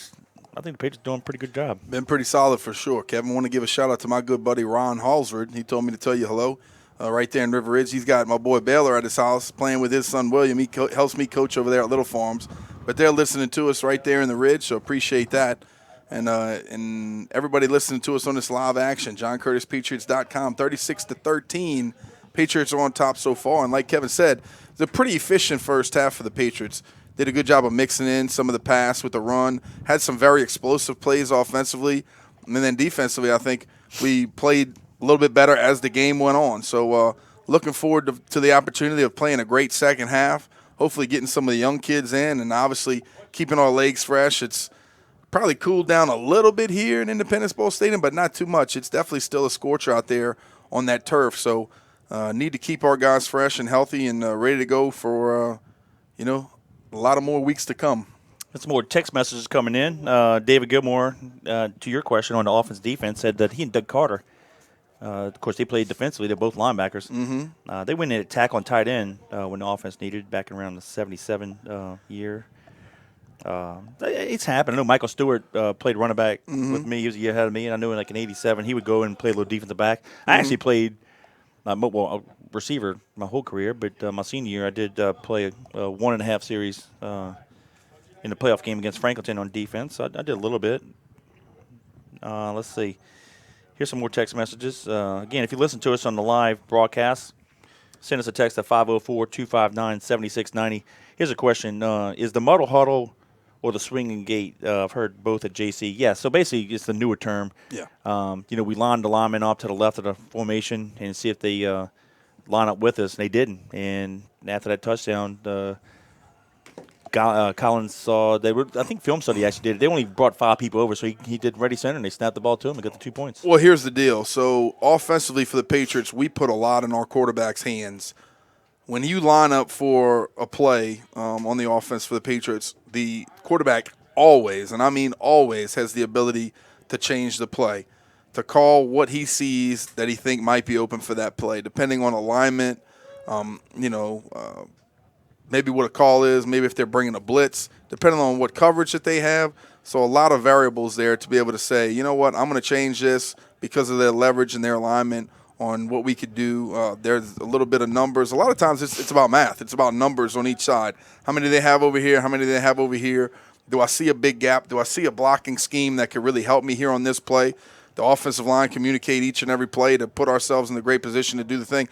I think the Patriots are doing a pretty good job. Been pretty solid for sure. Kevin, I want to give a shout-out to my good buddy Ron Halsford. He told me to tell you hello right there in River Ridge. He's got my boy Baylor at his house playing with his son William. He helps me coach over there at Little Farms. But they're listening to us right there in the Ridge, so appreciate that. And everybody listening to us on this live action, JohnCurtisPatriots.com, 36-13. Patriots are on top so far. And like Kevin said, it's a pretty efficient first half for the Patriots. Did a good job of mixing in some of the pass with the run. Had some very explosive plays offensively. And then defensively, I think we played a little bit better as the game went on. So looking forward to the opportunity of playing a great second half, hopefully getting some of the young kids in, and obviously keeping our legs fresh. It's probably cooled down a little bit here in Independence Bowl Stadium, but not too much. It's definitely still a scorcher out there on that turf. So need to keep our guys fresh and healthy and ready to go for, a lot of more weeks to come. Some more text messages coming in. David Gilmore, to your question on the offense defense, said that he and Doug Carter, of course, they played defensively. They're both linebackers. Mm-hmm. They went in at tackle and tight end when the offense needed back around the 77 year. It's happened. I know Michael Stewart played running back with me. He was a year ahead of me, and I knew in in 87 he would go and play a little defensive back. I actually played receiver my whole career, but my senior year I did play a 1.5 series in the playoff game against Franklinton on defense. I did a little bit. Let's see. Here's some more text messages. Again, if you listen to us on the live broadcast, send us a text at 504-259-7690. Here's a question. Is the muddle huddle or the swinging gate? I've heard both at JC. Yeah, so basically it's the newer term. Yeah. We lined the linemen up to the left of the formation and see if they line up with us, and they didn't. And after that touchdown, Collins saw I think film study actually did it. They only brought 5 people over, so he did ready center, and they snapped the ball to him and got the 2 points. Well, here's the deal. So offensively for the Patriots, we put a lot in our quarterback's hands. When you line up for a play on the offense for the Patriots, the quarterback always, and I mean always, has the ability to change the play, to call what he sees that he think might be open for that play, depending on alignment, maybe what a call is, maybe if they're bringing a blitz, depending on what coverage that they have. So a lot of variables there to be able to say, you know what, I'm going to change this because of their leverage and their alignment on what we could do. There's a little bit of numbers. A lot of times it's about math. It's about numbers on each side. How many do they have over here? How many do they have over here? Do I see a big gap? Do I see a blocking scheme that could really help me here on this play? The offensive line communicate each and every play to put ourselves in the great position to do the thing.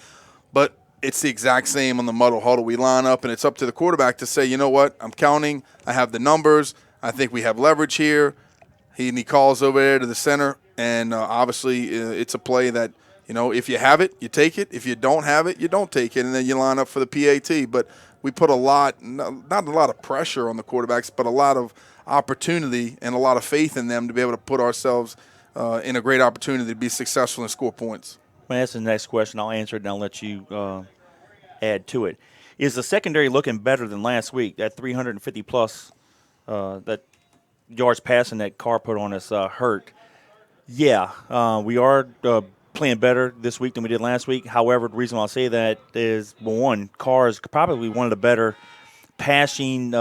But it's the exact same on the muddle huddle. We line up, and it's up to the quarterback to say, you know what, I'm counting. I have the numbers. I think we have leverage here. He calls over there to the center, and obviously it's a play that, if you have it, you take it. If you don't have it, you don't take it, and then you line up for the PAT. But we put not a lot of pressure on the quarterbacks, but a lot of opportunity and a lot of faith in them to be able to put ourselves in a great opportunity to be successful and score points. Well, that's the next question. I'll answer it, and I'll let you add to it. Is the secondary looking better than last week? That 350-plus that yards passing that Carr put on us hurt. Yeah, we are playing better this week than we did last week. However, the reason why I say that is, well, one, Carr is probably one of the better passing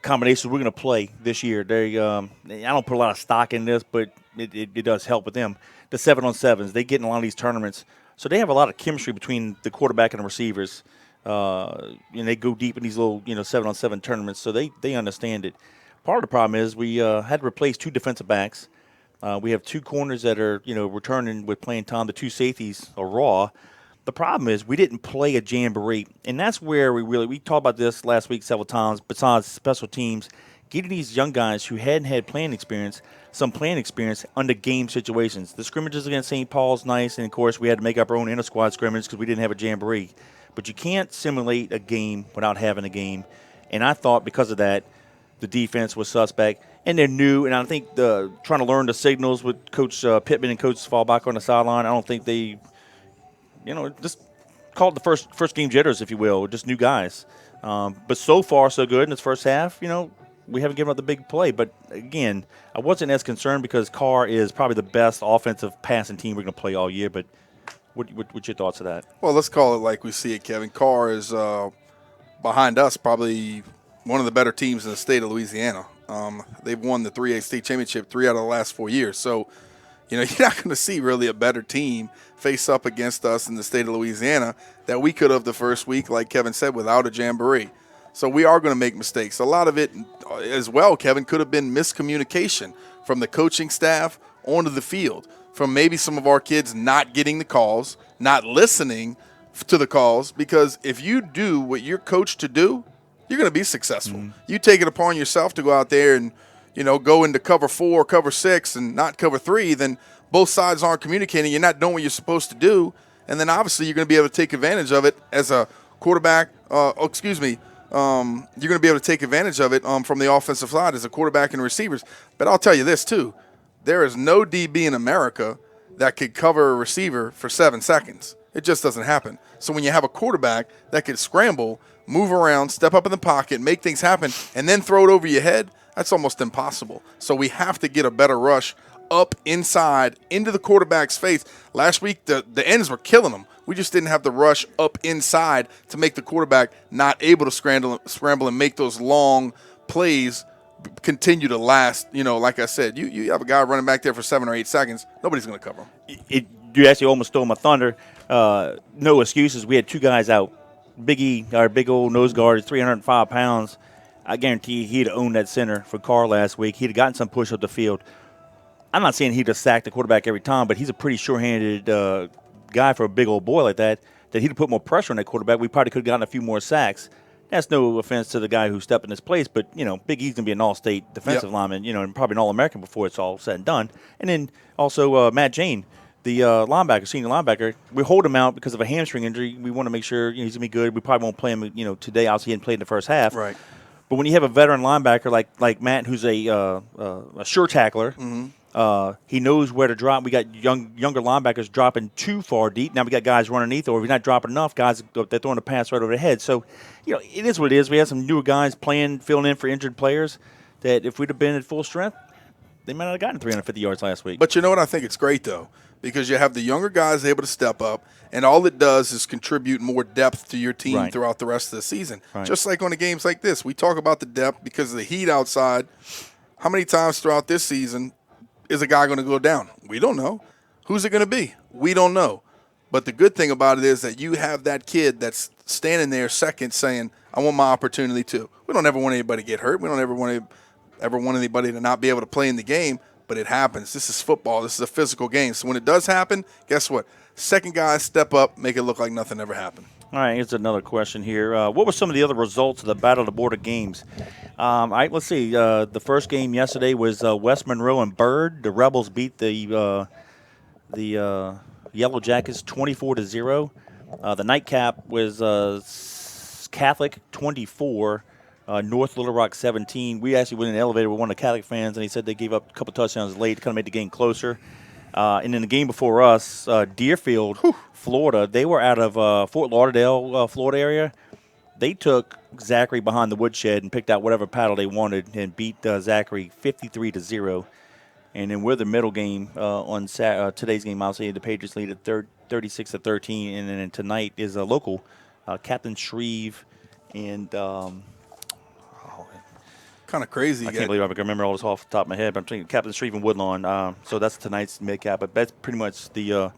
combinations we're going to play this year. I don't put a lot of stock in this, but it does help with them. The 7-on-7s, they get in a lot of these tournaments. So they have a lot of chemistry between the quarterback and the receivers. And they go deep in these little, 7-on-7 tournaments, so they understand it. Part of the problem is we had to replace 2 defensive backs. We have 2 corners that are, returning with playing time. The 2 safeties are raw. The problem is we didn't play a jamboree, and that's where we talked about this last week several times. Besides special teams, getting these young guys who hadn't had playing experience, some playing experience under game situations. The scrimmages against St. Paul's nice, and of course we had to make up our own inter-squad scrimmage because we didn't have a jamboree. But you can't simulate a game without having a game, and I thought because of that, the defense was suspect, and they're new, and I think trying to learn the signals with Coach Pittman and Coach Fallback on the sideline, I don't think they, just call it the first game jitters, if you will, just new guys. But so far, so good in this first half, we haven't given up the big play. But, again, I wasn't as concerned because Carr is probably the best offensive passing team we're going to play all year. But what's your thoughts of that? Well, let's call it like we see it, Kevin. Carr is behind us probably one of the better teams in the state of Louisiana. They've won the 3A state championship 3 out of the last 4 years. So, you're not going to see really a better team face up against us in the state of Louisiana that we could have the first week, like Kevin said, without a jamboree. So we are going to make mistakes. A lot of it as well, Kevin, could have been miscommunication from the coaching staff onto the field, from maybe some of our kids not getting the calls, not listening to the calls, because if you do what you're coached to do, you're going to be successful. Mm-hmm. You take it upon yourself to go out there and, go into cover 4, cover 6, and not cover 3, then both sides aren't communicating. You're not doing what you're supposed to do, and then obviously you're going to be able to take advantage of it as a quarterback. You're going to be able to take advantage of it from the offensive side as a quarterback and receivers. But I'll tell you this, too. There is no DB in America that could cover a receiver for 7 seconds. It just doesn't happen. So when you have a quarterback that could scramble, move around, step up in the pocket, make things happen, and then throw it over your head, that's almost impossible. So we have to get a better rush up inside into the quarterback's face. Last week, the ends were killing them. We just didn't have the rush up inside to make the quarterback not able to scramble and make those long plays continue to last. Like I said, you have a guy running back there for 7 or 8 seconds. Nobody's going to cover him. You actually almost stole my thunder. No excuses. We had 2 guys out. Big E, our big old nose guard, is 305 pounds. I guarantee he'd have owned that center for Carr last week. He'd have gotten some push up the field. I'm not saying he'd have sacked the quarterback every time, but he's a pretty sure-handed guy for a big old boy like that he'd have put more pressure on that quarterback. We probably could have gotten a few more sacks. That's no offense to the guy who stepped in his place, but, Big E's going to be an all-state defensive lineman, and probably an All-American before it's all said and done. And then also Matt Jane, the linebacker, senior linebacker, we hold him out because of a hamstring injury. We want to make sure he's going to be good. We probably won't play him, today. Obviously, he hadn't played in the first half. Right. But when you have a veteran linebacker like Matt, who's a sure tackler, he knows where to drop. We got younger linebackers dropping too far deep. Now we got guys running underneath, or if you're not dropping enough, guys they're throwing a pass right over the head. So, it is what it is. We have some newer guys filling in for injured players. That if we'd have been at full strength, they might not have gotten 350 yards last week. But you know what? I think it's great, though, because you have the younger guys able to step up, and all it does is contribute more depth to your team throughout the rest of the season. Right. Just like on the games like this. We talk about the depth because of the heat outside. How many times throughout this season is a guy going to go down? We don't know. Who's it going to be? We don't know. But the good thing about it is that you have that kid that's standing there second saying, I want my opportunity too. We don't ever want anybody to get hurt. We don't ever want anybody to not be able to play in the game, but it happens. This is football. This is a physical game. So when it does happen, guess what? Second guys step up, make it look like nothing ever happened. All right, here's another question here. What were some of the other results of the Battle of the Border games? All right, let's see. The first game yesterday was West Monroe and Byrd. The Rebels beat the Yellow Jackets 24-0. The nightcap was Catholic 24. North Little Rock 17. We actually went in an elevator with one of the Catholic fans, and he said they gave up a couple touchdowns late to kind of make the game closer. And in the game before us, Deerfield, Florida, they were out of Fort Lauderdale, Florida area. They took Zachary behind the woodshed and picked out whatever paddle they wanted and beat Zachary 53-0. And then we're the middle game on today's game. I'll say the Patriots lead at 36-13, and then tonight is a local Captain Shreve and. Kind of crazy. I can't believe I can remember all this off the top of my head, but I'm thinking Captain Shreve and Woodlawn. So that's tonight's mid-cap. But that's pretty much the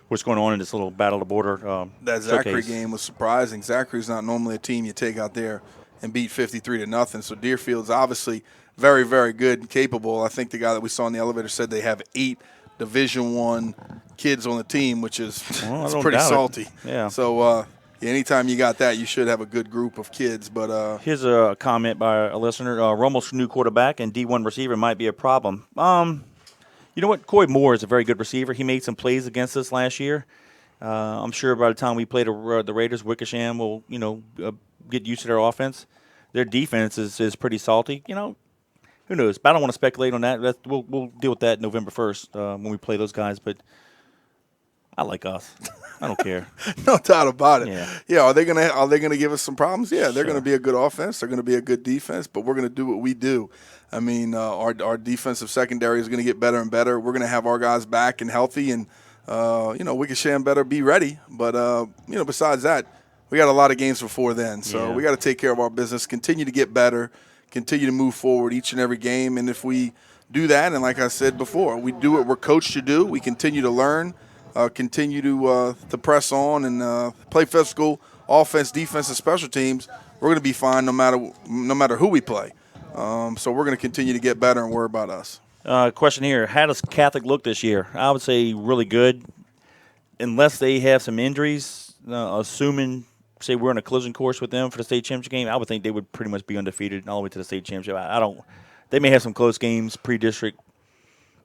what's going on in this little Battle of the Border That Zachary game was surprising. Zachary's not normally a team you take out there and beat 53-0. So Deerfield's obviously very, very good and capable. I think the guy that we saw in the elevator said they have 8 Division I kids on the team, which is it's pretty salty. Yeah. So anytime you got that, you should have a good group of kids. But here's a comment by a listener. Romo's new quarterback and D1 receiver might be a problem. You know what? Coy Moore is a very good receiver. He made some plays against us last year. I'm sure by the time we play the Raiders, Wickersham will get used to their offense. Their defense is pretty salty. Who knows? But I don't want to speculate on that. We'll deal with that November 1st when we play those guys. But I like us. I don't care. No doubt about it. Yeah. Are they gonna give us some problems? Yeah, they're gonna be a good offense. They're gonna be a good defense. But we're gonna do what we do. I mean, our defensive secondary is gonna get better and better. We're gonna have our guys back and healthy, and Wickersham better be ready. But besides that, we got a lot of games before then. So we got to take care of our business. Continue to get better. Continue to move forward each and every game. And if we do that, and like I said before, we do what we're coached to do. We continue to learn. Continue to press on and play physical offense, defense, and special teams. We're going to be fine no matter who we play. So we're going to continue to get better and worry about us. Question here: how does Catholic look this year? I would say really good, unless they have some injuries. Assuming, say, we're in a collision course with them for the state championship game, I would think they would pretty much be undefeated all the way to the state championship. I don't. They may have some close games pre-district.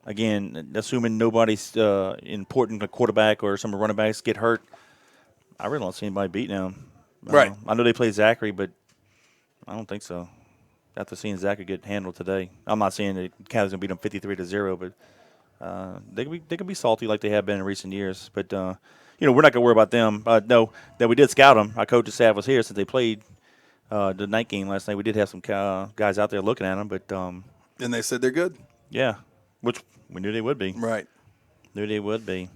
Again, assuming nobody's important, a quarterback or some running backs get hurt, I really don't see anybody beating them. Right. I know they play Zachary, but I don't think so. After seeing Zachary get handled today, I'm not saying that Cathy's gonna beat them 53-0, but they could be salty like they have been in recent years. But we're not gonna worry about them. No, that we did scout them. Our coaching staff was here since they played the night game last night. We did have some guys out there looking at them, but and they said they're good. Yeah. Which we knew they would be. Right. Knew they would be.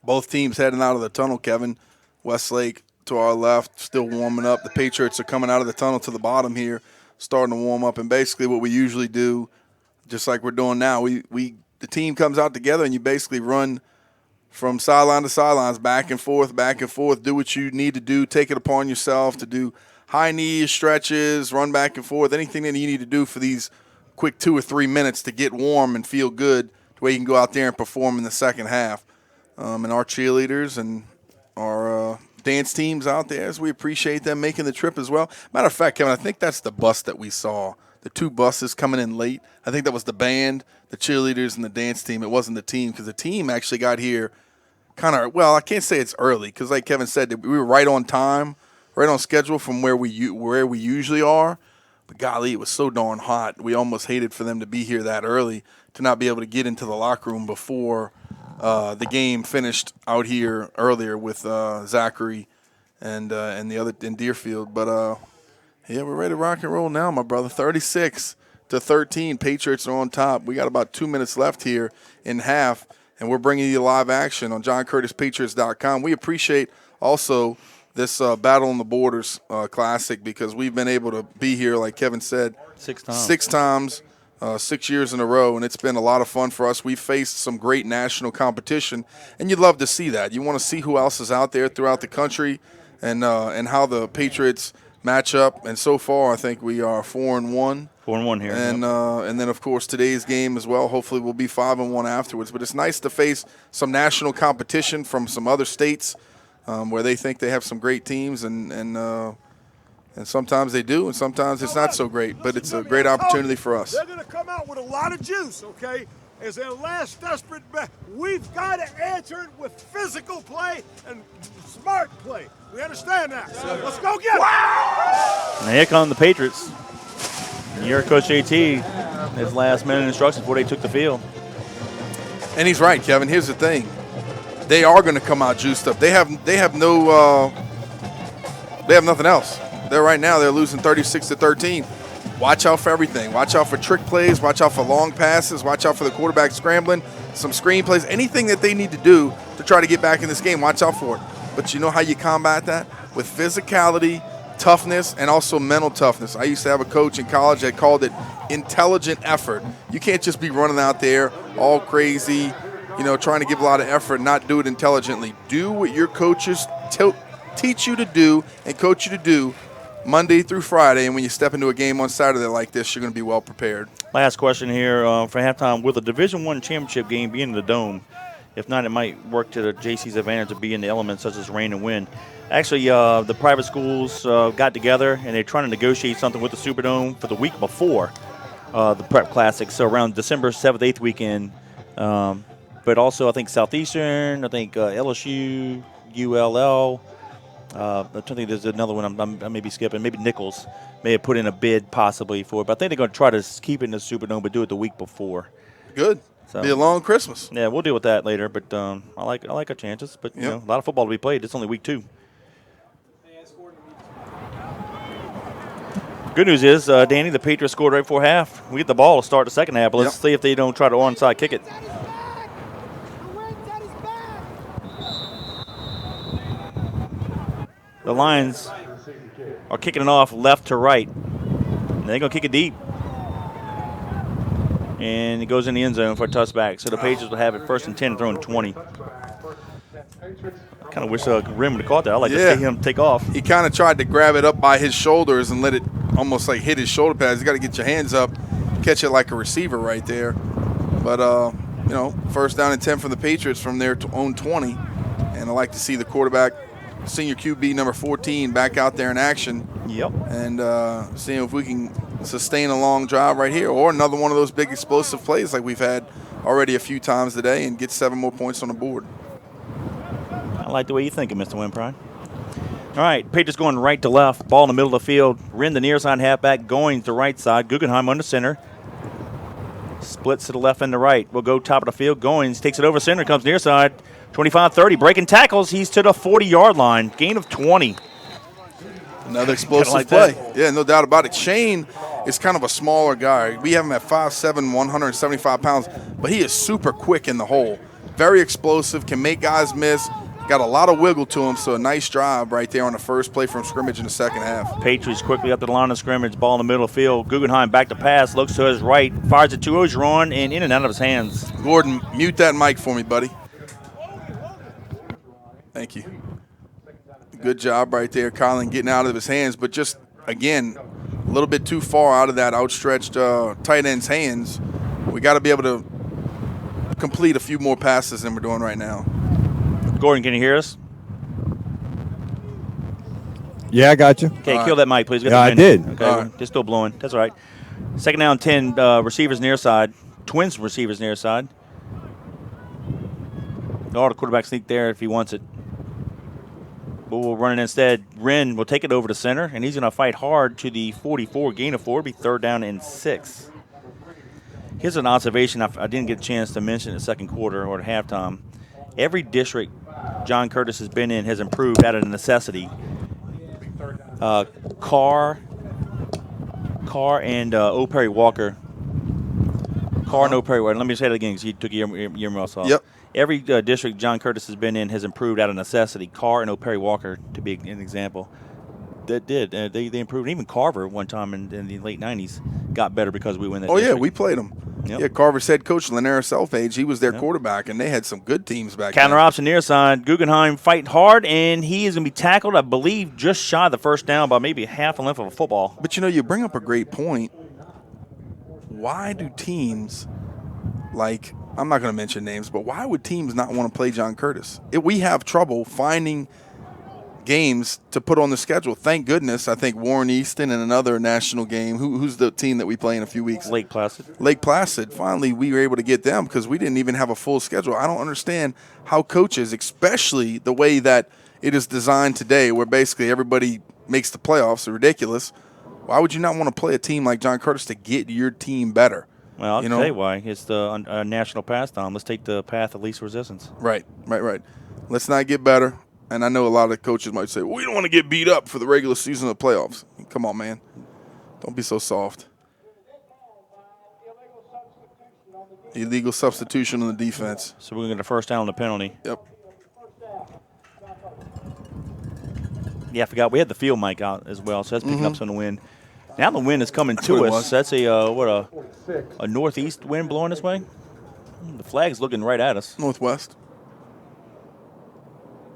Both teams heading out of the tunnel, Kevin. Westlake to our left, still warming up. The Patriots are coming out of the tunnel to the bottom here, starting to warm up. And basically what we usually do, just like we're doing now, the team comes out together and you basically run from sideline to sidelines, back and forth, do what you need to do, take it upon yourself to do high knees, stretches, run back and forth, anything that you need to do for these quick 2 or 3 minutes to get warm and feel good to where you can go out there and perform in the second half. And our cheerleaders and our dance teams out there, as we appreciate them making the trip as well. Matter of fact, Kevin, I think that's the bus that we saw, the 2 buses coming in late. I think that was the band, the cheerleaders, and the dance team. It wasn't the team because the team actually got here kind of, well, I can't say it's early because like Kevin said, we were right on time, right on schedule from where we usually are. But golly, it was so darn hot. We almost hated for them to be here that early, to not be able to get into the locker room before the game finished out here earlier with Zachary and the other in Deerfield. But yeah, we're ready to rock and roll now, my brother. 36-13, Patriots are on top. We got about 2 minutes left here in half, and we're bringing you live action on JohnCurtisPatriots.com. We appreciate also this Battle on the Borders Classic, because we've been able to be here, like Kevin said, 6 times, 6 years in a row, and it's been a lot of fun for us. We've faced some great national competition, and you'd love to see that. You want to see who else is out there throughout the country, and how the Patriots match up. And so far, I think we are 4-1. 4-1 here. And then, of course, today's game as well. Hopefully we'll be 5-1 afterwards. But it's nice to face some national competition from some other states where they think they have some great teams, and sometimes they do, and sometimes it's not so great. But it's a great opportunity for us. They're going to come out with a lot of juice, okay? As their last desperate bet. We've got to answer it with physical play and smart play. We understand that. So let's go get it. And here come the Patriots. And your Coach JT, his last minute instructions before they took the field. And he's right, Kevin. Here's the thing. They are going to come out juiced up. They have nothing else. They're losing 36-13. Watch out for everything. Watch out for trick plays. Watch out for long passes. Watch out for the quarterback scrambling, some screen plays, anything that they need to do to try to get back in this game. Watch out for it. But you know how you combat that? With physicality, toughness, and also mental toughness. I used to have a coach in college that called it intelligent effort. You can't just be running out there all crazy, trying to give a lot of effort and not do it intelligently. Do what your coaches teach you to do and coach you to do Monday through Friday, and when you step into a game on Saturday like this, you're going to be well prepared. Last question here for halftime. Will the Division I championship game be in the Dome? If not, it might work to the JC's advantage to be in the elements such as rain and wind. Actually, the private schools got together, and they're trying to negotiate something with the Superdome for the week before the Prep Classic, so around December 7th, 8th weekend. But also, I think Southeastern, LSU, ULL. I think there's another one I may be skipping. Maybe Nichols may have put in a bid possibly for it. But I think they're going to try to keep it in the Superdome but do it the week before. Good. So, be a long Christmas. Yeah, we'll deal with that later. But I like our chances. But, a lot of football to be played. It's only week 2. Good news is, Danny, the Patriots scored right before half. We get the ball to start the second half. But let's see if they don't try to onside kick it. The Lions are kicking it off left to right. And they're going to kick it deep. And it goes in the end zone for a touchback. So the Patriots will have it 1st and 10, throwing 20. Kind of wish Rim would have caught that. I'd like to see him take off. He kind of tried to grab it up by his shoulders and let it almost like hit his shoulder pads. You got to get your hands up, catch it like a receiver right there. But, 1st down and 10 for the Patriots from their own 20. And I like to see the quarterback, senior QB number 14, back out there in action. Yep. And seeing if we can sustain a long drive right here, or another one of those big explosive plays like we've had already a few times today, and get 7 more points on the board. I like the way you're thinking, Mr. Wimprine. All right, Patriots going right to left. Ball in the middle of the field. Rin, the near side halfback, going to right side. Guggenheim under center. Splits to the left and the right. We'll go top of the field. Goins takes it over center, comes near side. 25-30, breaking tackles. He's to the 40-yard line. Gain of 20. Another explosive play. Yeah, no doubt about it. Shane is kind of a smaller guy. We have him at 5'7", 175 pounds, but he is super quick in the hole. Very explosive, can make guys miss. Got a lot of wiggle to him, so a nice drive right there on the first play from scrimmage in the second half. Patriots quickly up to the line of scrimmage, ball in the middle of the field. Guggenheim back to pass, looks to his right, fires it to Ogeron, and in and out of his hands. Gordon, mute that mic for me, buddy. Thank you. Good job right there, Colin, getting out of his hands, but just, again, a little bit too far out of that outstretched tight end's hands. We got to be able to complete a few more passes than we're doing right now. Gordon, can you hear us? Yeah, I got you. Okay, kill that mic, please. Yeah, I did. Okay, just still blowing. That's all right. 2nd down, 10, receivers near side. Twins receivers near side. The quarterback sneak there if he wants it. but we'll run it instead. Wren will take it over to center, and he's going to fight hard to the 44, gain of 4, be 3rd down and 6. Here's an observation I didn't get a chance to mention in the second quarter or at halftime. Every district John Curtis has been in has improved out of necessity. Carr and O. Perry Walker. Carr and O. Perry Walker. Let me say that again because you took your earmuffs off. Yep. Every district John Curtis has been in has improved out of necessity. Carr and O. Perry Walker, to be an example, that did. They improved. Even Carver, one time in the late 90s, got better because we win that district. Yeah, we played them. Yep. Yeah, Carver's head coach, Lanier Selfage, he was their quarterback, and they had some good teams back Counter then. option near side. Guggenheim fighting hard, and he is going to be tackled, I believe, just shy of the first down by maybe half a length of a football. But, you bring up a great point. Why do teams like – I'm not going to mention names, but why would teams not want to play John Curtis? We have trouble finding games to put on the schedule. Thank goodness, I think Warren Easton and another national game. Who's the team that we play in a few weeks? Lake Placid. Lake Placid. Finally, we were able to get them because we didn't even have a full schedule. I don't understand how coaches, especially the way that it is designed today, where basically everybody makes the playoffs, it's ridiculous. Why would you not want to play a team like John Curtis to get your team better? Well, I'll tell you why. It's the national pastime. Let's take the path of least resistance. Right. Let's not get better. And I know a lot of coaches might say, well, we don't want to get beat up for the regular season of the playoffs. Come on, man. Don't be so soft. Illegal substitution on the defense. So we're going to get a first down on the penalty. Yep. Yeah, I forgot. We had the field mic out as well, so that's picking up some of the wind. Now the wind is coming to us. That's a northeast wind blowing this way. The flag's looking right at us. Northwest.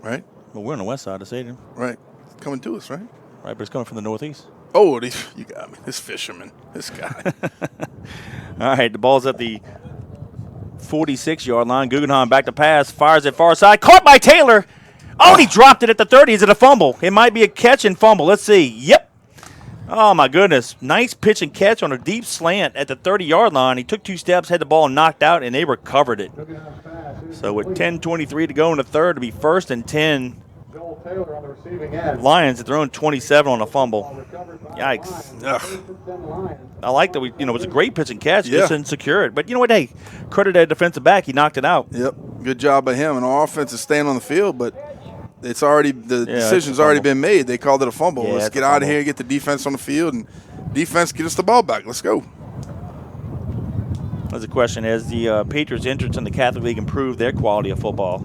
Right? Well, we're on the west side of the stadium. Right. It's coming to us, right? Right, but it's coming from the northeast. Oh, you got me. This fisherman. This guy. All right, the ball's at the 46-yard line. Guggenheim back to pass. Fires it far side. Caught by Taylor. Oh, and he dropped it at the 30. Is it a fumble? It might be a catch and fumble. Let's see. Yep. Oh, my goodness. Nice pitch and catch on a deep slant at the 30-yard line. He took 2 steps, had the ball knocked out, and they recovered it. So with 10:23 to go in the third, to be 1st and 10. Lions at their own 27 on a fumble. Yikes. Ugh. I like that it was a great pitch and catch. Just didn't secure it. But you know what? Hey, credit that defensive back. He knocked it out. Yep. Good job by him. And our offense is staying on the field, but it's already the decision's already been made. They called it a fumble. Yeah, Let's get out of here, get the defense on the field, and defense get us the ball back. Let's go. That's a question. Has the Patriots' entrance in the Catholic League improved their quality of football?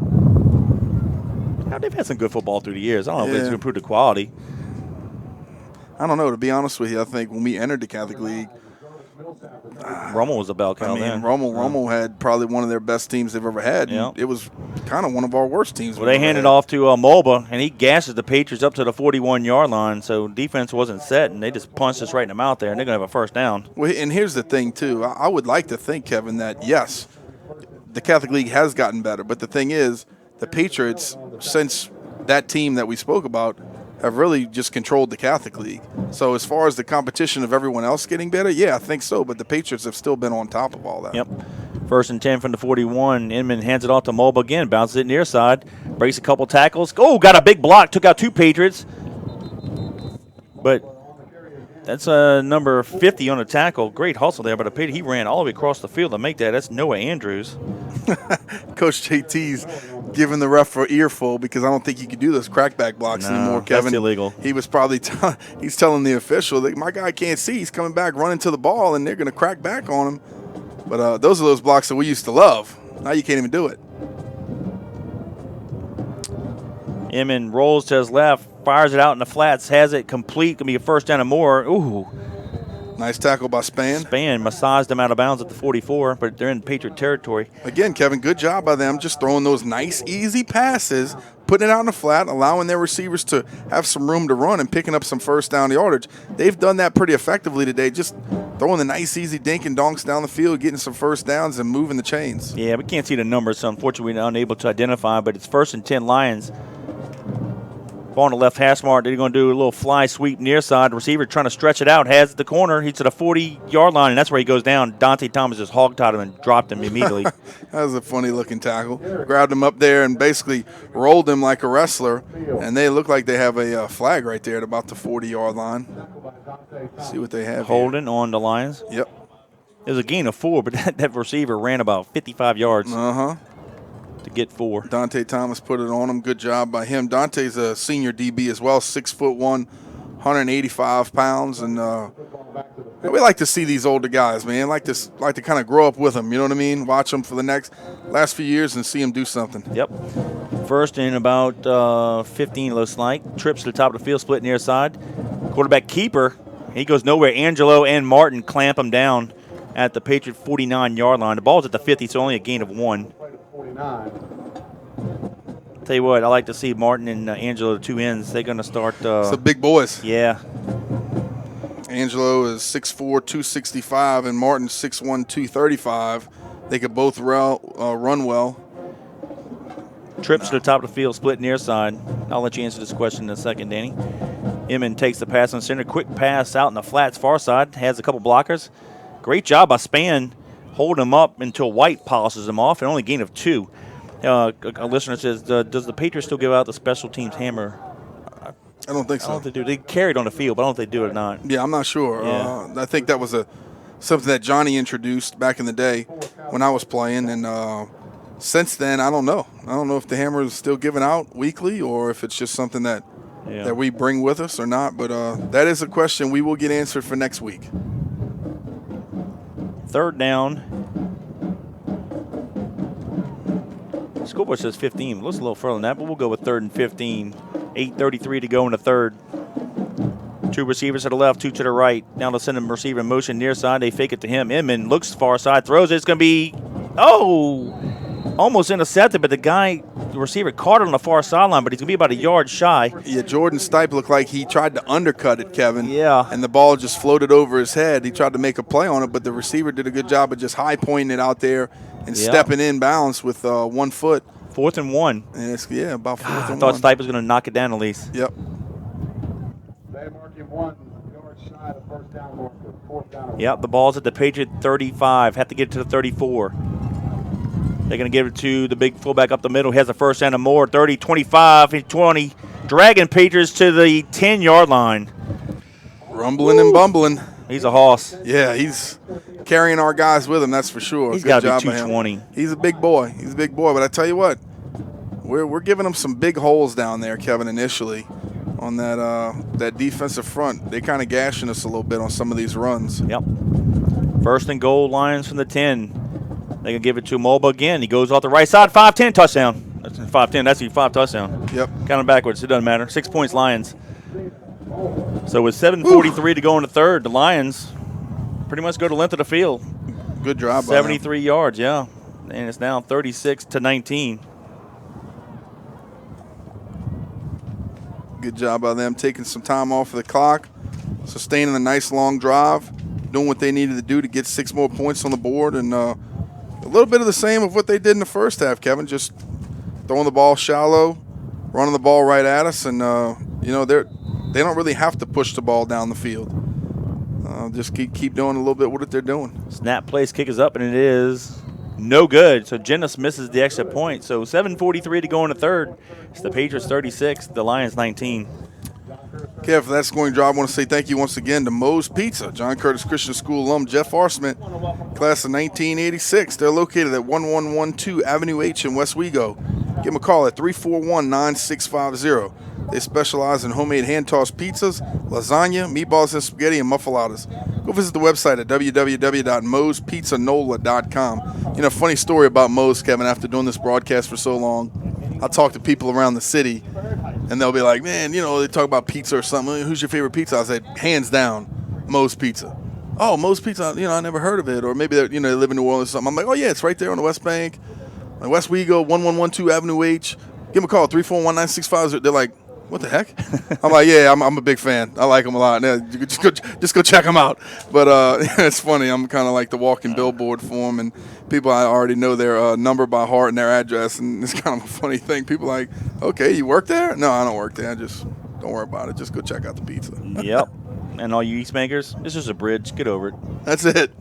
Now, they've had some good football through the years. I don't know if it's improved the quality. I don't know. To be honest with you, I think when we entered the Catholic League, Rummel was a bell cow then. Rummel had probably one of their best teams they've ever had. Yeah. It was kind of one of our worst teams. Well, they handed off to Mulba, and he gashes the Patriots up to the 41-yard line, so defense wasn't set, and they just punched us right in the mouth there, and they're going to have a first down. Well, and here's the thing, too. I would like to think, Kevin, that, yes, the Catholic League has gotten better, but the thing is, the Patriots, since that team that we spoke about, have really just controlled the Catholic League. So as far as the competition of everyone else getting better, yeah, I think so. But the Patriots have still been on top of all that. Yep. 1st and 10 from the 41. Inman hands it off to Mulba again. Bounces it near side. Breaks a couple tackles. Oh, got a big block. Took out 2 Patriots. But that's number 50 on the tackle. Great hustle there. But he ran all the way across the field to make that. That's Noah Andrews. Coach JT's giving the ref an earful because I don't think he could do those crackback blocks anymore, Kevin. That's illegal. He was probably he's telling the official that my guy can't see. He's coming back running to the ball, and they're going to crack back on him. But those are those blocks that we used to love. Now you can't even do it. Inman rolls to his left, fires it out in the flats, has it complete. Going to be a first down and more. Ooh. Nice tackle by Spann. Spann massaged them out of bounds at the 44, but they're in Patriot territory. Again, Kevin, good job by them just throwing those nice, easy passes, putting it out in the flat, allowing their receivers to have some room to run and picking up some first down yardage. They've done that pretty effectively today, just throwing the nice, easy dink and donks down the field, getting some first downs and moving the chains. Yeah, we can't see the numbers, so unfortunately we're unable to identify, but it's 1st and 10 Lions. Ball on the left hash mark. They're going to do a little fly sweep near side. Receiver trying to stretch it out. Has it at the corner. He's to the 40-yard line, and that's where he goes down. Dante Thomas just hog-tied him and dropped him immediately. That was a funny-looking tackle. Grabbed him up there and basically rolled him like a wrestler, and they look like they have a flag right there at about the 40-yard line. See what they have Holding on the Lions. Yep. It was a gain of 4, but that receiver ran about 55 yards. Uh-huh. To get 4. Dante Thomas put it on him. Good job by him. Dante's a senior DB as well, 6'1", 185 pounds, and we like to see these older guys, man. Like to kind of grow up with them. You know what I mean? Watch them for the last few years and see them do something. Yep. First and about 15, looks like. Trips to the top of the field, split near side. Quarterback keeper. He goes nowhere. Angelo and Martin clamp him down at the Patriot 49-yard line. The ball's at the 50, so only a gain of 1. Tell you what, I like to see Martin and Angelo, the two ends. They're going to start. Some big boys. Yeah. Angelo is 6'4", 265, and Martin 6'1", 235. They could both run well. Trips to the top of the field, split near side. I'll let you answer this question in a second, Danny. Emmon takes the pass on center. Quick pass out in the flats far side. Has a couple blockers. Great job by Spann holding him up until White polishes him off, and only gain of 2. A listener says, does the Patriots still give out the special teams hammer? I don't think so. I don't think they do. They carry it on the field, but I don't know if they do it or not. Yeah, I'm not sure. Yeah. I think that was something that Johnny introduced back in the day when I was playing, and since then, I don't know. I don't know if the hammer is still given out weekly or if it's just something that we bring with us or not, but that is a question we will get answered for next week. Third down. Schoolboy says 15. Looks a little further than that, but we'll go with 3rd and 15. 8:33 to go in the third. 2 receivers to the left, 2 to the right. Now they'll send him receiver in motion near side. They fake it to him. Inman looks far side, throws it. It's going to be, almost intercepted, but the receiver caught it on the far sideline, but he's going to be about a yard shy. Yeah, Jordan Stipe looked like he tried to undercut it, Kevin. Yeah. And the ball just floated over his head. He tried to make a play on it, but the receiver did a good job of just high pointing it out there and stepping in bounds with 1 foot. 4th and 1. And it's, about 4th and 1. I thought Stipe was going to knock it down at least. Yep. They mark him 1 yard shy of first down marker. 4th down. Yep, the ball's at the Patriot 35. Have to get it to the 34. They're going to give it to the big fullback up the middle. He has a first down and more. 30, 25, 20. Dragging Patriots to the 10-yard line. Rumbling and bumbling. He's a hoss. Yeah, he's carrying our guys with him, that's for sure. He's got to be 220. He's a big boy. But I tell you what, we're giving him some big holes down there, Kevin, initially on that defensive front. They kind of gashing us a little bit on some of these runs. Yep. First and goal, Lions from the 10. They're going to give it to Mulba again. He goes off the right side. 5-10, touchdown. That's 5-10. That's 5 touchdown. Yep. Counting backwards. It doesn't matter. 6 points, Lions. So with 7:43 to go in the third, the Lions pretty much go the length of the field. Good job. 73 yards, yeah. And it's now 36-19. Good job by them taking some time off of the clock, sustaining a nice long drive, doing what they needed to do to get 6 more points on the board, and a little bit of the same of what they did in the first half, Kevin, just throwing the ball shallow, running the ball right at us, and they don't really have to push the ball down the field. Just keep doing a little bit what they're doing. Snap place, kick is up, and it is no good. So Jennis misses the extra point. So 7:43 to go in the third. It's the Patriots 36, the Lions 19. Kev, for that scoring drive, I want to say thank you once again to Moe's Pizza. John Curtis Christian School alum Jeff Arsmith, class of 1986. They're located at 1112 Avenue H in West Wego. Give them a call at 341-9650. They specialize in homemade hand-tossed pizzas, lasagna, meatballs and spaghetti, and muffaladas. Go visit the website at www.moespizzanola.com. Funny story about Moe's, Kevin, after doing this broadcast for so long. I talk to people around the city, and they'll be like, man, they talk about pizza or something. Who's your favorite pizza? I said, hands down, Moe's Pizza. Oh, Moe's Pizza, I never heard of it. Or maybe they live in New Orleans or something. I'm like, oh, yeah, it's right there on the West Bank. West Wego, 1112 Avenue H. Give them a call, 341-9650. They're like, What the heck? I'm like, yeah, I'm a big fan. I like him a lot. Yeah, you could just go check him out. But it's funny. I'm kind of like the walking billboard for him, and people I already know their number by heart and their address, and it's kind of a funny thing. People are like, okay, you work there? No, I don't work there. Don't worry about it. Just go check out the pizza. Yep. And all you East makers, this is a bridge. Get over it. That's it.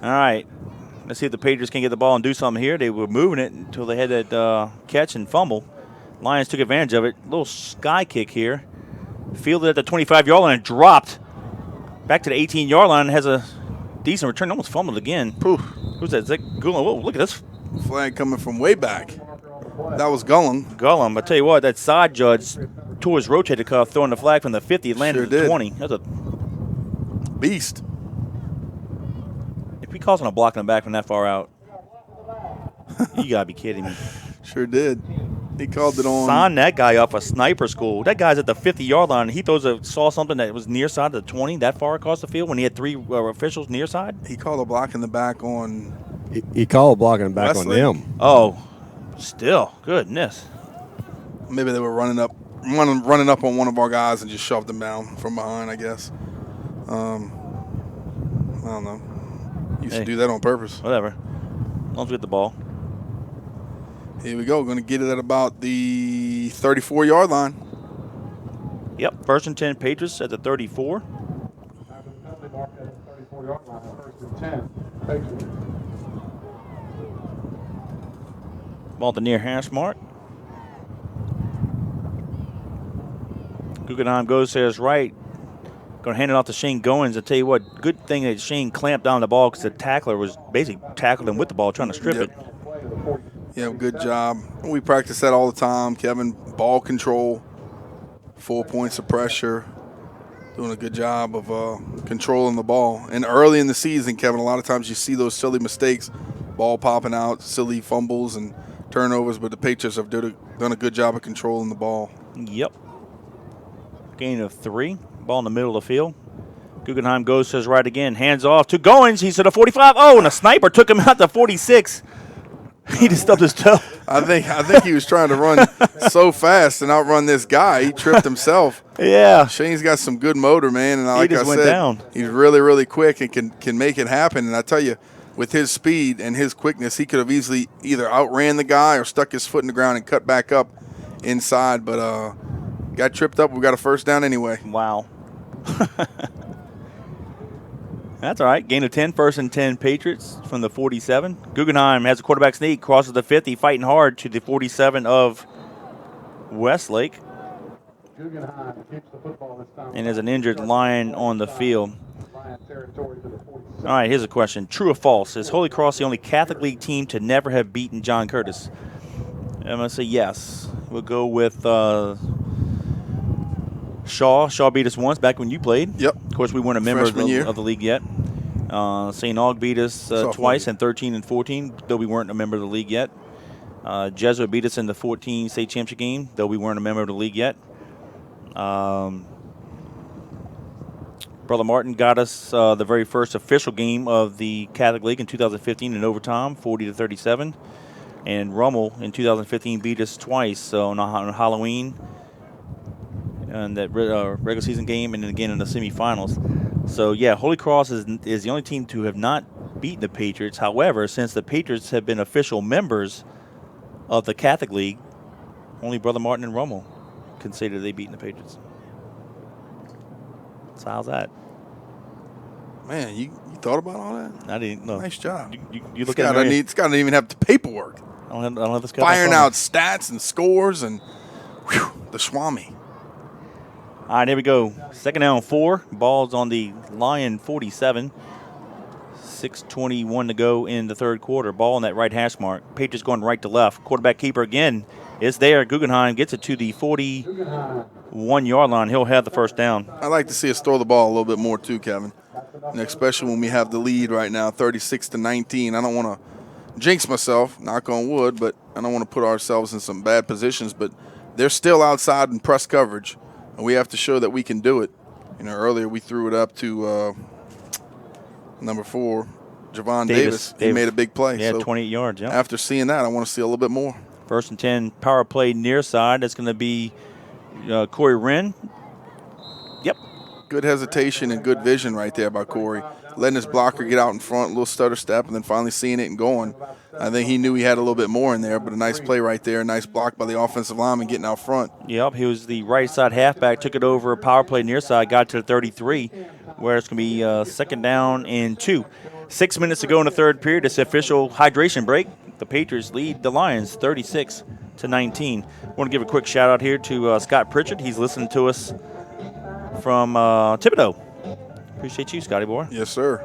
All right. Let's see if the Patriots can get the ball and do something here. They were moving it until they had that catch and fumble. Lions took advantage of it. Little sky kick here. Fielded at the 25-yard line and dropped. Back to the 18-yard line and has a decent return. Almost fumbled again. Poof. Who's that? Is that Gullum? Whoa, look at this. Flag coming from way back. That was Gullum. Gullum. I tell you what, that side judge tore his rotator cuff throwing the flag from the 50. It landed Sure at the did. 20. That's a Beast. If he calls on a block in the back from that far out, you got to be kidding me. Sure did. He called it on. Sign that guy up a sniper school. That guy's at the 50-yard line. He saw something that was near side of the 20, that far across the field when he had three officials near side. He called a block in the back on. He called blocking back Westlake. on them. Oh, still. Goodness. Maybe they were running up on one of our guys and just shoved him down from behind, I guess. I don't know. Used to do that on purpose. Whatever. As long as we get the ball. Here we go. Going to get it at about the 34-yard line. Yep. 1st and 10 Patriots at the 34. Penalty mark at the 34-yard line. 1st and 10. Patriots. Ball at the near hash mark. Guggenheim goes to his right. Going to hand it off to Shane Goins. I tell you what, good thing that Shane clamped down the ball because the tackler was basically tackling him with the ball, trying to strip it. Yeah, good job. We practice that all the time, Kevin. Ball control, 4 points of pressure, doing a good job of controlling the ball. And early in the season, Kevin, a lot of times you see those silly mistakes, ball popping out, silly fumbles and turnovers, but the Patriots have done a good job of controlling the ball. Yep. Gain of 3. Ball in the middle of the field. Guggenheim goes to his right again. Hands off to Goins. He's at the 45. Oh, and a sniper took him out to 46. He just stubbed his toe. I think he was trying to run so fast and outrun this guy. He tripped himself. Yeah. Shane's got some good motor, man, and like I just went said, down. He's really, really quick and can make it happen. And I tell you, with his speed and his quickness, he could have easily either outran the guy or stuck his foot in the ground and cut back up inside. But got tripped up. We got a first down anyway. Wow. That's all right. Gain of 10, 1st and 10 Patriots from the 47. Guggenheim has a quarterback sneak, crosses the 50, fighting hard to the 47 of Westlake. Guggenheim keeps the football this time. And there's an injured Lion on the field. Lion territory to the 47. All right, here's a question. True or false? Is Holy Cross the only Catholic League team to never have beaten John Curtis? I'm going to say yes. We'll go with Shaw. Shaw beat us once back when you played. Yep. Of course, we weren't a member of the league yet. St. Aug beat us twice in 13 and 14, though we weren't a member of the league yet. Jesuit beat us in the 14 state championship game, though we weren't a member of the league yet. Brother Martin got us the very first official game of the Catholic League in 2015 in overtime, 40-37. And Rummel in 2015 beat us twice on Halloween and that regular season game, and then again in the semifinals. So yeah, Holy Cross is the only team to have not beaten the Patriots. However, since the Patriots have been official members of the Catholic League, only Brother Martin and Rummel can say that they've beaten the Patriots. So how's that? Man, you thought about all that? I didn't know. Nice job. You look at it. It's got to even have the paperwork. I don't have this. Firing out stats and scores and the Swami. All right, here we go. 2nd down 4. Ball's on the Lion 47. 6:21 to go in the third quarter. Ball on that right hash mark. Patriots going right to left. Quarterback keeper again is there. Guggenheim gets it to the 41-yard line. He'll have the first down. I'd like to see us throw the ball a little bit more too, Kevin. And especially when we have the lead right now, 36-19. I don't want to jinx myself, knock on wood, but I don't want to put ourselves in some bad positions. But they're still outside in press coverage, and we have to show that we can do it. You know, earlier we threw it up to number 4, Javon Davis. He made a big play. Yeah, so 28 yards. Yeah. after seeing that, I want to see a little bit more. First and 10, power play near side. That's going to be Corey Wren. Yep. Good hesitation and good vision right there by Corey. Letting his blocker get out in front, a little stutter step, and then finally seeing it and going. I think he knew he had a little bit more in there, but a nice play right there. A nice block by the offensive lineman getting out front. Yep, he was the right side halfback, took it over, power play near side, got to the 33, where it's going to be second down and 2. 6 minutes to go in the third period. It's the official hydration break. The Patriots lead the Lions 36-19. I want to give a quick shout out here to Scott Pritchard. He's listening to us from Thibodaux. Appreciate you, Scotty boy. Yes, sir.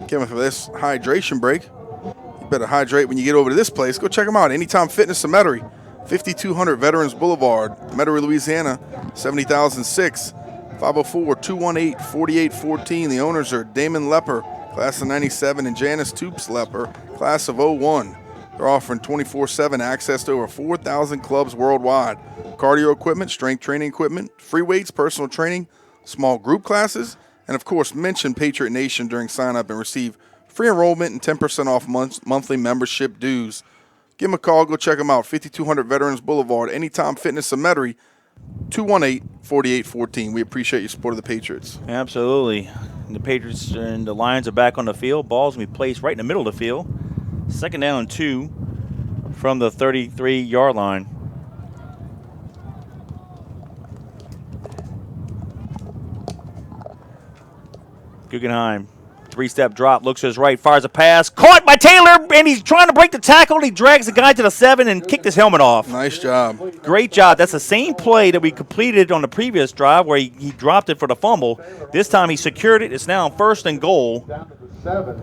Kevin, for this hydration break, you better hydrate when you get over to this place. Go check them out. Anytime Fitness in Metairie, 5200 Veterans Boulevard, Metairie, Louisiana, 70006, 504-218-4814. The owners are Damon Lepper, class of 97, and Janice Toops Lepper, class of 01. They're offering 24/7 access to over 4,000 clubs worldwide. Cardio equipment, strength training equipment, free weights, personal training, small group classes, and of course, mention Patriot Nation during sign-up and receive free enrollment and 10% off monthly membership dues. Give them a call. Go check them out. 5200 Veterans Boulevard. Anytime Fitness in Metairie, 218-4814. We appreciate your support of the Patriots. Absolutely. The Patriots and the Lions are back on the field. Ball's going to be placed right in the middle of the field. Second down and 2 from the 33-yard line. Guggenheim, 3-step drop, looks to his right, fires a pass. Caught by Taylor, and he's trying to break the tackle. He drags the guy to the 7 and kicked his helmet off. Nice job. Great job. That's the same play that we completed on the previous drive where he dropped it for the fumble. This time he secured it. It's now first and goal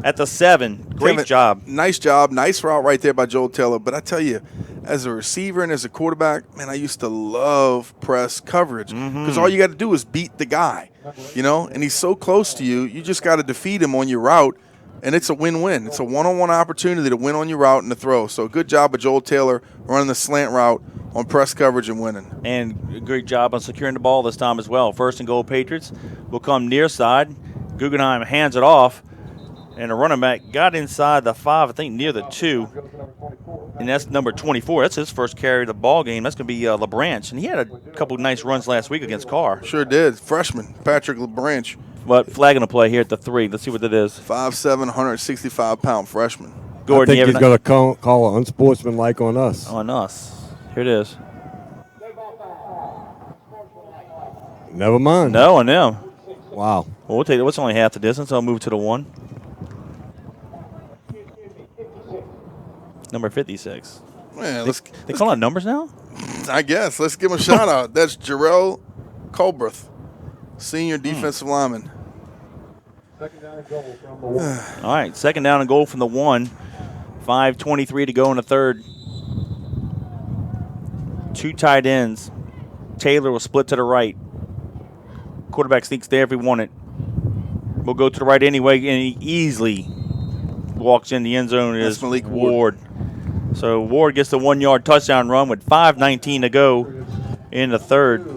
at the 7. Great Kevin, job. Nice job. Nice route right there by Joel Taylor. But I tell you, as a receiver and as a quarterback, man, I used to love press coverage because all you got to do is beat the guy, and he's so close to you. You just got to defeat him on your route, and it's a win-win. It's a one-on-one opportunity to win on your route and to throw. So good job by Joel Taylor running the slant route on press coverage and winning. And a great job on securing the ball this time as well. First and goal, Patriots will come near side. Guggenheim hands it off. And the running back got inside the 5, I think near the 2. And that's number 24. That's his first carry of the ball game. That's going to be LeBranch. And he had a couple of nice runs last week against Carr. Sure did. Freshman, Patrick LeBranch. But flagging a play here at the 3. Let's see what that is. 5'7", 165-pound freshman. Gordon, I think he's going to call it unsportsmanlike on us. On us. Here it is. Never mind. No, on them. Wow. Well, we'll take it. What's only half the distance? I'll move to the 1. Number 56. Man, They call out numbers now? I guess. Let's give him a shout out. That's Jarrell Colbreth, senior defensive lineman. All right, second down and goal from the 1. 5:23 to go in the third. 2 tight ends. Taylor will split to the right. Quarterback sneaks there if we want it. We'll go to the right anyway, and he easily walks in the end zone. Is Malik Ward. So Ward gets the 1-yard touchdown run with 5:19 to go in the third.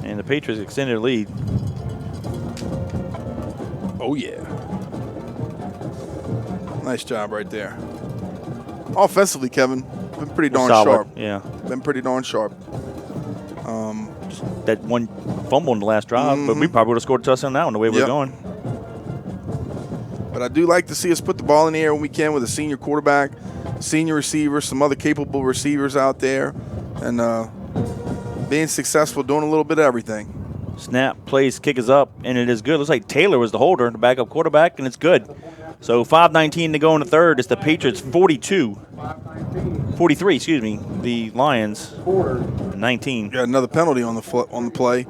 And the Patriots extended their lead. Oh, yeah. Nice job right there. Offensively, Kevin, been pretty darn Solid. sharp. Yeah. Been pretty darn sharp. That one fumble in the last drive, but we probably would have scored a touchdown now in the way we're going. But I do like to see us put the ball in the air when we can with a senior quarterback, senior receiver, some other capable receivers out there, and being successful doing a little bit of everything. Snap, plays, kick is up, and it is good. Looks like Taylor was the holder, the backup quarterback, and it's good. So 5:19 to go in the third. It's the Patriots 43, the Lions 19. Got another penalty on the play.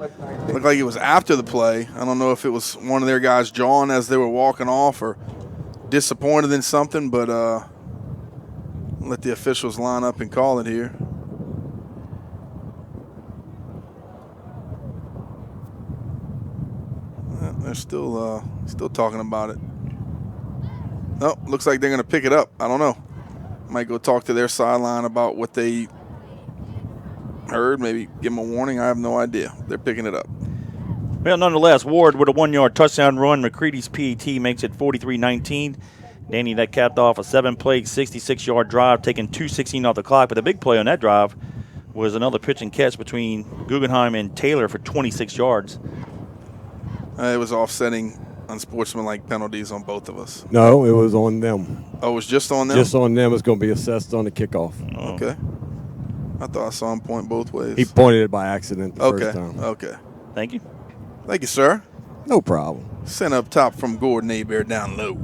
Looked like it was after the play. I don't know if it was one of their guys jawing as they were walking off or disappointed in something, but let the officials line up and call it here. They're still talking about it. No, looks like they're going to pick it up. I don't know. Might go talk to their sideline about what they heard, maybe give them a warning. I have no idea. They're picking it up. Well, nonetheless, Ward with a 1-yard touchdown run. Mccready's PAT makes it 43-19. Danny, that capped off a 7-play, 66-yard drive, taking 2:16 off the clock. But the big play on that drive was another pitch and catch between Guggenheim and Taylor for 26 yards. It was offsetting unsportsmanlike penalties on both of us. No, it was on them. Oh, it was just on them? Just on them. It's going to be assessed on the kickoff. Oh. Okay. I thought I saw him point both ways. He pointed it by accident the first time. Okay. Thank you. Thank you, sir. No problem. Sent up top from Gordon Hebert down low.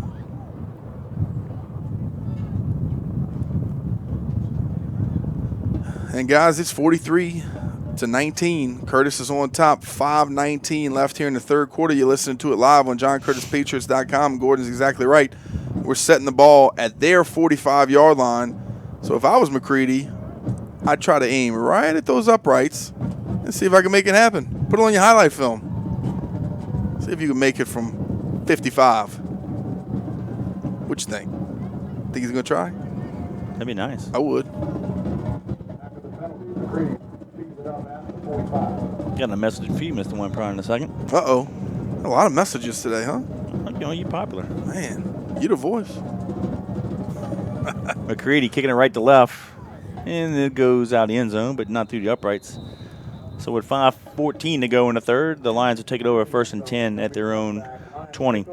And guys, it's 43-19. Curtis is on top. 5:19 left here in the third quarter. You're listening to it live on JohnCurtisPatriots.com. Gordon's exactly right. We're setting the ball at their 45-yard line. So if I was Mccready, I'd try to aim right at those uprights and see if I can make it happen. Put it on your highlight film. See if you can make it from 55. What you think? Think he's going to try? That'd be nice. I would. Got a message for you, Mr. One Prime, in a second. Uh-oh. A lot of messages today, huh? You know, you're popular. Man, you the voice. Mccready kicking it right to left, and it goes out the end zone, but not through the uprights. So with 5:14 to go in the third, the Lions will take it over 1st and 10 at their own 20.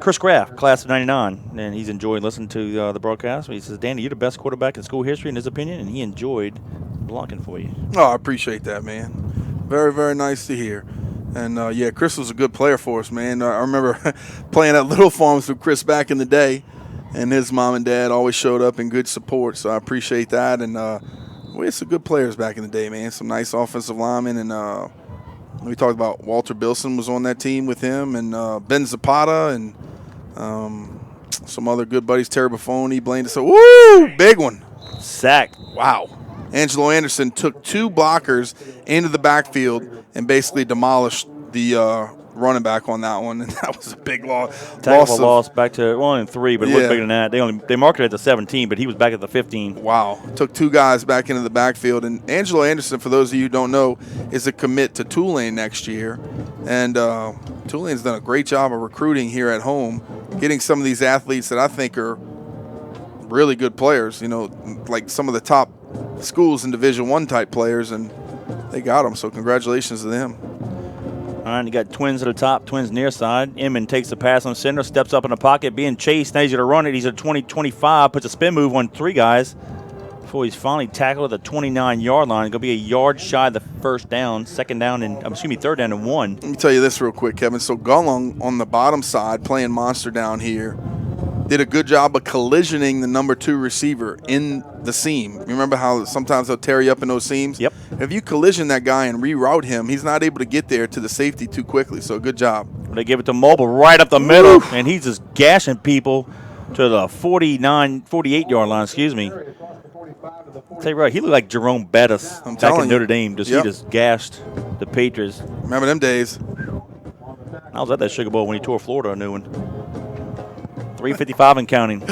Chris Graff, class of 99, and he's enjoyed listening to the broadcast. He says, Danny, you're the best quarterback in school history in his opinion, and he enjoyed blocking for you. Oh, I appreciate that, man. Very, very nice to hear. And, yeah, Chris was a good player for us, man. I remember playing at Little Farms with Chris back in the day, and his mom and dad always showed up in good support, so I appreciate that. And we had some good players back in the day, man, some nice offensive linemen. And we talked about Walter Bilson was on that team with him, and Ben Zapata, and some other good buddies, Terry Buffoni, Blaine. So, woo, big one. Sack. Wow. Angelo Anderson took 2 blockers into the backfield and basically demolished the running back on that one, and that was a big loss. Tackle loss back to only 3, but it was Yeah. bigger than that. They marked it at the 17, but he was back at the 15. Wow. Took 2 guys back into the backfield. And Angelo Anderson, for those of you who don't know, is a commit to Tulane next year. And Tulane's done a great job of recruiting here at home, getting some of these athletes that I think are really good players, you know, like some of the top schools in Division I type players, and they got them. So congratulations to them. All right, you got Twins at the top, Twins near side. Inman takes the pass on center, steps up in the pocket, being chased. Now he's going to run it. He's at 20-25, puts a spin move on 3 guys before he's finally tackled at the 29-yard line. It's going to be a yard shy of the third down and 1. Let me tell you this real quick, Kevin. So Gullung on the bottom side, playing monster down here, did a good job of collisioning the number 2 receiver in the seam. You remember how sometimes they'll tear you up in those seams? Yep. If you collision that guy and reroute him, he's not able to get there to the safety too quickly. So good job. They give it to Mobile right up the middle, and he's just gashing people to the 48-yard line, excuse me. Tell you right, he looked like Jerome Bettis back in Notre Dame. He just gashed the Patriots. Remember them days? I was at that Sugar Bowl when he tore Florida a new one. 3:55 and counting.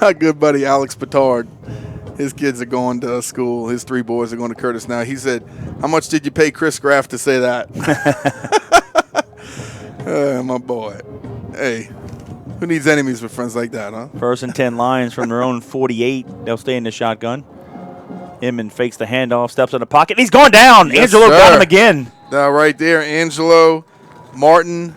Our good buddy Alex Petard, his kids are going to school. His 3 boys are going to Curtis now. He said, how much did you pay Chris Graff to say that? My boy. Hey, who needs enemies with friends like that, huh? 1st and 10 Lions from their own 48. They'll stay in the shotgun. Inman fakes the handoff, steps in the pocket, and he's going down. Yes, Angelo got him sir. again. Right there, Angelo, Martin.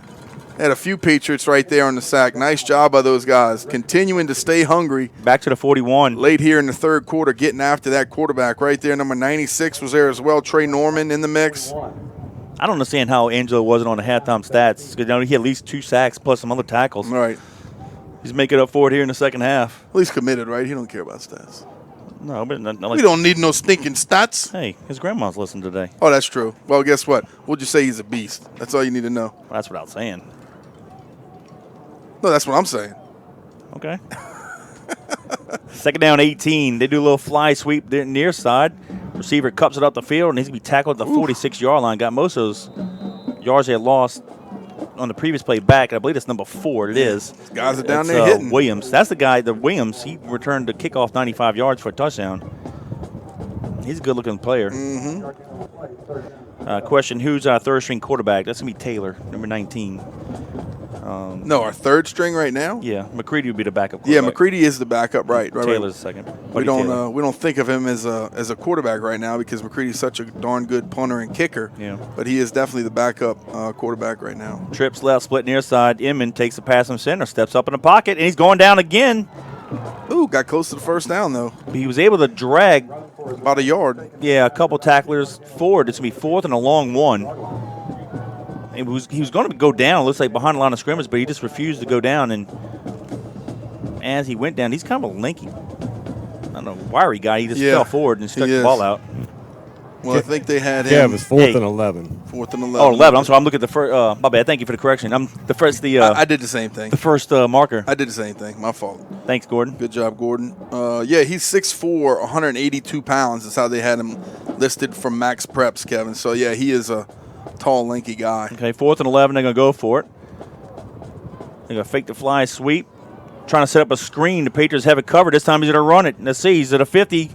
Had a few Patriots right there on the sack. Nice job by those guys. Continuing to stay hungry. Back to the 41. Late here in the third quarter, getting after that quarterback right there. Number 96 was there as well. Trey Norman in the mix. I don't understand how Angelo wasn't on the halftime stats. Because he had at least 2 sacks plus some other tackles. Right. He's making up for it here in the second half. At least committed, right? He don't care about stats. No, but not like, We don't need no stinking stats. Hey, his grandma's listening today. Oh, that's true. Well, guess what? We'll just say he's a beast. That's all you need to know. Well, that's what I was saying. No, that's what I'm saying. Okay. Second down, 18. They do a little fly sweep there near side. Receiver cups it up the field and he's going to be tackled at the 46-yard line. Got most of those yards they had lost on the previous play back. I believe it's number 4. It is. Guys are down there hitting. Williams. That's the guy, Williams. He returned the kickoff 95 yards for a touchdown. He's a good-looking player. Mm-hmm. Question, who's our third-string quarterback? That's going to be Taylor, number 19. No, our third string right now. Yeah, Mccready would be the backup Yeah, quarterback. Mccready is the backup, right? Taylor's second. We Buddy Taylor. don't think of him as a quarterback right now because McCready's such a darn good punter and kicker. Yeah. But he is definitely the backup quarterback right now. Trips left, split near side. Inman takes a pass from center, steps up in the pocket, and he's going down again. Ooh, got close to the first down though. He was able to drag, About a yard. yeah, a couple tacklers forward. It's going to be fourth and a long one. He was going to go down, it looks like behind the line of scrimmage, but he just refused to go down. And as he went down, he's kind of a lanky, I don't know, wiry guy. He just fell forward and struck the ball out. Well, I think they had him. Yeah, it was 4th and 11. 4th and 11. Oh, 11. I'm sorry. I'm looking at the first. My bad. Thank you for the correction. I'm the first. I did the same thing. The first marker. I did the same thing. My fault. Thanks, Gordon. Good job, Gordon. Yeah, he's 6'4", 182 pounds. That's how they had him listed from Max Preps, Kevin. So, yeah, he is a tall, lanky guy. Okay, 4th and 11. They're going to go for it. They're going to fake the fly sweep. Trying to set up a screen. The Patriots have it covered. This time he's going to run it. Let's see. He's at a 50.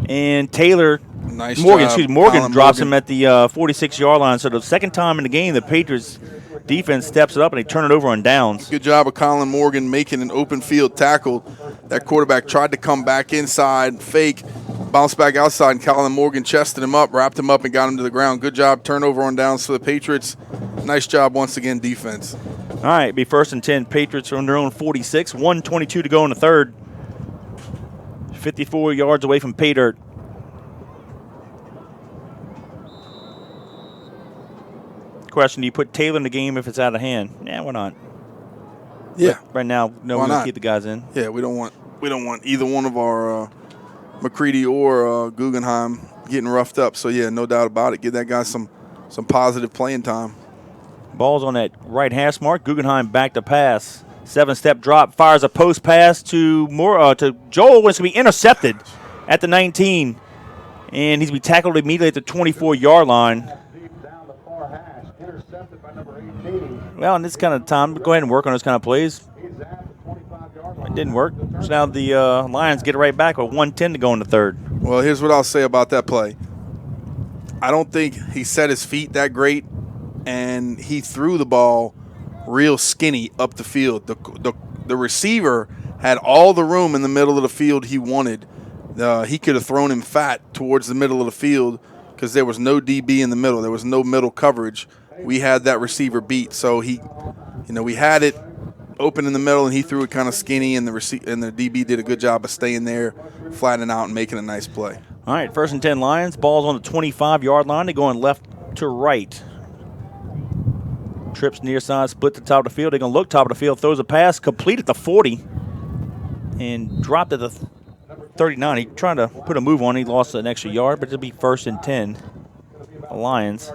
And Taylor. Nice Morgan, job. Morgan drops him at the 46-yard line. So the second time in the game, the Patriots defense steps it up and they turn it over on downs. Good job of Colin Morgan making an open field tackle. That quarterback tried to come back inside, fake, bounced back outside, and Colin Morgan chested him up, wrapped him up, and got him to the ground. Good job, turnover on downs for the Patriots. Nice job once again, defense. All right, be 1st and 10. Patriots are on their own 46. 1:22 to go in the third. 54 yards away from pay dirt. Question: do you put Taylor in the game if it's out of hand? Yeah, why not? Yeah. But right now, no, Why we're gonna not? keep the guys in. Yeah, we don't want either one of our McCready or Guggenheim getting roughed up. So yeah, no doubt about it. Give that guy some positive playing time. Ball's on that right hash mark. Guggenheim back to pass. 7-step drop, fires a post pass to Joel. It's gonna be intercepted at the 19, and he's gonna be tackled immediately at the 24-yard line. Well, in this kind of time, go ahead and work on those kind of plays. It didn't work. So now the Lions get it right back with 1:10 to go in the third. Well, here's what I'll say about that play. I don't think he set his feet that great, and he threw the ball real skinny up the field. The receiver had all the room in the middle of the field he wanted. He could have thrown him fat towards the middle of the field because there was no DB in the middle. There was no middle coverage. We had that receiver beat. So we had it open in the middle, and he threw it kind of skinny, and the DB did a good job of staying there, flattening out, and making a nice play. All right, 1st and 10 Lions. Ball's on the 25-yard line. They're going left to right. Trips near side, split to top of the field. They're going to look top of the field, throws a pass, complete at the 40, and dropped at the 39. He tried to put a move on. He lost an extra yard, but it'll be 1st and 10. The Lions.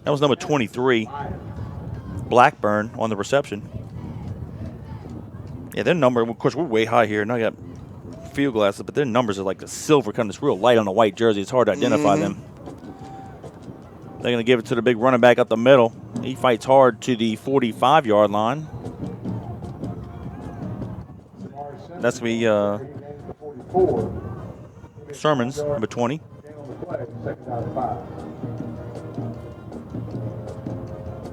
That was number 23, Blackburn, on the reception. Yeah, their number, of course, we're way high here, and I got field glasses, but their numbers are like the silver, kind of this real light on a white jersey. It's hard to identify them. They're going to give it to the big running back up the middle. He fights hard to the 45-yard line. That's going to be Sermons, number 20.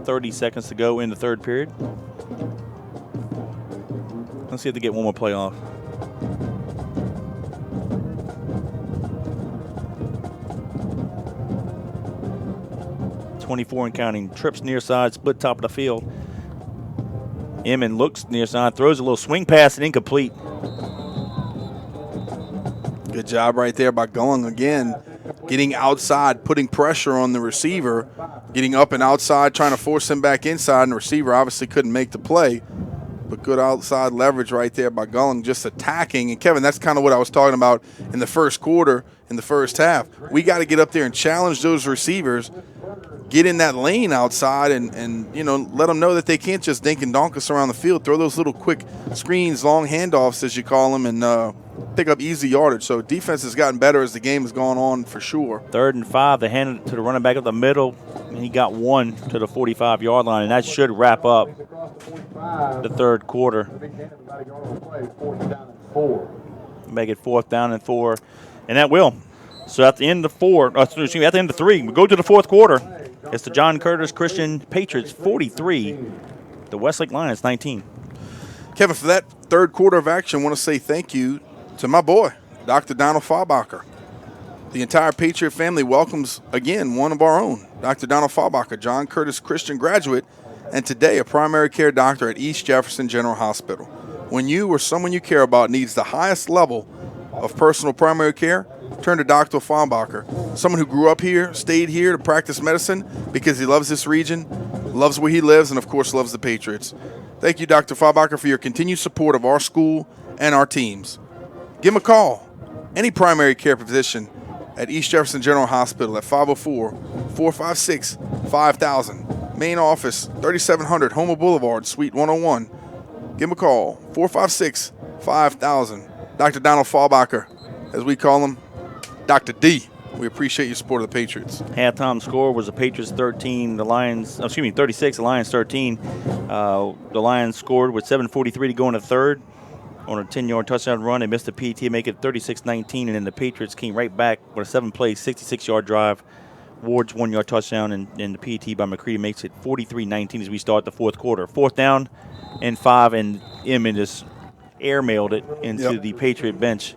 .30 seconds to go in the third period. Let's see if they get one more play off. .24 and counting. Trips near side, split top of the field. Inman looks near side, throws a little swing pass and incomplete. Good job right there by Gulling again. Getting outside, putting pressure on the receiver, getting up and outside, trying to force him back inside, and the receiver obviously couldn't make the play. But good outside leverage right there by Gulling, just attacking. And, Kevin, that's kind of what I was talking about in the first quarter, in the first half. We got to get up there and challenge those receivers, get in that lane outside, and let them know that they can't just dink and donk us around the field. Throw those little quick screens, long handoffs, as you call them, and pick up easy yardage. So defense has gotten better as the game has gone on for sure. 3rd and 5, they handed it to the running back up the middle, and he got one to the 45-yard line, and that should wrap up the third quarter. Make it 4th down and 4, and that will. So at the end of at the end of 3, we go to the fourth quarter. It's the John Curtis Christian Patriots 43, the Westlake Lions 19. Kevin, for that third quarter of action, I want to say thank you to my boy, Dr. Donald Faubacher. The entire Patriot family welcomes, again, one of our own, Dr. Donald Faubacher, John Curtis Christian graduate, and today a primary care doctor at East Jefferson General Hospital. When you or someone you care about needs the highest level of personal primary care, turn to Dr. Faubacher, someone who grew up here, stayed here to practice medicine because he loves this region, loves where he lives, and, of course, loves the Patriots. Thank you, Dr. Faubacher, for your continued support of our school and our teams. Give him a call, any primary care physician at East Jefferson General Hospital at 504-456-5000. Main office, 3700 Homer Boulevard, Suite 101. Give him a call, 456-5000. Dr. Donald Faubacher, as we call him, Dr. D. We appreciate your support of the Patriots. Halftime score was the Patriots 13, 36, the Lions 13. The Lions scored with 7:43 to go in the third. On a 10-yard touchdown run, they missed the PAT, make it 36-19, and then the Patriots came right back with a 7-play, 66-yard drive. Ward's 1-yard touchdown, and the PAT by Mccready makes it 43-19 as we start the fourth quarter. 4th down and 5, and Emmett just airmailed it into the Patriot bench.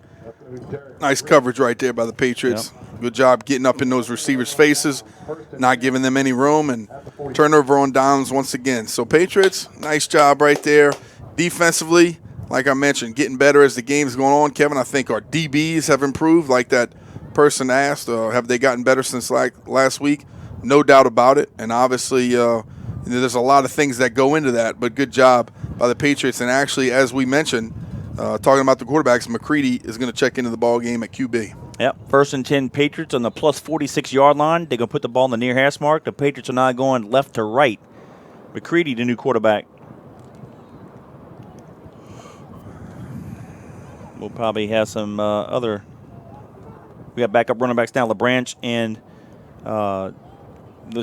Nice coverage right there by the Patriots. Yep. Good job getting up in those receivers' faces, not giving them any room, and turnover on downs once again. So Patriots, nice job right there. Defensively, like I mentioned, getting better as the game's going on. Kevin, I think our DBs have improved, like that person asked. Have they gotten better since last week? No doubt about it. And obviously, there's a lot of things that go into that, but good job by the Patriots. And actually, as we mentioned, talking about the quarterbacks, Mccready is going to check into the ball game at QB. Yep, 1st and 10 Patriots on the plus 46-yard line. They're going to put the ball in the near hash mark. The Patriots are now going left to right. Mccready, the new quarterback. We'll probably have some other. We got backup running backs now, LeBranch, and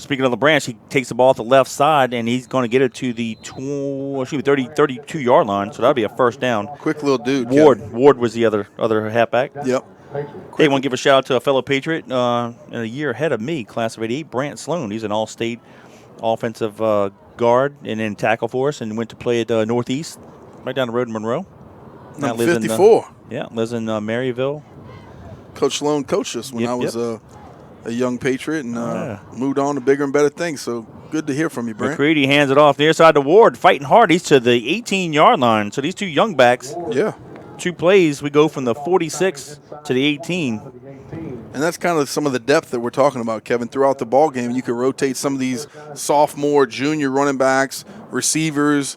speaking of LeBranch, he takes the ball to the left side, and he's going to get it to the 32-yard line, so that'll be a 1st down. Quick little dude. Ward was the other halfback. Yep. Hey, I want to give a shout out to a fellow Patriot a year ahead of me, class of '88, Brant Sloan. He's an all-state offensive guard and then tackle for us, and went to play at Northeast, right down the road in Monroe. Number 54. Lives in Maryville. Coach Sloan coached us when I was a young Patriot and moved on to bigger and better things. So good to hear from you, Brent. McCready hands it off near side to Ward, fighting hard. He's to the 18-yard line. So these two young backs, 2 plays, we go from the 46 to the 18. And that's kind of some of the depth that we're talking about, Kevin. Throughout the ball game, you can rotate some of these sophomore, junior running backs, receivers.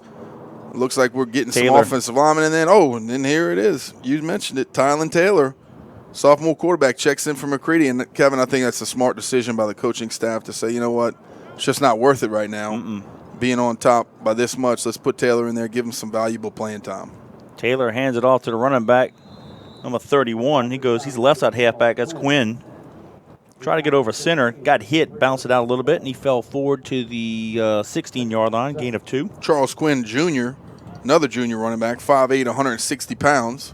It looks like we're getting some offensive linemen. And then here it is. You mentioned it, Tylen Taylor. Sophomore quarterback checks in for McCready. And, Kevin, I think that's a smart decision by the coaching staff to say, you know what, it's just not worth it right now. Being on top by this much, let's put Taylor in there, give him some valuable playing time. Taylor hands it off to the running back, number 31. He's left side halfback. That's Quinn. Tried to get over center, got hit, bounced it out a little bit, and he fell forward to the 16-yard line, gain of 2. Charles Quinn Jr., another junior running back, 5'8", 160 pounds.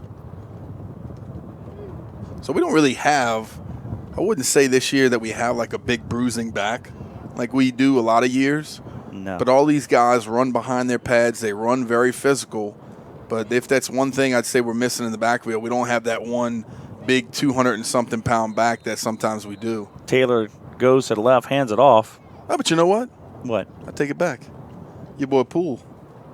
So we don't really have, I wouldn't say this year that we have like a big bruising back like we do a lot of years. No. But all these guys run behind their pads. They run very physical. But if that's one thing I'd say we're missing in the backfield, we don't have that one big 200-and-something pound back that sometimes we do. Taylor goes to the left, hands it off. Oh, but you know what? What? I take it back. Your boy Poole,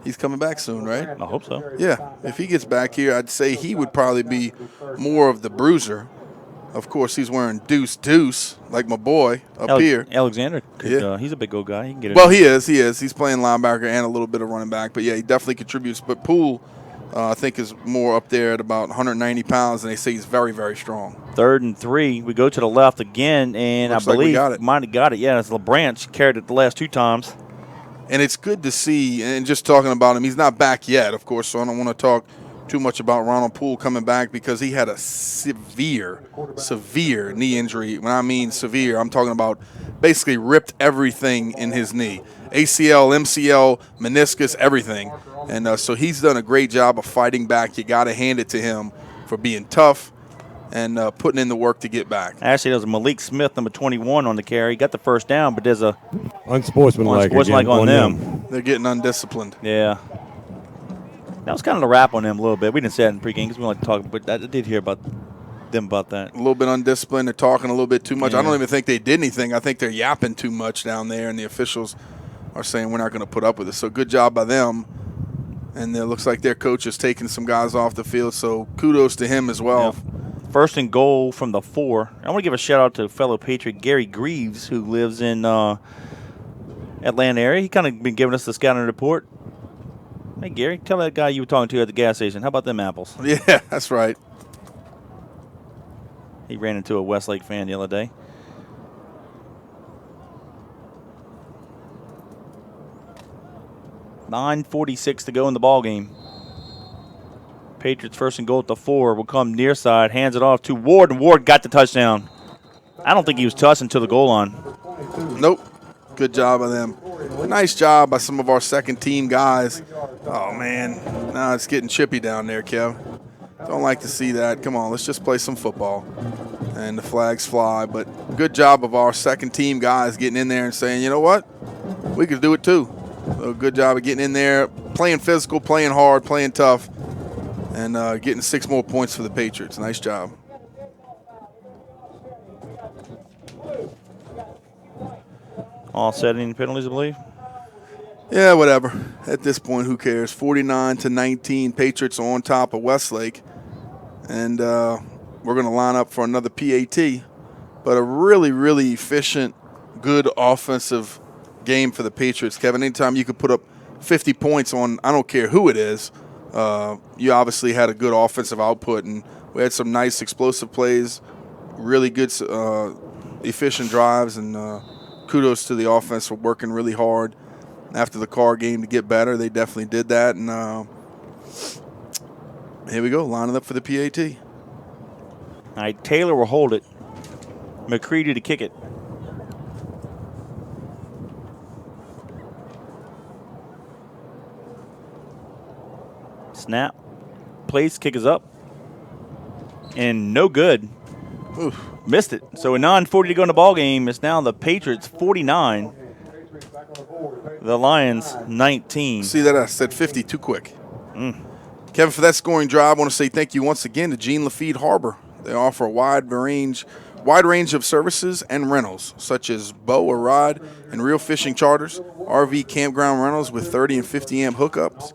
he's coming back soon, right? I hope so. Yeah. If he gets back here, I'd say he would probably be more of the bruiser. Of course, he's wearing deuce, like my boy up here. Alexander, he's a big old guy. He can get it. Well, he is. He's playing linebacker and a little bit of running back. But, yeah, he definitely contributes. But Poole, I think, is more up there at about 190 pounds, and they say he's very, very strong. 3rd and 3. We go to the left again, and Looks I believe like might have got it. Yeah, it's LeBranch. Carried it the last 2 times. And it's good to see, and just talking about him, he's not back yet, of course, so I don't want to talk too much about Ronald Poole coming back because he had a severe knee injury. When I mean severe, I'm talking about basically ripped everything in his knee. ACL, MCL, meniscus, everything. And so he's done a great job of fighting back. You got to hand it to him for being tough and putting in the work to get back. Actually, there was Malik Smith, number 21, on the carry. Got the first down, but there's a Unsportsmanlike again on them. They're getting undisciplined. Yeah. That was kind of the wrap on them a little bit. We didn't say that in pregame because we don't like to talk, but I did hear about them about that. A little bit undisciplined. They're talking a little bit too much. Yeah. I don't even think they did anything. I think they're yapping too much down there, and the officials are saying we're not going to put up with it. So good job by them. And it looks like their coach is taking some guys off the field, so kudos to him as well. Yeah. First and goal from the 4. I want to give a shout-out to fellow Patriot Gary Greaves, who lives in Atlanta area. He kind of been giving us the scouting report. Hey, Gary, tell that guy you were talking to at the gas station. How about them apples? Yeah, that's right. He ran into a Westlake fan the other day. .9:46 to go in the ball game. Patriots first and goal at the 4 will come near side, hands it off to Ward, and Ward got the touchdown. I don't think he was touched until the goal line. Nope. Good job by them. Nice job by some of our second team guys. Oh, man. Now it's getting chippy down there, Kev. Don't like to see that. Come on, let's just play some football. And the flags fly. But good job of our second team guys getting in there and saying, you know what? We could do it too. So good job of getting in there, playing physical, playing hard, playing tough, and getting 6 more points for the Patriots. Nice job. All set, any penalties, I believe? Yeah, whatever. At this point, who cares? 49-19, Patriots are on top of Westlake. And we're going to line up for another PAT. But a really, really efficient, good offensive game for the Patriots. Kevin, anytime you could put up 50 points on, I don't care who it is, you obviously had a good offensive output. And we had some nice explosive plays, really good efficient drives, and kudos to the offense for working really hard after the Carr game to get better. They definitely did that. And here we go, lining up for the PAT. All right, Taylor will hold it. Mccready to kick it. Snap. Place, kick is up. And no good. Oof. Missed it. So a 9:40 to go in the ball game. It's now the Patriots 49. The Lions 19. See that? I said 50 too quick. Kevin, for that scoring drive, I want to say thank you once again to Jean Lafitte Harbor. They offer a wide range of services and rentals, such as bow or rod and reel fishing charters, RV campground rentals with 30 and 50 amp hookups,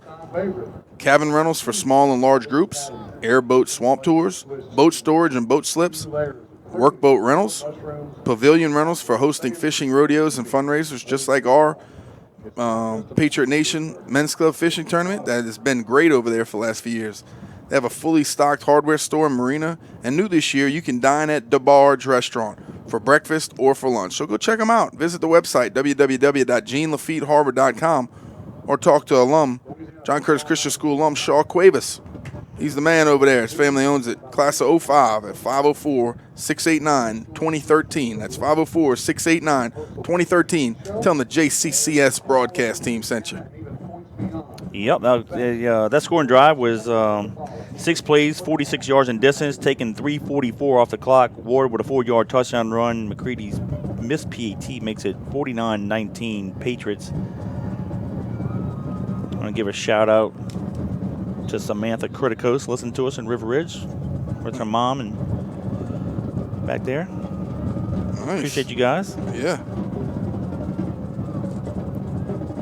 cabin rentals for small and large groups, airboat swamp tours, boat storage and boat slips, workboat rentals, pavilion rentals for hosting fishing rodeos and fundraisers, just like our Patriot Nation Men's Club fishing tournament that has been great over there for the last few years. They have a fully stocked hardware store and marina, and new this year, you can dine at DeBarge Restaurant for breakfast or for lunch. So go check them out. Visit the website, www.jeanlafitteharbor.com, or talk to alum, John Curtis Christian School alum Shaw Cuevas. He's the man over there. His family owns it. Class of 05 at 504-689-2013. That's 504-689-2013. Tell them the JCCS broadcast team sent you. Yep, that scoring drive was 6 plays, 46 yards in distance, taking 3:44 off the clock. Ward with a 4-yard touchdown run. Mccready's missed PAT makes it 49-19 Patriots. I want to give a shout-out to Samantha Criticos, listening to us in River Ridge with her mom and back there. Nice. Appreciate you guys. Yeah.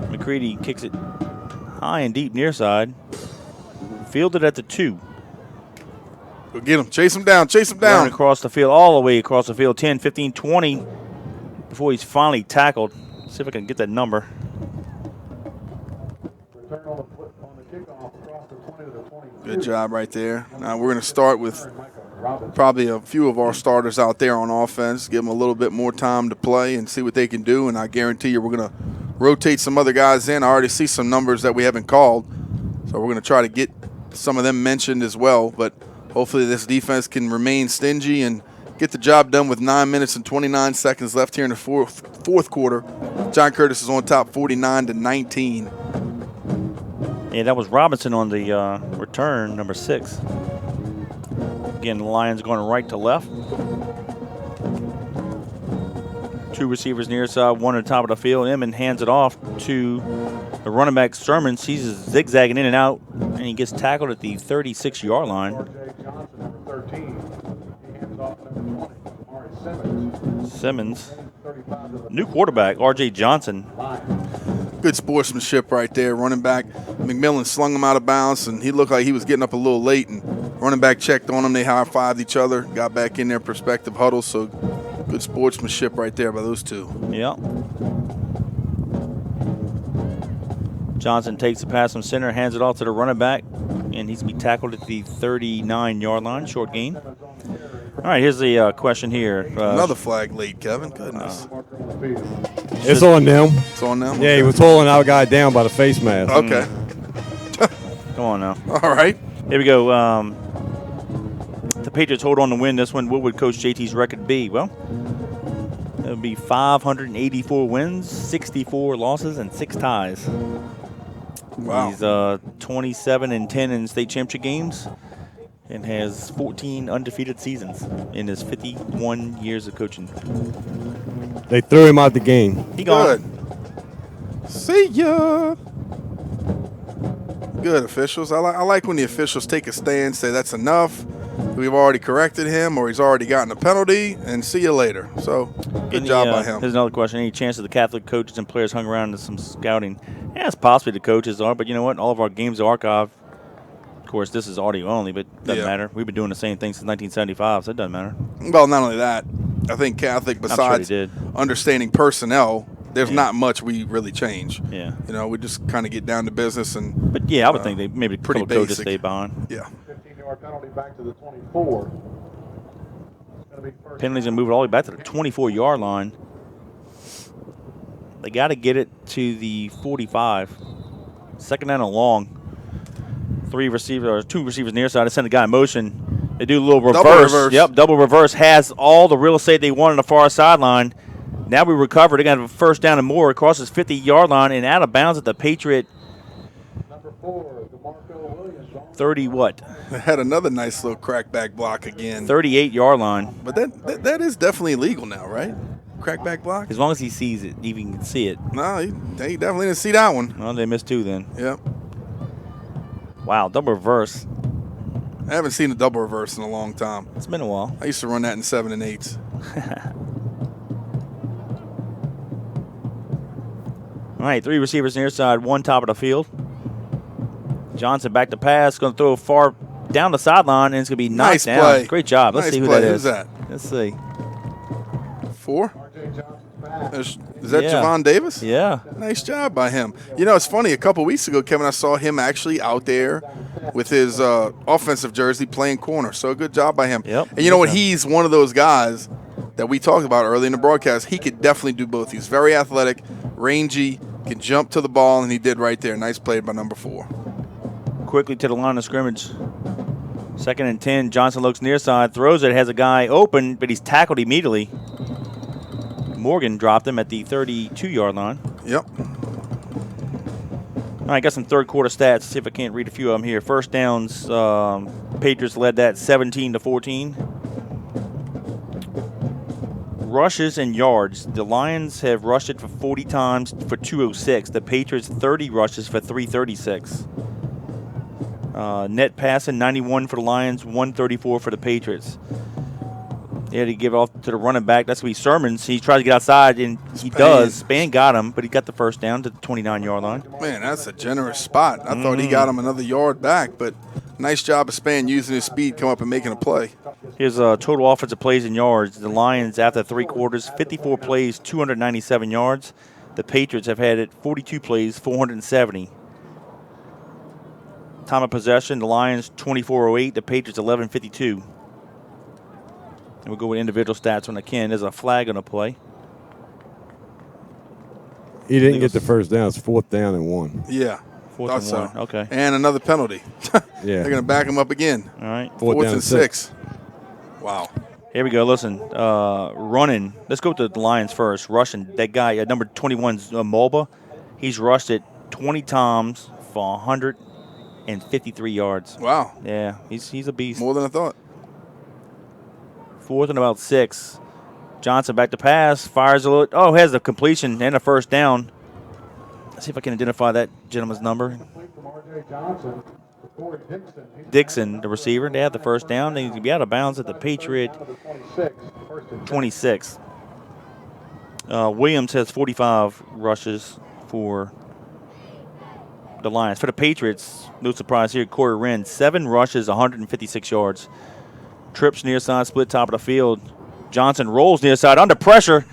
Mccready kicks it high and deep near side. Fielded at the 2. Go get him. Chase him down. Chase him down. Running across the field, all the way across the field, 10, 15, 20, before he's finally tackled. See if I can get that number. Good job right there. Now we're going to start with probably a few of our starters out there on offense, give them a little bit more time to play and see what they can do, and I guarantee you we're going to rotate some other guys in. I already see some numbers that we haven't called, so we're going to try to get some of them mentioned as well, but hopefully this defense can remain stingy and get the job done with 9 minutes and 29 seconds left here in the fourth quarter. John Curtis is on top 49-19. Yeah, that was Robinson on the return, number 6. Again, the Lions going right to left. 2 receivers near side, 1 at the top of the field. Emmons hands it off to the running back, Sermons. He's zigzagging in and out, and he gets tackled at the 36-yard line. R.J. Johnson, number 13. He hands off number 20, Amari Simmons. New quarterback, R.J. Johnson. Good sportsmanship right there. Running back McMillan slung him out of bounds, and he looked like he was getting up a little late. And running back checked on him. They high-fived each other, got back in their prospective huddle. So good sportsmanship right there by those two. Yeah. Johnson takes the pass from center, hands it off to the running back, and he's going to be tackled at the 39-yard line, short gain. All right, here's the question here. Another flag late, Kevin. Goodness. It's on them. It's on them? Yeah, he was holding our guy down by the face mask. Okay. Come on now. All right. Here we go. The Patriots hold on to win this one. What would Coach JT's record be? Well, it would be 584 wins, 64 losses, and 6 ties. Wow. He's 27-10 in state championship games and has 14 undefeated seasons in his 51 years of coaching. They threw him out the game. He gone. Good. See ya. Good officials. I like when the officials take a stand, say that's enough. We've already corrected him, or he's already gotten a penalty, and see you later. So, good job by him. Here's another question. Any chance that the Catholic coaches and players hung around to some scouting? Yeah, it's possibly the coaches are, but you know what? All of our games are archived. Of course, this is audio only, but it doesn't matter. We've been doing the same thing since 1975, so it doesn't matter. Well, not only that, I think Catholic, besides understanding personnel, there's not much we really change. Yeah. You know, we just kind of get down to business. But yeah, I would think they maybe pretty couple coaches stay behind. Yeah. 15-yard penalty back to the 24. Penalties going to move it all the way back to the 24-yard line. They got to get it to the 45. Second down and long. 2 receivers near side. They send the guy in motion. They do a little reverse. Double reverse. Yep, double reverse. Has all the real estate they want on the far sideline. Now we recover. They got a first down and more. Crosses 50-yard line and out of bounds at the Patriot. Number 4, DeMarco Williams. 30 what? They had another nice little crackback block again. 38-yard line. But that is definitely illegal now, right? Crackback block? As long as he sees it, even can see it. No, he definitely didn't see that one. Well, they missed 2 then. Yep. Wow, double reverse. I haven't seen a double reverse in a long time. It's been a while. I used to run that in 7 and 8s. All right, 3 receivers near side, 1 top of the field. Johnson back to pass, going to throw far down the sideline, and it's going to be knocked down. Play. Great job. Let's see who that is. Who's that? Let's see. 4? Is that Javon Davis? Yeah. Nice job by him. You know, it's funny. A couple weeks ago, Kevin, I saw him actually out there with his offensive jersey playing corner. So good job by him. Yep. And you know what? He's one of those guys that we talked about early in the broadcast. He could definitely do both. He's very athletic, rangy, can jump to the ball, and he did right there. Nice play by number 4. Quickly to the line of scrimmage. 2nd and 10. Johnson looks near side, throws it, has a guy open, but he's tackled immediately. Morgan dropped him at the 32-yard line. Yep. All right, got some third quarter stats. Let's see if I can't read a few of them here. First downs, Patriots led that 17-14. Rushes and yards. The Lions have rushed it for 40 times for 206. The Patriots 30 rushes for 336. Net passing 91 for the Lions, 134 for the Patriots. They had to give it off to the running back. That's what he's Sermons. He tries to get outside, and he does. Spann got him, but he got the first down to the 29-yard line. Man, that's a generous spot. I thought he got him another yard back, but nice job of Spann using his speed, come up and making a play. Here's total offensive plays and yards. The Lions, after 3 quarters, 54 plays, 297 yards. The Patriots have had it 42 plays, 470. Time of possession, the Lions 24:08, the Patriots 11:52. And we'll go with individual stats when I can. There's a flag on the play. He didn't get the first down. It's 4th down and 1. Yeah. 4th and 1. Okay. And another penalty. Yeah. They're going to back him up again. All right. 4th and 6. Wow. Here we go. Listen, running. Let's go to the Lions first. Rushing. That guy, number 21's Mulba. He's rushed it 20 times for 153 yards. Wow. Yeah, he's a beast. More than I thought. 4th and about 6. Johnson back to pass, fires a little. Oh, has the completion and a first down. Let's see if I can identify that gentleman's number. Dixon, the receiver. They have the first down. They can be out of bounds at the Patriot 26. Williams has 45 rushes for the Lions. For the Patriots, no surprise here, Corey Wren, 7 rushes, 156 yards. Trips near side, split top of the field. Johnson rolls near side under pressure.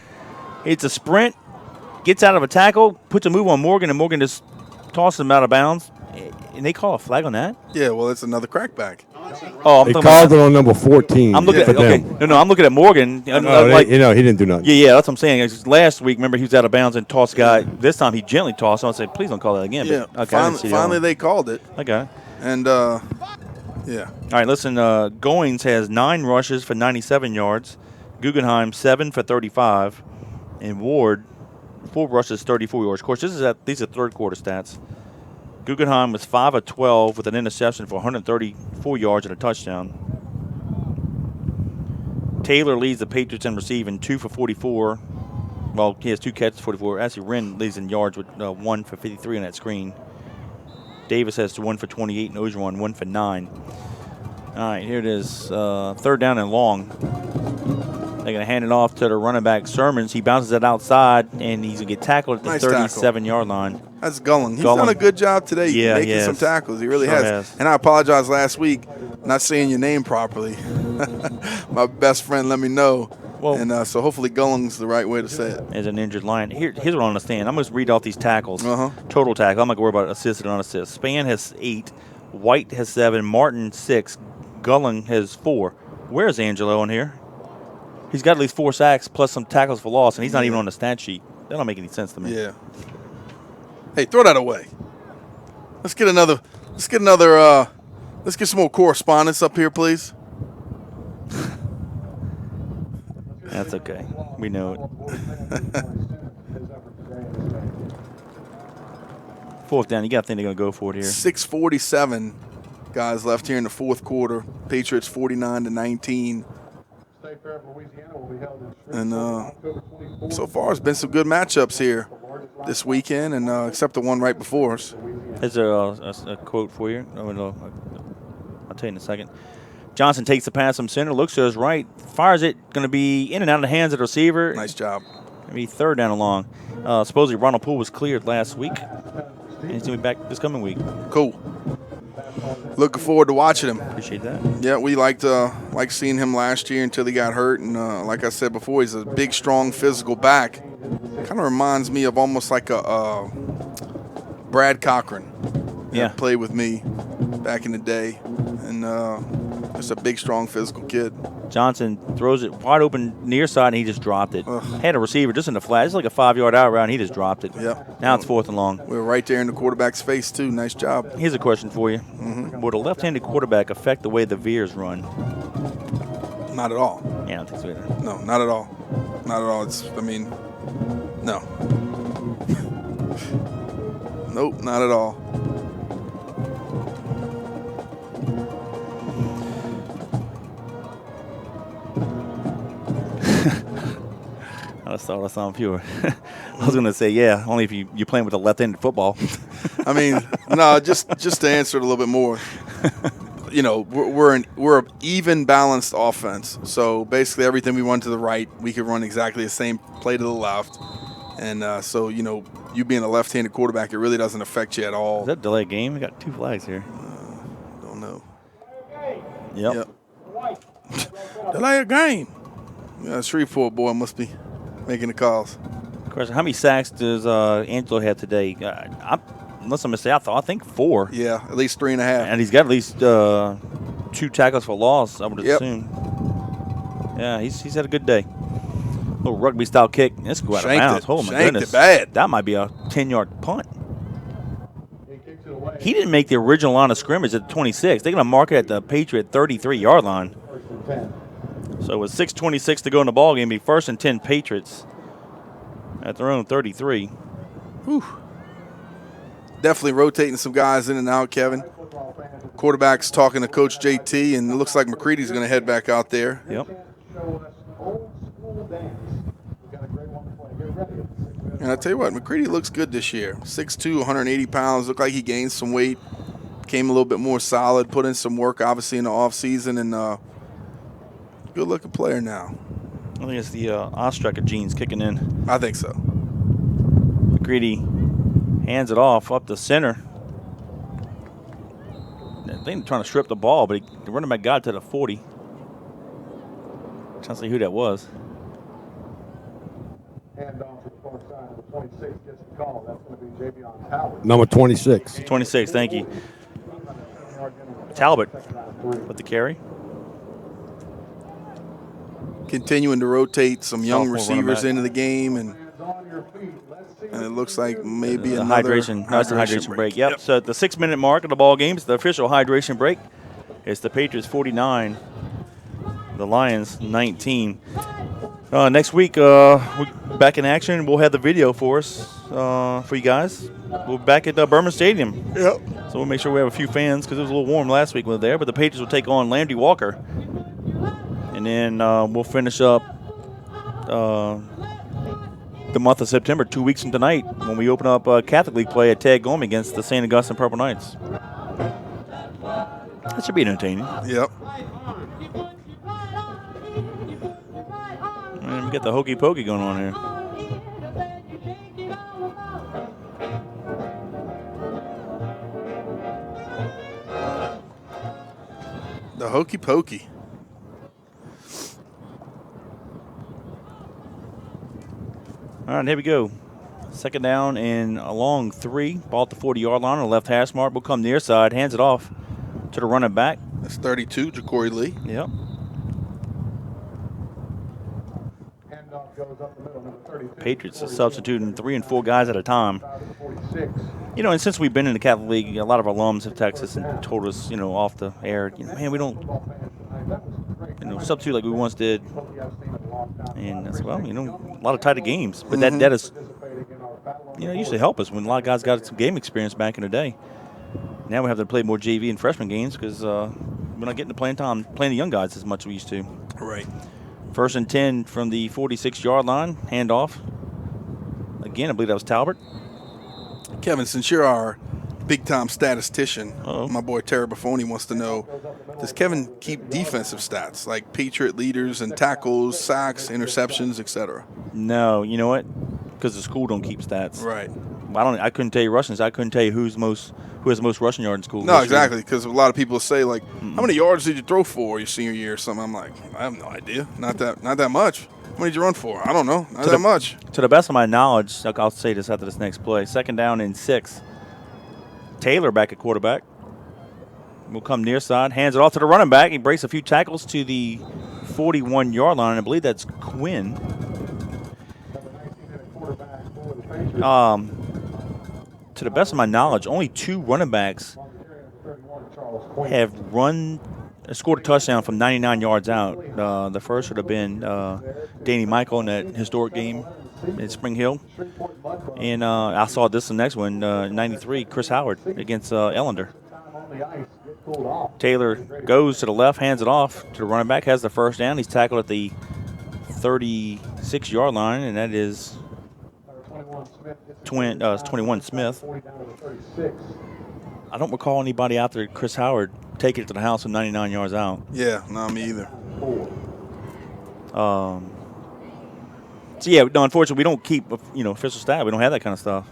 It's a sprint, gets out of a tackle, puts a move on Morgan, and Morgan just tosses him out of bounds. And they call a flag on that? Yeah, well, it's another crackback. Oh, They called it on number 14. I'm looking at I'm looking at Morgan. No, he didn't do nothing. Yeah, that's what I'm saying. Last week, remember, he was out of bounds and tossed guy. This time he gently tossed. So I said, please don't call that again. Yeah, but, okay, finally they called it. I got it. And, yeah. All right, listen, Goings has 9 rushes for 97 yards. Guggenheim, 7 for 35. And Ward, 4 rushes, 34 yards. Of course, these are third quarter stats. Guggenheim was 5 of 12 with an interception for 134 yards and a touchdown. Taylor leads the Patriots in receiving, 2 for 44. Well, he has 2 catches, 44. Actually, Wren leads in yards with 1 for 53 on that screen. Davis has 1 for 28 and Ogeron 1 for 9. All right, here it is. 3rd down and long. They're going to hand it off to the running back, Sermons. He bounces it outside, and he's going to get tackled at the 37-yard line. That's Gulling. He's done a good job today making some tackles. He really has. And I apologize last week not saying your name properly. My best friend let me know. Well, and so hopefully Gulling's the right way to say it. As an injured Lion. Here's what I understand. I'm going to read off these tackles. Total tackle. I'm not going to worry about assist and unassist. Span has 8. White has 7. Martin 6. Gulling has 4. Where's Angelo in here? He's got at least 4 sacks plus some tackles for loss, and he's not even on the stat sheet. That don't make any sense to me. Yeah. Hey, throw that away. Let's get some more correspondence up here, please. That's okay. We know it. 4th down. You got to think they're going to go for it here. 6:47 guys left here in the 4th quarter. Patriots 49-19. And so far, it's been some good matchups here this weekend, and except the one right before us. Is there a quote for you? I'll tell you in a second. Johnson takes the pass from center, looks to his right, fires it, going to be in and out of the hands of the receiver. Nice job. Maybe 3rd down and long. Supposedly Ronald Poole was cleared last week, and he's going to be back this coming week. Cool. Looking forward to watching him. Appreciate that. Yeah, we liked seeing him last year until he got hurt. And like I said before, he's a big, strong, physical back. Kind of reminds me of almost like a Brad Cochran. Yeah. Played with me back in the day. And just a big, strong, physical kid. Johnson throws it wide open near side, and he just dropped it. Had a receiver just in the flat. It's like a 5-yard out route, and he just dropped it. Yep. Now it's 4th and long. We're right there in the quarterback's face, too. Nice job. Here's a question for you. Would a left-handed quarterback affect the way the Veers run? Not at all. Yeah, I don't think so either. No, not at all. Not at all. No. Nope, not at all. I just thought I sounded pure. I was going to say, yeah, only if you're playing with a left-handed football. I mean, no, just to answer it a little bit more. We're an even balanced offense. So basically, everything we run to the right, we can run exactly the same play to the left. And so you being a left-handed quarterback, it really doesn't affect you at all. Is that delayed game? We got 2 flags here. Don't know. Yep. Delay a game. Yeah, Shreveport boy must be making the calls. Question: how many sacks does Angelo have today? Unless I'm mistaken, I think 4. Yeah, at least 3.5. And he's got at least 2 tackles for loss, I would assume. Yeah, he's had a good day. Little rugby-style kick. This go out of bounds. Oh, my goodness. It bad. That might be a 10-yard punt. He didn't make the original line of scrimmage at the 26. They're going to mark it at the Patriot 33-yard line. So with 6:26 to go in the ball game, be 1st and 10 Patriots at their own 33. Whew. Definitely rotating some guys in and out, Kevin. Quarterback's talking to Coach JT, and it looks like McCready's going to head back out there. Yep. And I tell you what, Mccready looks good this year. 6'2", 180 pounds. Looked like he gained some weight. Became a little bit more solid. Put in some work, obviously, in the offseason. And good-looking player now. I think it's the Ostracker genes kicking in. I think so. Mccready hands it off up the center. I think they're trying to strip the ball, but the running back got to the 40. Trying to see who that was. Hand off to the far side. Number 26 gets the call. That's going to be Javion Talbot. Number 26. 26, thank you. Talbot with the carry. Continuing to rotate some young Sophomore running receivers back. into the game, and it looks like maybe The another hydration. No, it's the hydration break. Yep. Yep. So at the 6-minute mark of the ball game, it's the official hydration break. It's the Patriots 49, the Lions 19. Next week, we're back in action. We'll have the video for us for you guys. We're back at Berman Stadium. Yep. So we'll make sure we have a few fans because it was a little warm last week when we were there. But the Patriots will take on Landry Walker. And then we'll finish up the month of September 2 weeks from tonight when we open up Catholic League play at Tag Gome against the St. Augustine Purple Knights. That should be entertaining. Yep. And we got the hokey pokey going on here. The hokey pokey. All right, here we go. Second down and a long 3. Ball at the 40-yard line on the left hash mark. Will come near side, hands it off to the running back. That's 32, Ja'Cory Lee. Yep. Handoff goes up the middle. Number 32. Patriots are substituting 3 and 4 guys at a time. 46. You know, and since we've been in the Catholic League, a lot of our alums have texted us and told us, you know, off the air, man, we don't, substitute like we once did. And I said, well, a lot of tighter games. But that is, used to help us when a lot of guys got some game experience back in the day. Now we have to play more JV and freshman games because we're not getting to playing the young guys as much as we used to. Right. 1st and 10 from the 46-yard line, handoff. Again, I believe that was Talbot. Kevin, since you're our big-time statistician, Uh-oh. my boy Terry Buffoni wants to know, does Kevin keep defensive stats like Patriot leaders and tackles, sacks, interceptions, etc.? No, you know what? Because the school don't keep stats. Right. I couldn't tell you rushing. I couldn't tell you who has the most rushing yard in school. No, exactly, because a lot of people say, like, how many yards did you throw for your senior year or something? I'm like, I have no idea. Not that much. How many did you run for? I don't know. Not that much. To the best of my knowledge, I'll say this after this next play. 2nd down and 6. Taylor back at quarterback. Will come near side, hands it off to the running back. He breaks a few tackles to the 41-yard line. I believe that's Quinn. To the best of my knowledge, only 2 running backs have scored a touchdown from 99 yards out. The first would have been Danny Michael in that historic game at Spring Hill. And I saw this the next one, 93, Chris Howard against Ellender. Taylor goes to the left, hands it off to the running back, has the first down. He's tackled at the 36-yard line, and that is 21 Smith. I don't recall anybody after Chris Howard taking it to the house from 99 yards out. Yeah, not me either. So yeah, no, unfortunately, we don't keep official stat. We don't have that kind of stuff.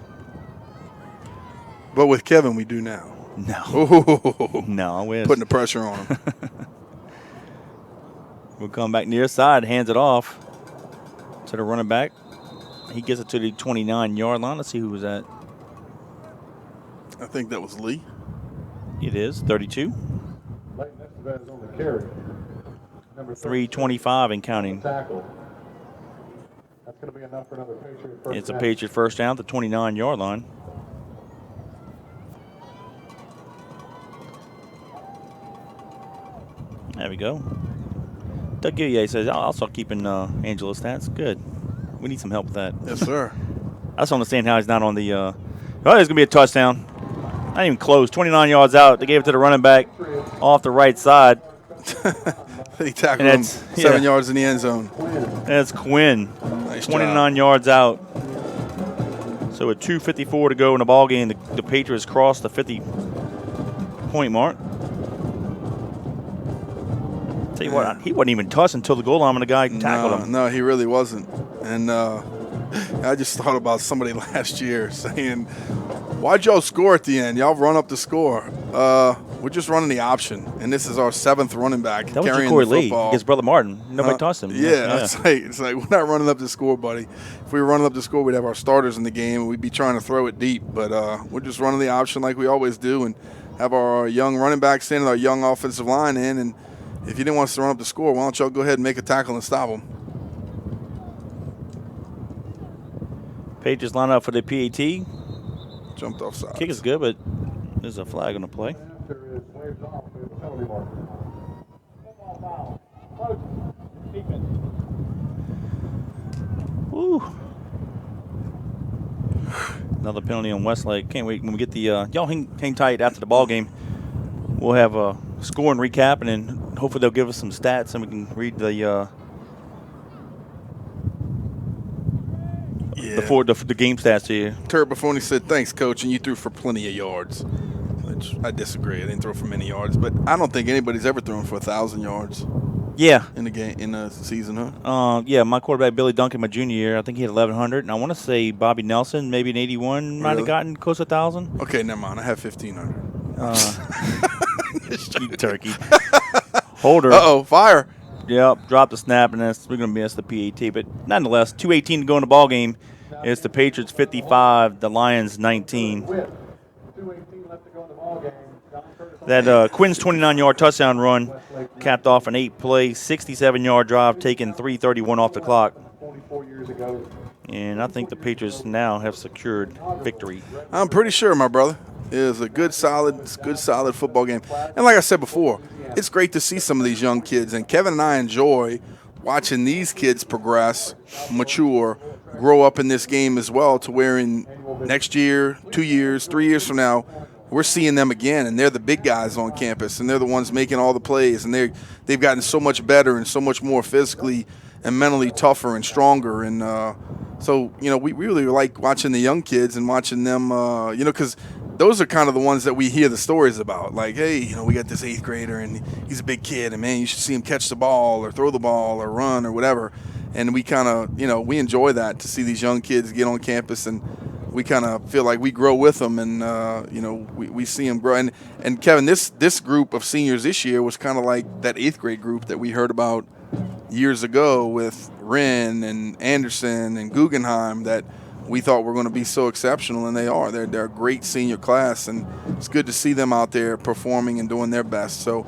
But with Kevin, we do now. No, Ooh. no, I wish. Putting the pressure on him. We'll come back near side, hands it off to the running back. He gets it to the 29-yard line. Let's see who was that. I think that was Lee. It is 32. Leighton Estevez on the carry. Number 3:25 and counting. tackle. That's going to be enough for another Patriot first It's a down. Patriot first down at the 29-yard line. There we go. Doug Gillier says, I'll start keeping Angela's stats. Good. We need some help with that. Yes, sir. I just don't understand how he's not on the oh, there's going to be a touchdown. Not even close. 29 yards out. They gave it to the running back off the right side. He tackled And him that's- 7 yeah. yards in the end zone. That's Quinn. Nice 29 job. yards out. So with 2:54 to go in the ball game, the Patriots crossed the 50-point mark. Tell you what, he wasn't even touched until the goal line when the guy tackled him. No, he really wasn't. And I just thought about somebody last year saying, why'd y'all score at the end? Y'all run up the score. We're just running the option. And this is our 7th running back That was carrying Ja'Cory the Lee football. against Brother Martin. Nobody touched him. Yeah. It's like we're not running up the score, buddy. If we were running up the score, we'd have our starters in the game and we'd be trying to throw it deep. But we're just running the option like we always do and have our young running backs in and our young offensive line in. And if you didn't want us to run up the score, why don't y'all go ahead and make a tackle and stop them? Patriots line up for the PAT. Jumped off sides. Kick is good, but there's a flag on the play. After is waves off with the penalty marker. Football foul. Coach, defense. Woo. Another penalty on Westlake. Can't wait when we get the y'all hang tight after the ball game. We'll have a scoring recap, and then hopefully they'll give us some stats, and we can read the the game stats to you. Kurt Buffoni said, "Thanks, coach," and you threw for plenty of yards. Which I disagree. I didn't throw for many yards, but I don't think anybody's ever thrown for 1,000 yards Yeah. in the game in a season, huh? Yeah, my quarterback Billy Duncan, my junior year, I think he had 1,100, and I want to say Bobby Nelson, maybe in '81, might Really? have gotten close to 1,000. Okay, never mind. I have 1,500. You turkey. Holder. Fire. Yep, dropped the snap, and we're going to miss the PAT. But nonetheless, 2:18 to go in the ball game. It's the Patriots 55, the Lions 19. 2:18 left to go in the ball game. That Quinn's 29-yard touchdown run capped off an 8-play, 67-yard drive, taking 3:31 off the clock. 44 years ago. And I think the Patriots now have secured victory. I'm pretty sure, my brother. It was a good, solid football game. And like I said before, it's great to see some of these young kids. And Kevin and I enjoy watching these kids progress, mature, grow up in this game as well, to where in next year, 2 years, 3 years from now, we're seeing them again, and they're the big guys on campus, and they're the ones making all the plays, and they've gotten so much better and so much more physically and mentally tougher and stronger. And so, we really like watching the young kids and watching them, because those are kind of the ones that we hear the stories about. Like, hey, we got this 8th grader, and he's a big kid, and, man, you should see him catch the ball or throw the ball or run or whatever. And we kind of, we enjoy that, to see these young kids get on campus, and we kind of feel like we grow with them, and, we see them grow. And Kevin, this group of seniors this year was kind of like that 8th grade group that we heard about years ago with Wren and Anderson and Guggenheim, that we thought were going to be so exceptional, and they are. They're a great senior class, and it's good to see them out there performing and doing their best. So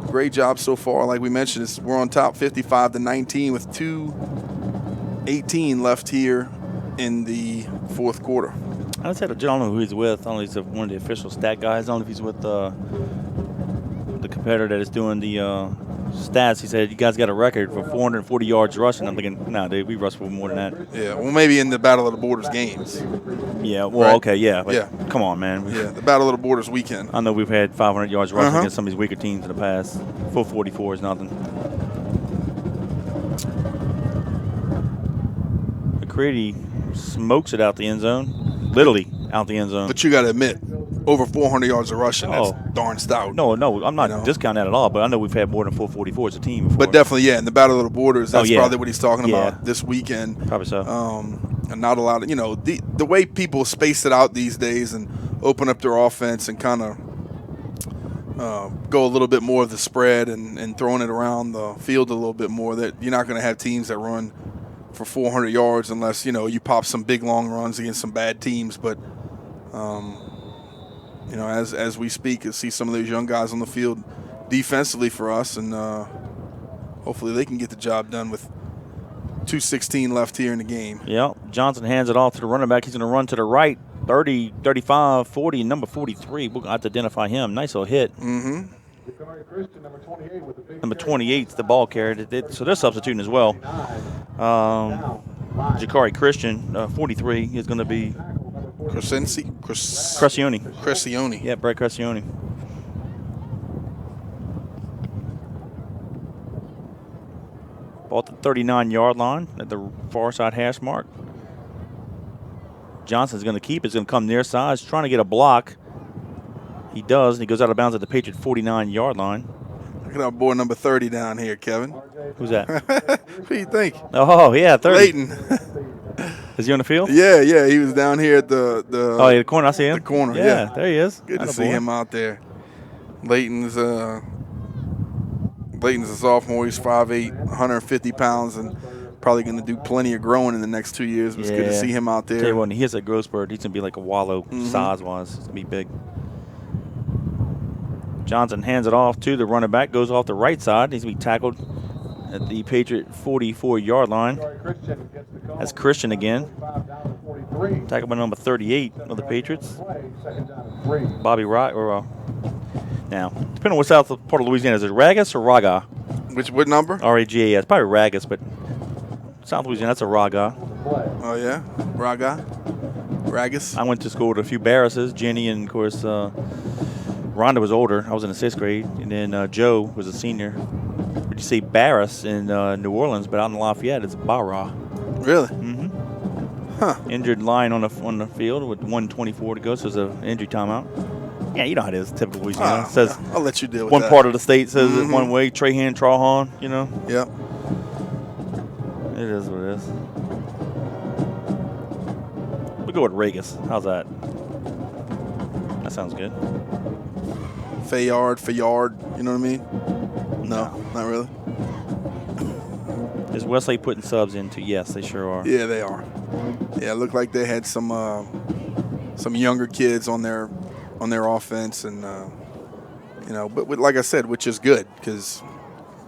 great job so far. Like we mentioned, we're on top 55-19 with 2:18 left here in the fourth quarter. I just had I don't know who he's with. I don't know if he's one of the official stat guys. I don't know if he's with the competitor that is doing the stats. He said, you guys got a record for 440 yards rushing. I'm thinking, nah, dude, we rushed for more than that. Yeah, well, maybe in the Battle of the Borders games. Yeah, well, right? okay, yeah. But yeah. Come on, man. Yeah, the Battle of the Borders weekend. I know we've had 500 yards rushing against some of these weaker teams in the past. 444 is nothing. Mccready smokes it out the end zone. Literally out the end zone. But you got to admit, over 400 yards of rushing, that's darn stout. No, I'm not discounting that at all, but I know we've had more than 444 as a team before. But definitely, in the Battle of the Borders, that's probably what he's talking Yeah. about this weekend. Probably so. And not a lot of, the way people space it out these days and open up their offense and kind of go a little bit more of the spread and throwing it around the field a little bit more, that you're not going to have teams that run for 400 yards unless, you pop some big long runs against some bad teams. But, as we speak, and see some of those young guys on the field defensively for us, and hopefully they can get the job done with 2:16 left here in the game. Yeah, Johnson hands it off to the running back. He's going to run to the right, 30, 35, 40, number 43. We'll have to identify him. Nice little hit. Mm-hmm. Number 28 is the ball carrier. So they're substituting as well. Ja'Cory Christian, 43, is going to be Crescione. Yeah, Brett Crescione. Ball at the 39-yard line at the far side hash mark. Johnson's going to keep. It's going to come near side. He's trying to get a block. He does, and he goes out of bounds at the Patriot 49-yard line. Look at our boy number 30 down here, Kevin. Who's that? What do you think? Oh, yeah, 30. Leighton. Is he on the field? Yeah, he was down here at the Oh, yeah, the corner. I see him. The corner, yeah. There he is. Good to see him out there. Leighton's a sophomore. He's 5'8", 150 pounds, and probably going to do plenty of growing in the next 2 years. It's good to see him out there. Tell you what, when he hits that growth spurt, he's going to be like a wallow size-wise. He's going to be big. Johnson hands it off to the running back, goes off the right side. He's going to be tackled at the Patriot 44-yard line. That's Christian again. Tackled by number 38 of the Patriots. Bobby Wright. Now, depending on what south part of Louisiana, is it Ragas or Raga? What number? R-A-G-A-S. Probably Ragas, but South Louisiana, that's a Raga. Oh, yeah? Ragas? I went to school with a few Barrises. Jenny and, of course, Rhonda was older. I was in the 6th grade. And then Joe was a senior. Would you say Barris in New Orleans, but out in Lafayette, it's Barra. Really? Mm-hmm. Huh. Injured line on the field with 1:24 to go, so it's an injury timeout. Yeah, you know how it is, typical Louisiana. Says I'll let you deal with one that. part of the state says it one way, Trahan, Trahan, you know. Yep. It is what it is. We'll go with Ragas. How's that? That sounds good. Fayard, you know what I mean? No, not really. Is Westlake putting subs into? Yes, they sure are. Yeah, they are. Yeah, it looked like they had some younger kids on their offense, and but like I said, which is good because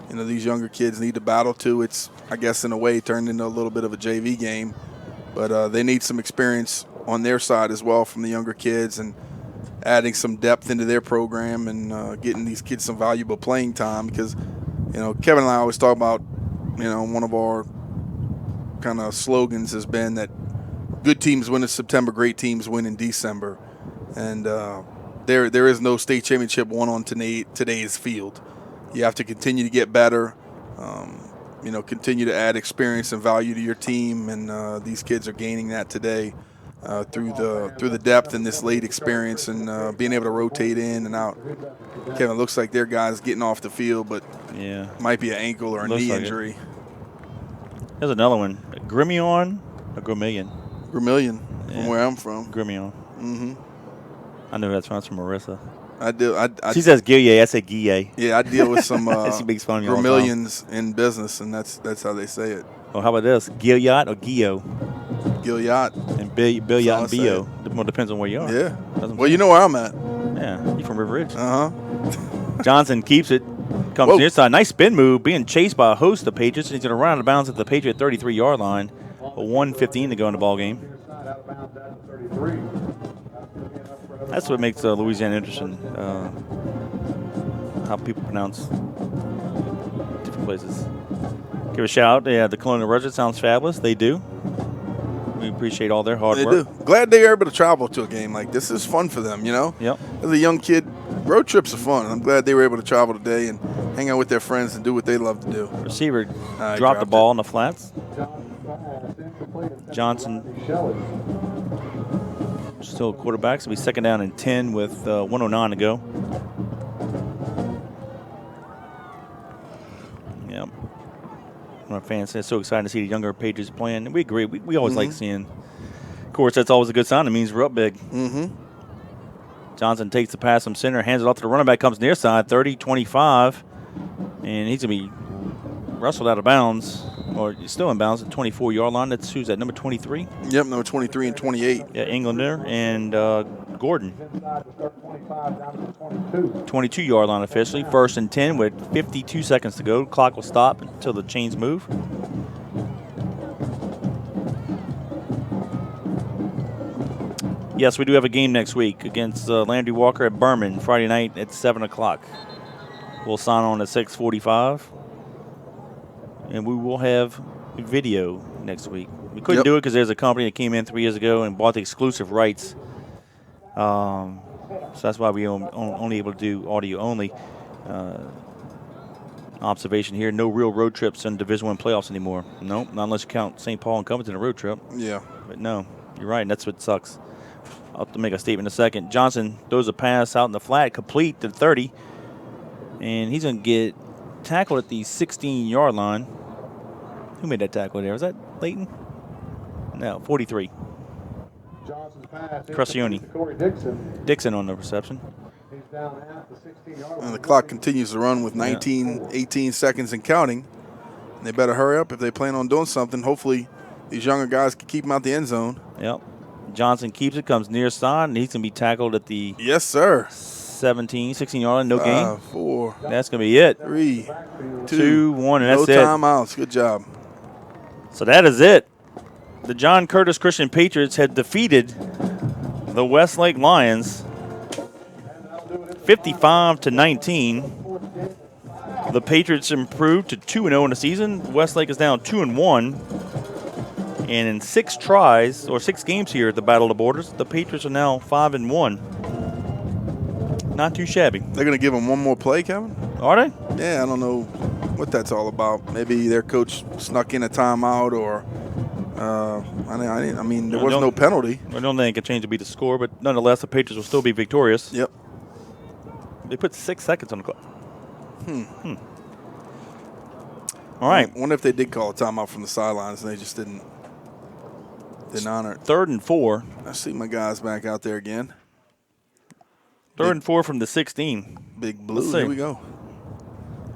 these younger kids need to battle too. It's, I guess, in a way turned into a little bit of a JV game, but they need some experience on their side as well from the younger kids, and adding some depth into their program and getting these kids some valuable playing time because Kevin and I always talk about one of our kind of slogans has been that good teams win in September, great teams win in December. And there is no state championship won on today's field. You have to continue to get better, continue to add experience and value to your team, and these kids are gaining that today through the depth and this late experience and being able to rotate in and out. Kevin, looks like their guys getting off the field, but might be an ankle or a knee injury. There's another one, Grimion or Grimillion? Grimillion, from where I'm from. Grimion. Mm-hmm. I know that's from Marissa. I do. She says Guillet. I say Guillet. Yeah, I deal with some she makes fun of me Grimillions in business, and that's how they say it. Oh, how about this? Gilliot or Gio? Gilliot. And Billiot and Bio. Well, depends on where you are. Yeah. Well, you know where I'm at. Yeah, you from River Ridge. Uh-huh. Johnson keeps it. Comes near side. Nice spin move. Being chased by a host of Patriots. He's going to run out of bounds at the Patriot 33-yard line. 1:15 to go in the ball game. That's what makes Louisiana interesting. How people pronounce different places. Give a shout out. Yeah, the Colonial Regiment sounds fabulous. They do. We appreciate all their hard work. They do. Glad they are able to travel to a game like this. This is fun for them, Yep. As a young kid, road trips are fun. I'm glad they were able to travel today and hang out with their friends and do what they love to do. Receiver dropped the ball in the flats. Johnson still quarterback. So it'll be second down and 10 with 1:09 to go. Yep. Our fans say it's so exciting to see the younger Patriots playing. We agree. We always like seeing. Of course, that's always a good sign. It means we're up big. Mm-hmm. Johnson takes the pass from center, hands it off to the running back, comes near side, 30-25. And he's going to be wrestled out of bounds. Or still in bounds at the 24-yard line. That's who's that, number 23? Yep, number 23 and 28. Yeah, Englander and Gordon. 22-yard line officially. 1st and 10 with 52 seconds to go. Clock will stop until the chains move. Yes, we do have a game next week against Landry Walker at Berman, Friday night at 7 o'clock. We'll sign on at 6:45. And we will have video next week. We couldn't do it because there's a company that came in 3 years ago and bought the exclusive rights. So that's why we only able to do audio only. Observation here: no real road trips in Division I playoffs anymore. Nope, not unless you count St. Paul and Covington a road trip. Yeah, but no. You're right. And that's what sucks. I'll have to make a statement in a second. Johnson throws a pass out in the flat, complete to 30. And he's going to get tackled at the 16-yard line. Who made that tackle there? Was that Leighton? No, 43. Johnson's pass. Crucioni. Corey Dixon. Dixon on the reception. He's down at the 16-yard line. And the clock continues to run with 18 seconds and counting. And they better hurry up if they plan on doing something. Hopefully these younger guys can keep them out the end zone. Yep. Johnson keeps it, comes near side, and he's going to be tackled at the Yes, sir. 16-yard line. No gain. 4, That's going to be it. 3, 2, 1, and that's no it. timeouts. Good job. So that is it. The John Curtis Christian Patriots had defeated the Westlake Lions 55-19. The Patriots improved to 2-0 in the season. Westlake is now 2-1. And in 6 tries, or 6 games here at the Battle of the Borders, the Patriots are now 5-1. Not too shabby. They're going to give them one more play, Kevin? Are they? Yeah, I don't know what that's all about. Maybe their coach snuck in a timeout or, I mean, there was no penalty. I don't think it could change to beat the score, but nonetheless, the Patriots will still be victorious. Yep. They put 6 seconds on the clock. All right. I wonder if they did call a timeout from the sidelines and they just didn't honor it. 3rd and 4. I see my guys back out there again. 3rd and 4 from the 16. Big Blue, Let's see. here we go.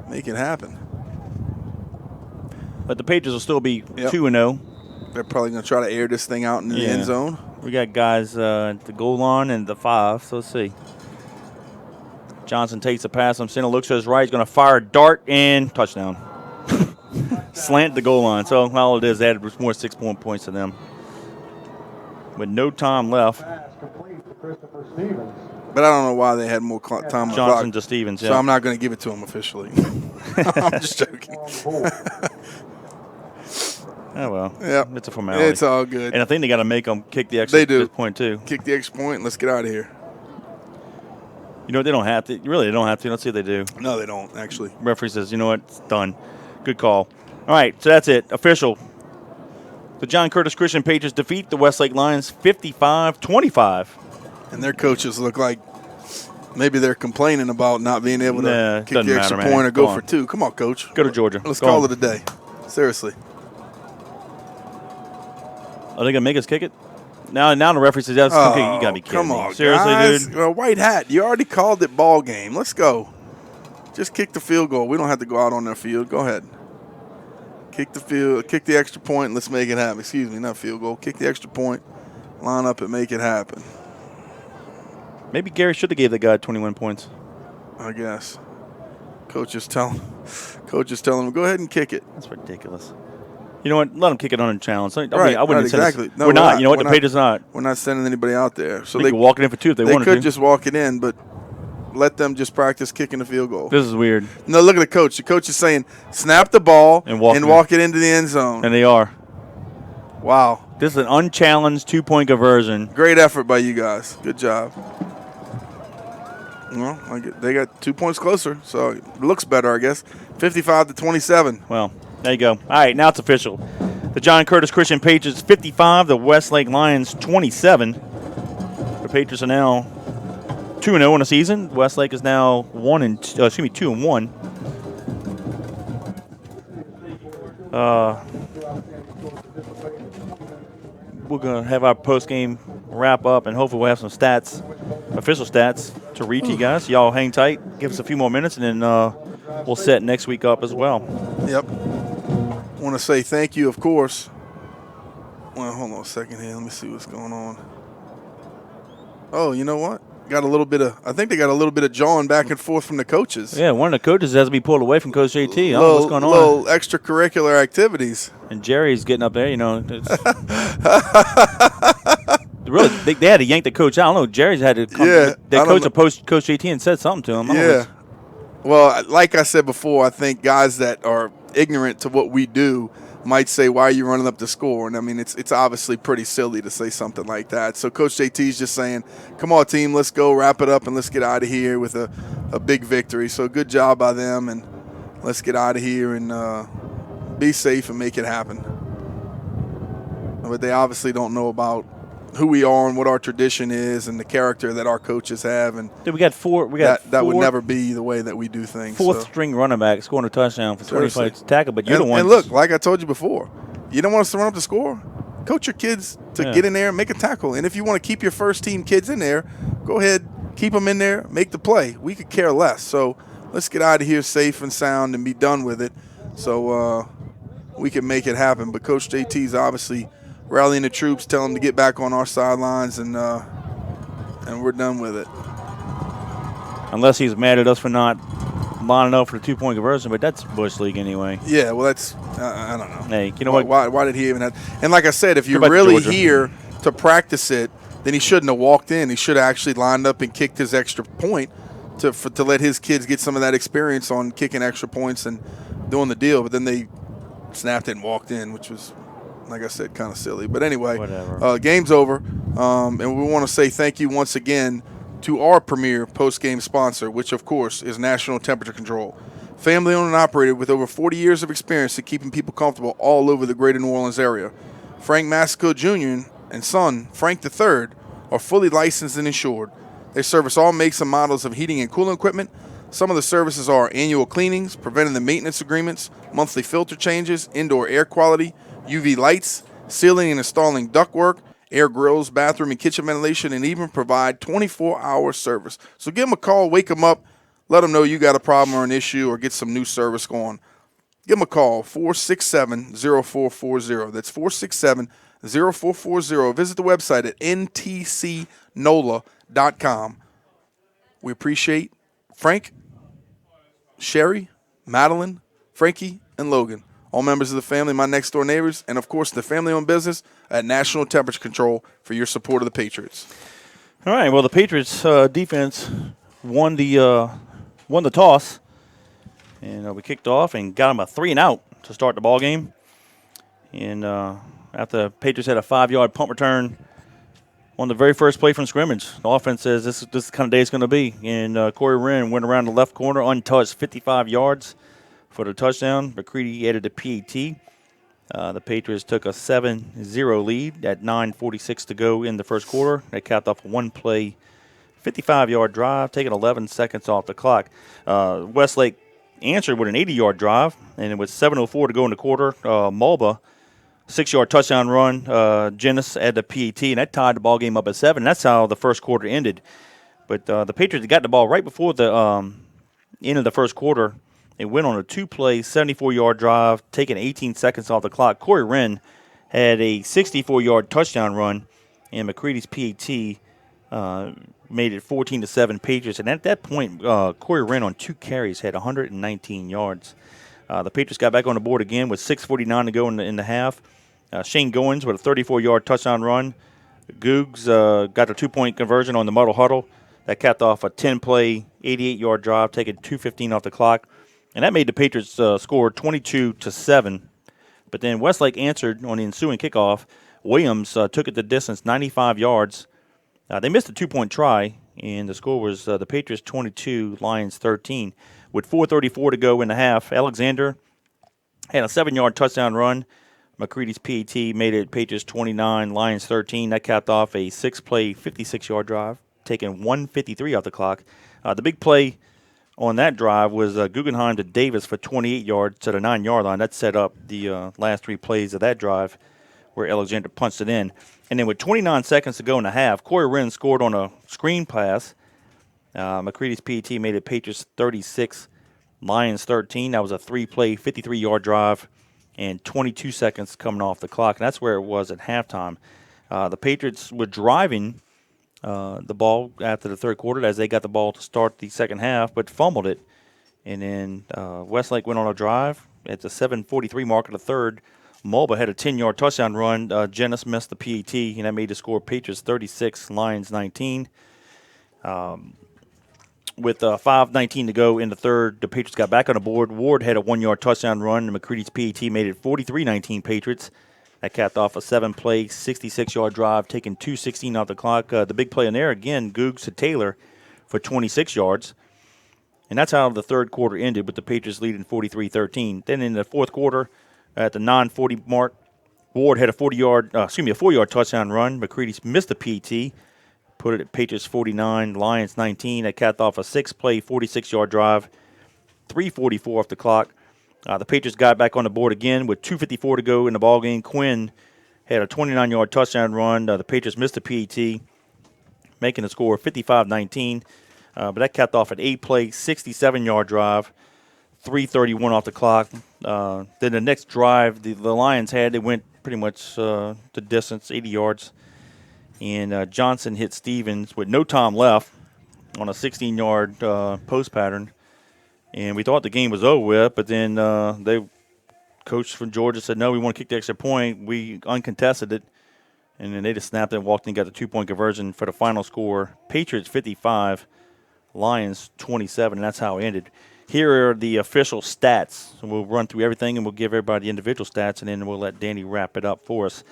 Make it happen. But the Patriots will still be 2-0. They're probably going to try to air this thing out in the end zone. We got guys at the goal line and the 5, so let's see. Johnson takes the pass from center, looks to his right. He's going to fire a dart and touchdown. Slant the goal line. So all it is, added more 6-point points to them. With no time left. Pass complete to Christopher Stevens. But I don't know why they had more time on the Johnson clock. to Stevens, So I'm not going to give it to him officially. I'm just joking. Oh, well. Yep. It's a formality. It's all good. And I think they got to make them kick the extra They do. point, too. Kick the extra point and let's get out of here. You know what? They don't have to. Really, they don't have to. Let's see if they do. No, they don't, actually. Referee says, you know what? It's done. Good call. All right, so that's it. Official. The John Curtis Christian Patriots defeat the Westlake Lions 55-25. And their coaches look like maybe they're complaining about not being able to kick the extra point or go for 2. Come on, Coach. Go to Georgia. Let's call it a day. Seriously. Are they going to make us kick it? Now the referee says, you got to be kidding come me. on, Seriously, guys. dude? White hat. You already called it ball game. Let's go. Just kick the field goal. We don't have to go out on their field. Go ahead. Kick the extra point, and let's make it happen. Excuse me, not field goal. Kick the extra point, line up, and make it happen. Maybe Gary should have gave the guy 21 points. I guess. Coach is telling him, go ahead and kick it. That's ridiculous. You know what? Let them kick it on a challenge. I Right, wouldn't send us- exactly. No, we're not. You know what? The Patriots not. We're not sending anybody out there. So They they could walk it in for 2 if they wanted to. could just walk it in, but let them just practice kicking the field goal. This is weird. No, look at the coach. The coach is saying, snap the ball And walk it into the end zone. And they are. Wow. This is an unchallenged 2-point conversion. Great effort by you guys. Good job. Well, they got 2 points closer, so it looks better, I guess. 55-27. Well, there you go. All right, now it's official. The John Curtis Christian Patriots 55, the Westlake Lions 27. The Patriots are now 2-0 in the season. Westlake is now 2-1. We're going to have our post-game wrap up, and hopefully we'll have some stats, official stats, to read to you guys. Y'all hang tight. Give us a few more minutes, and then we'll set next week up as well. Yep. Want to say thank you, of course. Well, hold on a second here. Let me see what's going on. Oh, you know what? I think they got a little bit of jawing back and forth from the coaches. Yeah, one of the coaches has to be pulled away from Coach JT. I don't know what's going on. Little extracurricular activities. And Jerry's getting up there, you know. Really, they had to yank the coach out. I don't know. Jerry's had to come. Yeah, The coach approached Coach JT and said something to him. Yeah. Well, like I said before, I think guys that are ignorant to what we do might say, why are you running up the score? And, I mean, it's obviously pretty silly to say something like that. So Coach JT's just saying, come on, team, let's go wrap it up and let's get out of here with a big victory. So good job by them, and let's get out of here and be safe and make it happen. But they obviously don't know about who we are and what our tradition is and the character that our coaches have. And Dude, we got that would never be the way that we do things. Fourth-string running back scoring a touchdown for 25 tackle, but you're the one. And look, like I told you before, you don't want us to run up the score. Coach your kids to get in there and make a tackle. And if you want to keep your first-team kids in there, go ahead, keep them in there, make the play. We could care less. So let's get out of here safe and sound and be done with it so we can make it happen. But Coach JT's obviously rallying the troops, telling them to get back on our sidelines, and we're done with it. Unless he's mad at us for not lining up for the 2-point conversion, but that's Bush League anyway. Yeah, well, that's I don't know. Hey, you know what? Why did he even have? And like I said, if you're really here to practice it, then he shouldn't have walked in. He should have actually lined up and kicked his extra point to let his kids get some of that experience on kicking extra points and doing the deal. But then they snapped it and walked in, which was, like I said, kind of silly. But anyway, game's over. And we want to say thank you once again to our premier post-game sponsor, which, of course, is National Temperature Control. Family-owned and operated with over 40 years of experience in keeping people comfortable all over the greater New Orleans area. Frank Massico Jr. and son, Frank III, are fully licensed and insured. They service all makes and models of heating and cooling equipment. Some of the services are annual cleanings, preventative maintenance agreements, monthly filter changes, indoor air quality, UV lights, sealing and installing ductwork, air grills, bathroom and kitchen ventilation, and even provide 24-hour service. So give them a call, wake them up, let them know you got a problem or an issue or get some new service going. Give them a call, 467-0440. That's 467-0440. Visit the website at ntcnola.com. We appreciate Frank, Sherry, Madeline, Frankie, and Logan, all members of the family, my next-door neighbors, and, of course, the family-owned business at National Temperature Control for your support of the Patriots. All right, well, the Patriots defense won the toss, and we kicked off and got them a 3-and-out to start the ball game. And after the Patriots had a 5-yard punt return on the very first play from scrimmage, the offense says this is the kind of day it's going to be. And Corey Wren went around the left corner untouched, 55 yards for the touchdown. Mccready added the PAT. The Patriots took a 7-0 lead at 9:46 to go in the first quarter. They capped off a one-play 55-yard drive, taking 11 seconds off the clock. Westlake answered with an 80-yard drive, and with 7:04 to go in the quarter, Mulba, 6-yard touchdown run. Genis added the PAT, and that tied the ball game up at 7. That's how the first quarter ended. But the Patriots got the ball right before the end of the first quarter. It went on a 2-play, 74-yard drive, taking 18 seconds off the clock. Corey Wren had a 64-yard touchdown run, and Mccready's PAT made it 14-7 Patriots. And at that point, Corey Wren on 2 carries had 119 yards. The Patriots got back on the board again with 6:49 to go in the half. Shane Goins with a 34-yard touchdown run. Googs got the 2-point conversion on the muddle huddle. That capped off a 10-play, 88-yard drive, taking 2:15 off the clock. And that made the Patriots score 22-7. But then Westlake answered on the ensuing kickoff. Williams took it the distance, 95 yards. They missed a 2-point try, and the score was the Patriots 22, Lions 13. With 4:34 to go in the half, Alexander had a 7-yard touchdown run. Mccready's PAT made it Patriots 29, Lions 13. That capped off a 6-play, 56-yard drive, taking 1:53 off the clock. The big play on that drive was Guggenheim to Davis for 28 yards to the 9-yard line. That set up the last 3 plays of that drive where Alexander punched it in. And then with 29 seconds to go in the half, Corey Wren scored on a screen pass. Mccready's PAT made it Patriots 36, Lions 13. That was a 3-play, 53-yard drive and 22 seconds coming off the clock. And that's where it was at halftime. The Patriots were driving the ball after the third quarter as they got the ball to start the second half, but fumbled it. And then Westlake went on a drive at the 7:43 mark of the third. Mulba had a 10-yard touchdown run. Genis missed the PAT, and that made the score Patriots 36, Lions 19. With 5:19 to go in the third, the Patriots got back on the board. Ward had a 1-yard touchdown run, and McCready's PAT made it 43-19 Patriots. That capped off a 7-play, 66-yard drive, taking 2:16 off the clock. The big play in there, again, Googs to Taylor for 26 yards. And that's how the third quarter ended, with the Patriots leading 43-13. Then in the fourth quarter, at the 9:40 mark, Ward had a 4-yard touchdown run. Mccready missed the PAT, put it at Patriots 49, Lions 19. That capped off a 6-play, 46-yard drive, 3:44 off the clock. The Patriots got back on the board again with 2:54 to go in the ballgame. Quinn had a 29-yard touchdown run. The Patriots missed the PAT, making the score 55-19. But that capped off an 8-play, 67-yard drive, 3:31 off the clock. Then the next drive the Lions had, they went pretty much the distance, 80 yards. And Johnson hit Stevens with no time left on a 16-yard post pattern. And we thought the game was over with, but then coach from Georgia said, no, we want to kick the extra point. We uncontested it. And then they just snapped it and walked in and got the 2-point conversion for the final score. Patriots 55, Lions 27, and that's how it ended. Here are the official stats. So we'll run through everything, and we'll give everybody the individual stats, and then we'll let Danny wrap it up for us.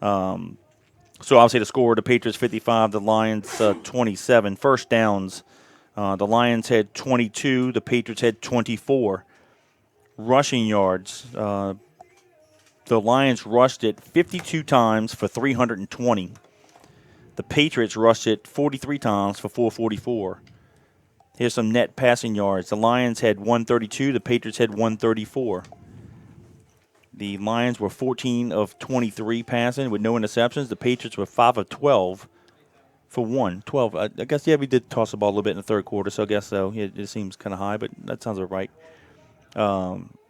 So obviously the score, the Patriots 55, the Lions 27. First downs, the Lions had 22, the Patriots had 24. Rushing yards, the Lions rushed it 52 times for 320. The Patriots rushed it 43 times for 444. Here's some net passing yards. The Lions had 132. The Patriots had 134. The Lions were 14 of 23 passing with no interceptions. The Patriots were 5 of 12 for 12. I guess, yeah, we did toss the ball a little bit in the third quarter, so I guess so. It seems kind of high, but that sounds about right.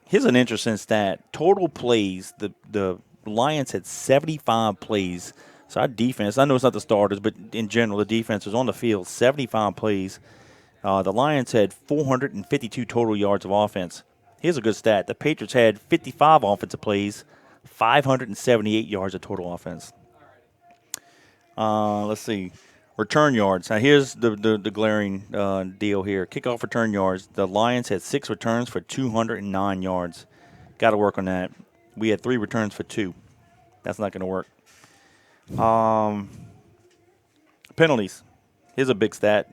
Here's an interesting stat. Total plays, the Lions had 75 plays. So our defense, I know it's not the starters, but in general, the defense was on the field, 75 plays. The Lions had 452 total yards of offense. Here's a good stat. The Patriots had 55 offensive plays, 578 yards of total offense. Let's see. Return yards. Now, here's the glaring deal here. Kickoff return yards. The Lions had 6 returns for 209 yards. Got to work on that. We had 3 returns for 2. That's not going to work. Penalties. Here's a big stat.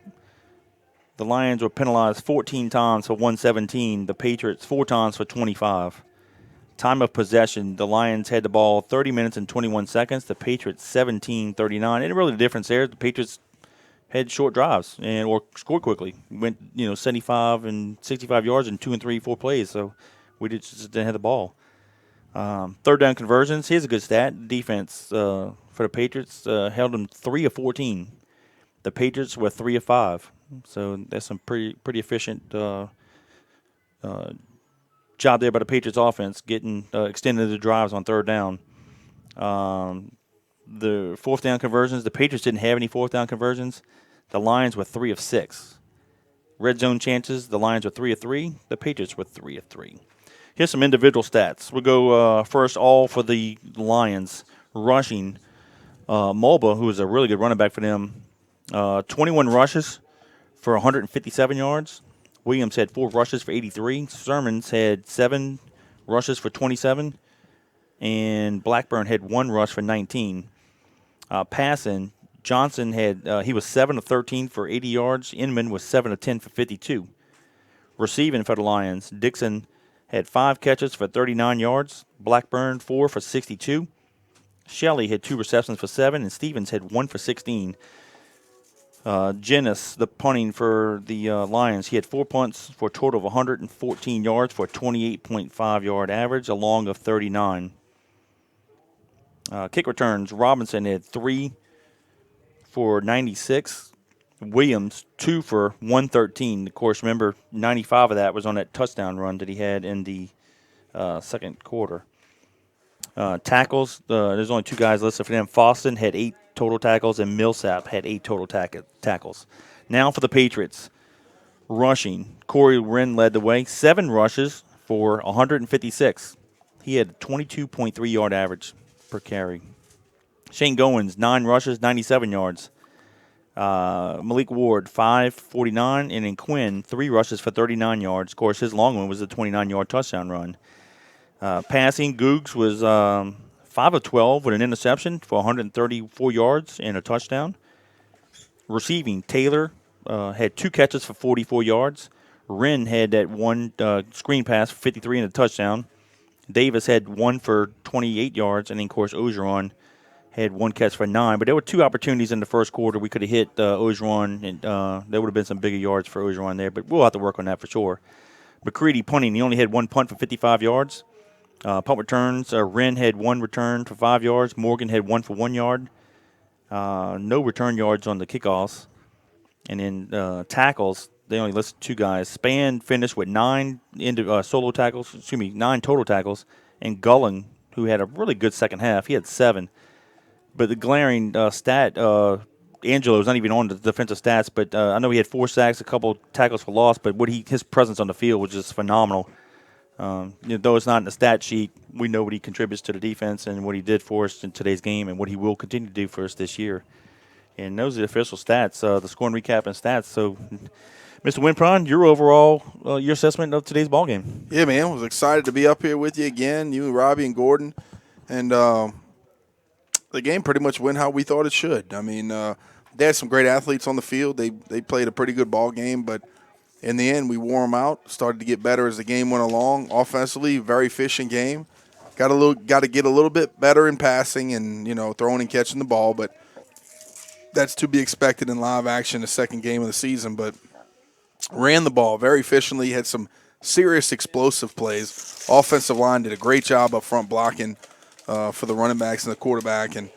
The Lions were penalized 14 times for 117. The Patriots 4 times for 25. Time of possession, the Lions had the ball 30 minutes and 21 seconds. The Patriots 17-39. And really the difference there, the Patriots had short drives or scored quickly. Went 75 and 65 yards in 2 and 3, 4 plays. So we just didn't have the ball. Third down conversions. Here's a good stat. Defense for the Patriots held them 3 of 14. The Patriots were 3 of 5. So that's some pretty efficient job there by the Patriots offense, getting extended the drives on third down. The fourth down conversions, the Patriots didn't have any fourth down conversions. The Lions were 3 of 6. Red zone chances, the Lions were 3 of 3. The Patriots were 3 of 3. Here's some individual stats. We'll go first all for the Lions. Rushing, Mulba, who is a really good running back for them, 21 rushes for 157 yards. Williams had 4 rushes for 83. Sermons had 7 rushes for 27. And Blackburn had 1 rush for 19. Passing, Johnson had he was 7 of 13 for 80 yards. Inman was 7 of 10 for 52. Receiving for the Lions, Dixon had 5 catches for 39 yards. Blackburn 4 for 62. Shelley had 2 receptions for 7, and Stevens had 1 for 16. Jennis, the punting for the Lions, he had 4 punts for a total of 114 yards for a 28.5 yard average, a long of 39. Kick returns, Robinson had 3 for 96. Williams, 2 for 113. Of course, remember, 95 of that was on that touchdown run that he had in the second quarter. Tackles, there's only 2 guys listed for them. Foston had 8 total tackles, and Millsap had 8 total tackles. Now for the Patriots. Rushing, Corey Wren led the way. 7 rushes for 156. He had a 22.3 yard average per carry. Shane Goins, 9 rushes, 97 yards. Malik Ward, 549, and then Quinn, 3 rushes for 39 yards. Of course, his long one was a 29-yard touchdown run. Passing, Googs was 5 of 12 with an interception for 134 yards and a touchdown. Receiving, Taylor had 2 catches for 44 yards. Wren had that 1 screen pass for 53 and a touchdown. Davis had 1 for 28 yards, and then, of course, Ogeron had 1 catch for 9. But there were 2 opportunities in the first quarter. We could have hit Ogeron, and there would have been some bigger yards for Ogeron there, but we'll have to work on that for sure. Mccready punting, he only had 1 punt for 55 yards. Punt returns, Wren had 1 return for 5 yards. Morgan had 1 for 1 yard. No return yards on the kickoffs. And then tackles, they only listed 2 guys. Span finished with 9 total tackles, and Gulling, who had a really good second half, he had 7. But the glaring stat, Angelo's not even on the defensive stats, but I know he had 4 sacks, a couple tackles for loss, but his presence on the field was just phenomenal. Though it's not in the stat sheet, we know what he contributes to the defense and what he did for us in today's game and what he will continue to do for us this year. And those are the official stats, the scoring recap and stats. So, Mr. Winpron, your assessment of today's ball game. Yeah, man, I was excited to be up here with you again, you, Robbie, and Gordon. And the game pretty much went how we thought it should. I mean, they had some great athletes on the field. They played a pretty good ball game, but in the end, we wore them out, started to get better as the game went along. Offensively, very efficient game. Got to get a little bit better in passing and, throwing and catching the ball, but that's to be expected in live action, the second game of the season. But ran the ball very efficiently, had some serious explosive plays. Offensive line did a great job up front blocking for the running backs and the quarterback, and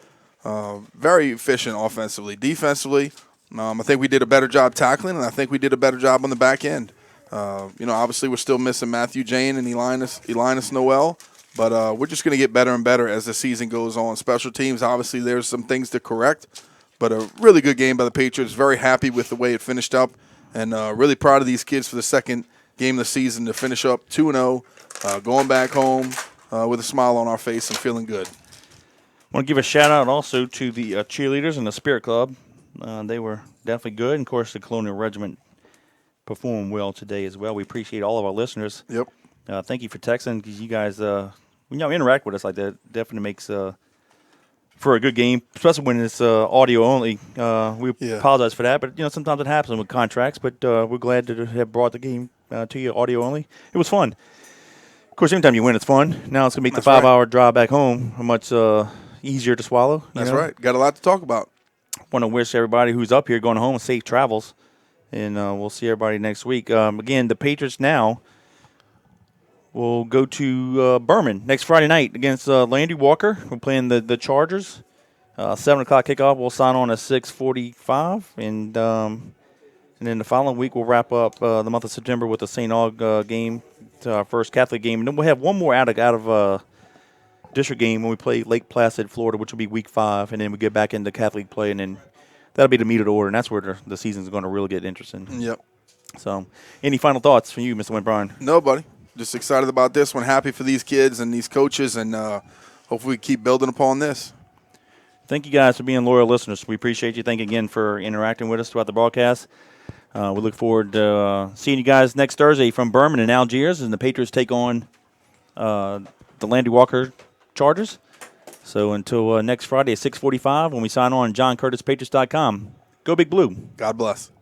very efficient offensively. Defensively, I think we did a better job tackling, and I think we did a better job on the back end. Obviously we're still missing Matthew Jane and Elinus Noel, but we're just going to get better and better as the season goes on. Special teams, obviously there's some things to correct, but a really good game by the Patriots. Very happy with the way it finished up, and really proud of these kids for the second game of the season to finish up 2-0, going back home with a smile on our face and feeling good. I want to give a shout-out also to the cheerleaders and the Spirit Club. They were definitely good. And, of course, the Colonial Regiment performed well today as well. We appreciate all of our listeners. Yep. Thank you for texting, because you guys interact with us like that. Definitely makes for a good game, especially when it's audio only. We apologize for that, but sometimes it happens with contracts. But we're glad to have brought the game to you audio only. It was fun. Of course, anytime you win, it's fun. Now it's going to make the 5-hour drive back home much easier to swallow. That's right. Got a lot to talk about. Want to wish everybody who's up here going home safe travels, and we'll see everybody next week. Again, the Patriots now will go to Berman next Friday night against Landry Walker. We're playing the Chargers. 7 o'clock kickoff. We'll sign on at 6:45, and then the following week we'll wrap up the month of September with the St. Aug game, our first Catholic game, and then we'll have one more out of district game when we play Lake Placid, Florida, which will be week 5, and then we get back into Catholic play, and then that'll be the meat of the order, and that's where the season's going to really get interesting. Yep. So, any final thoughts from you, Mr. Winbrine? No, buddy. Just excited about this one. Happy for these kids and these coaches, and hopefully we keep building upon this. Thank you guys for being loyal listeners. We appreciate you. Thank you again for interacting with us throughout the broadcast. We look forward to seeing you guys next Thursday from Berman and Algiers, and the Patriots take on the Landry Walker Chargers. So until next Friday at 6:45 when we sign on JohnCurtisPatriots.com. Go Big Blue. God bless.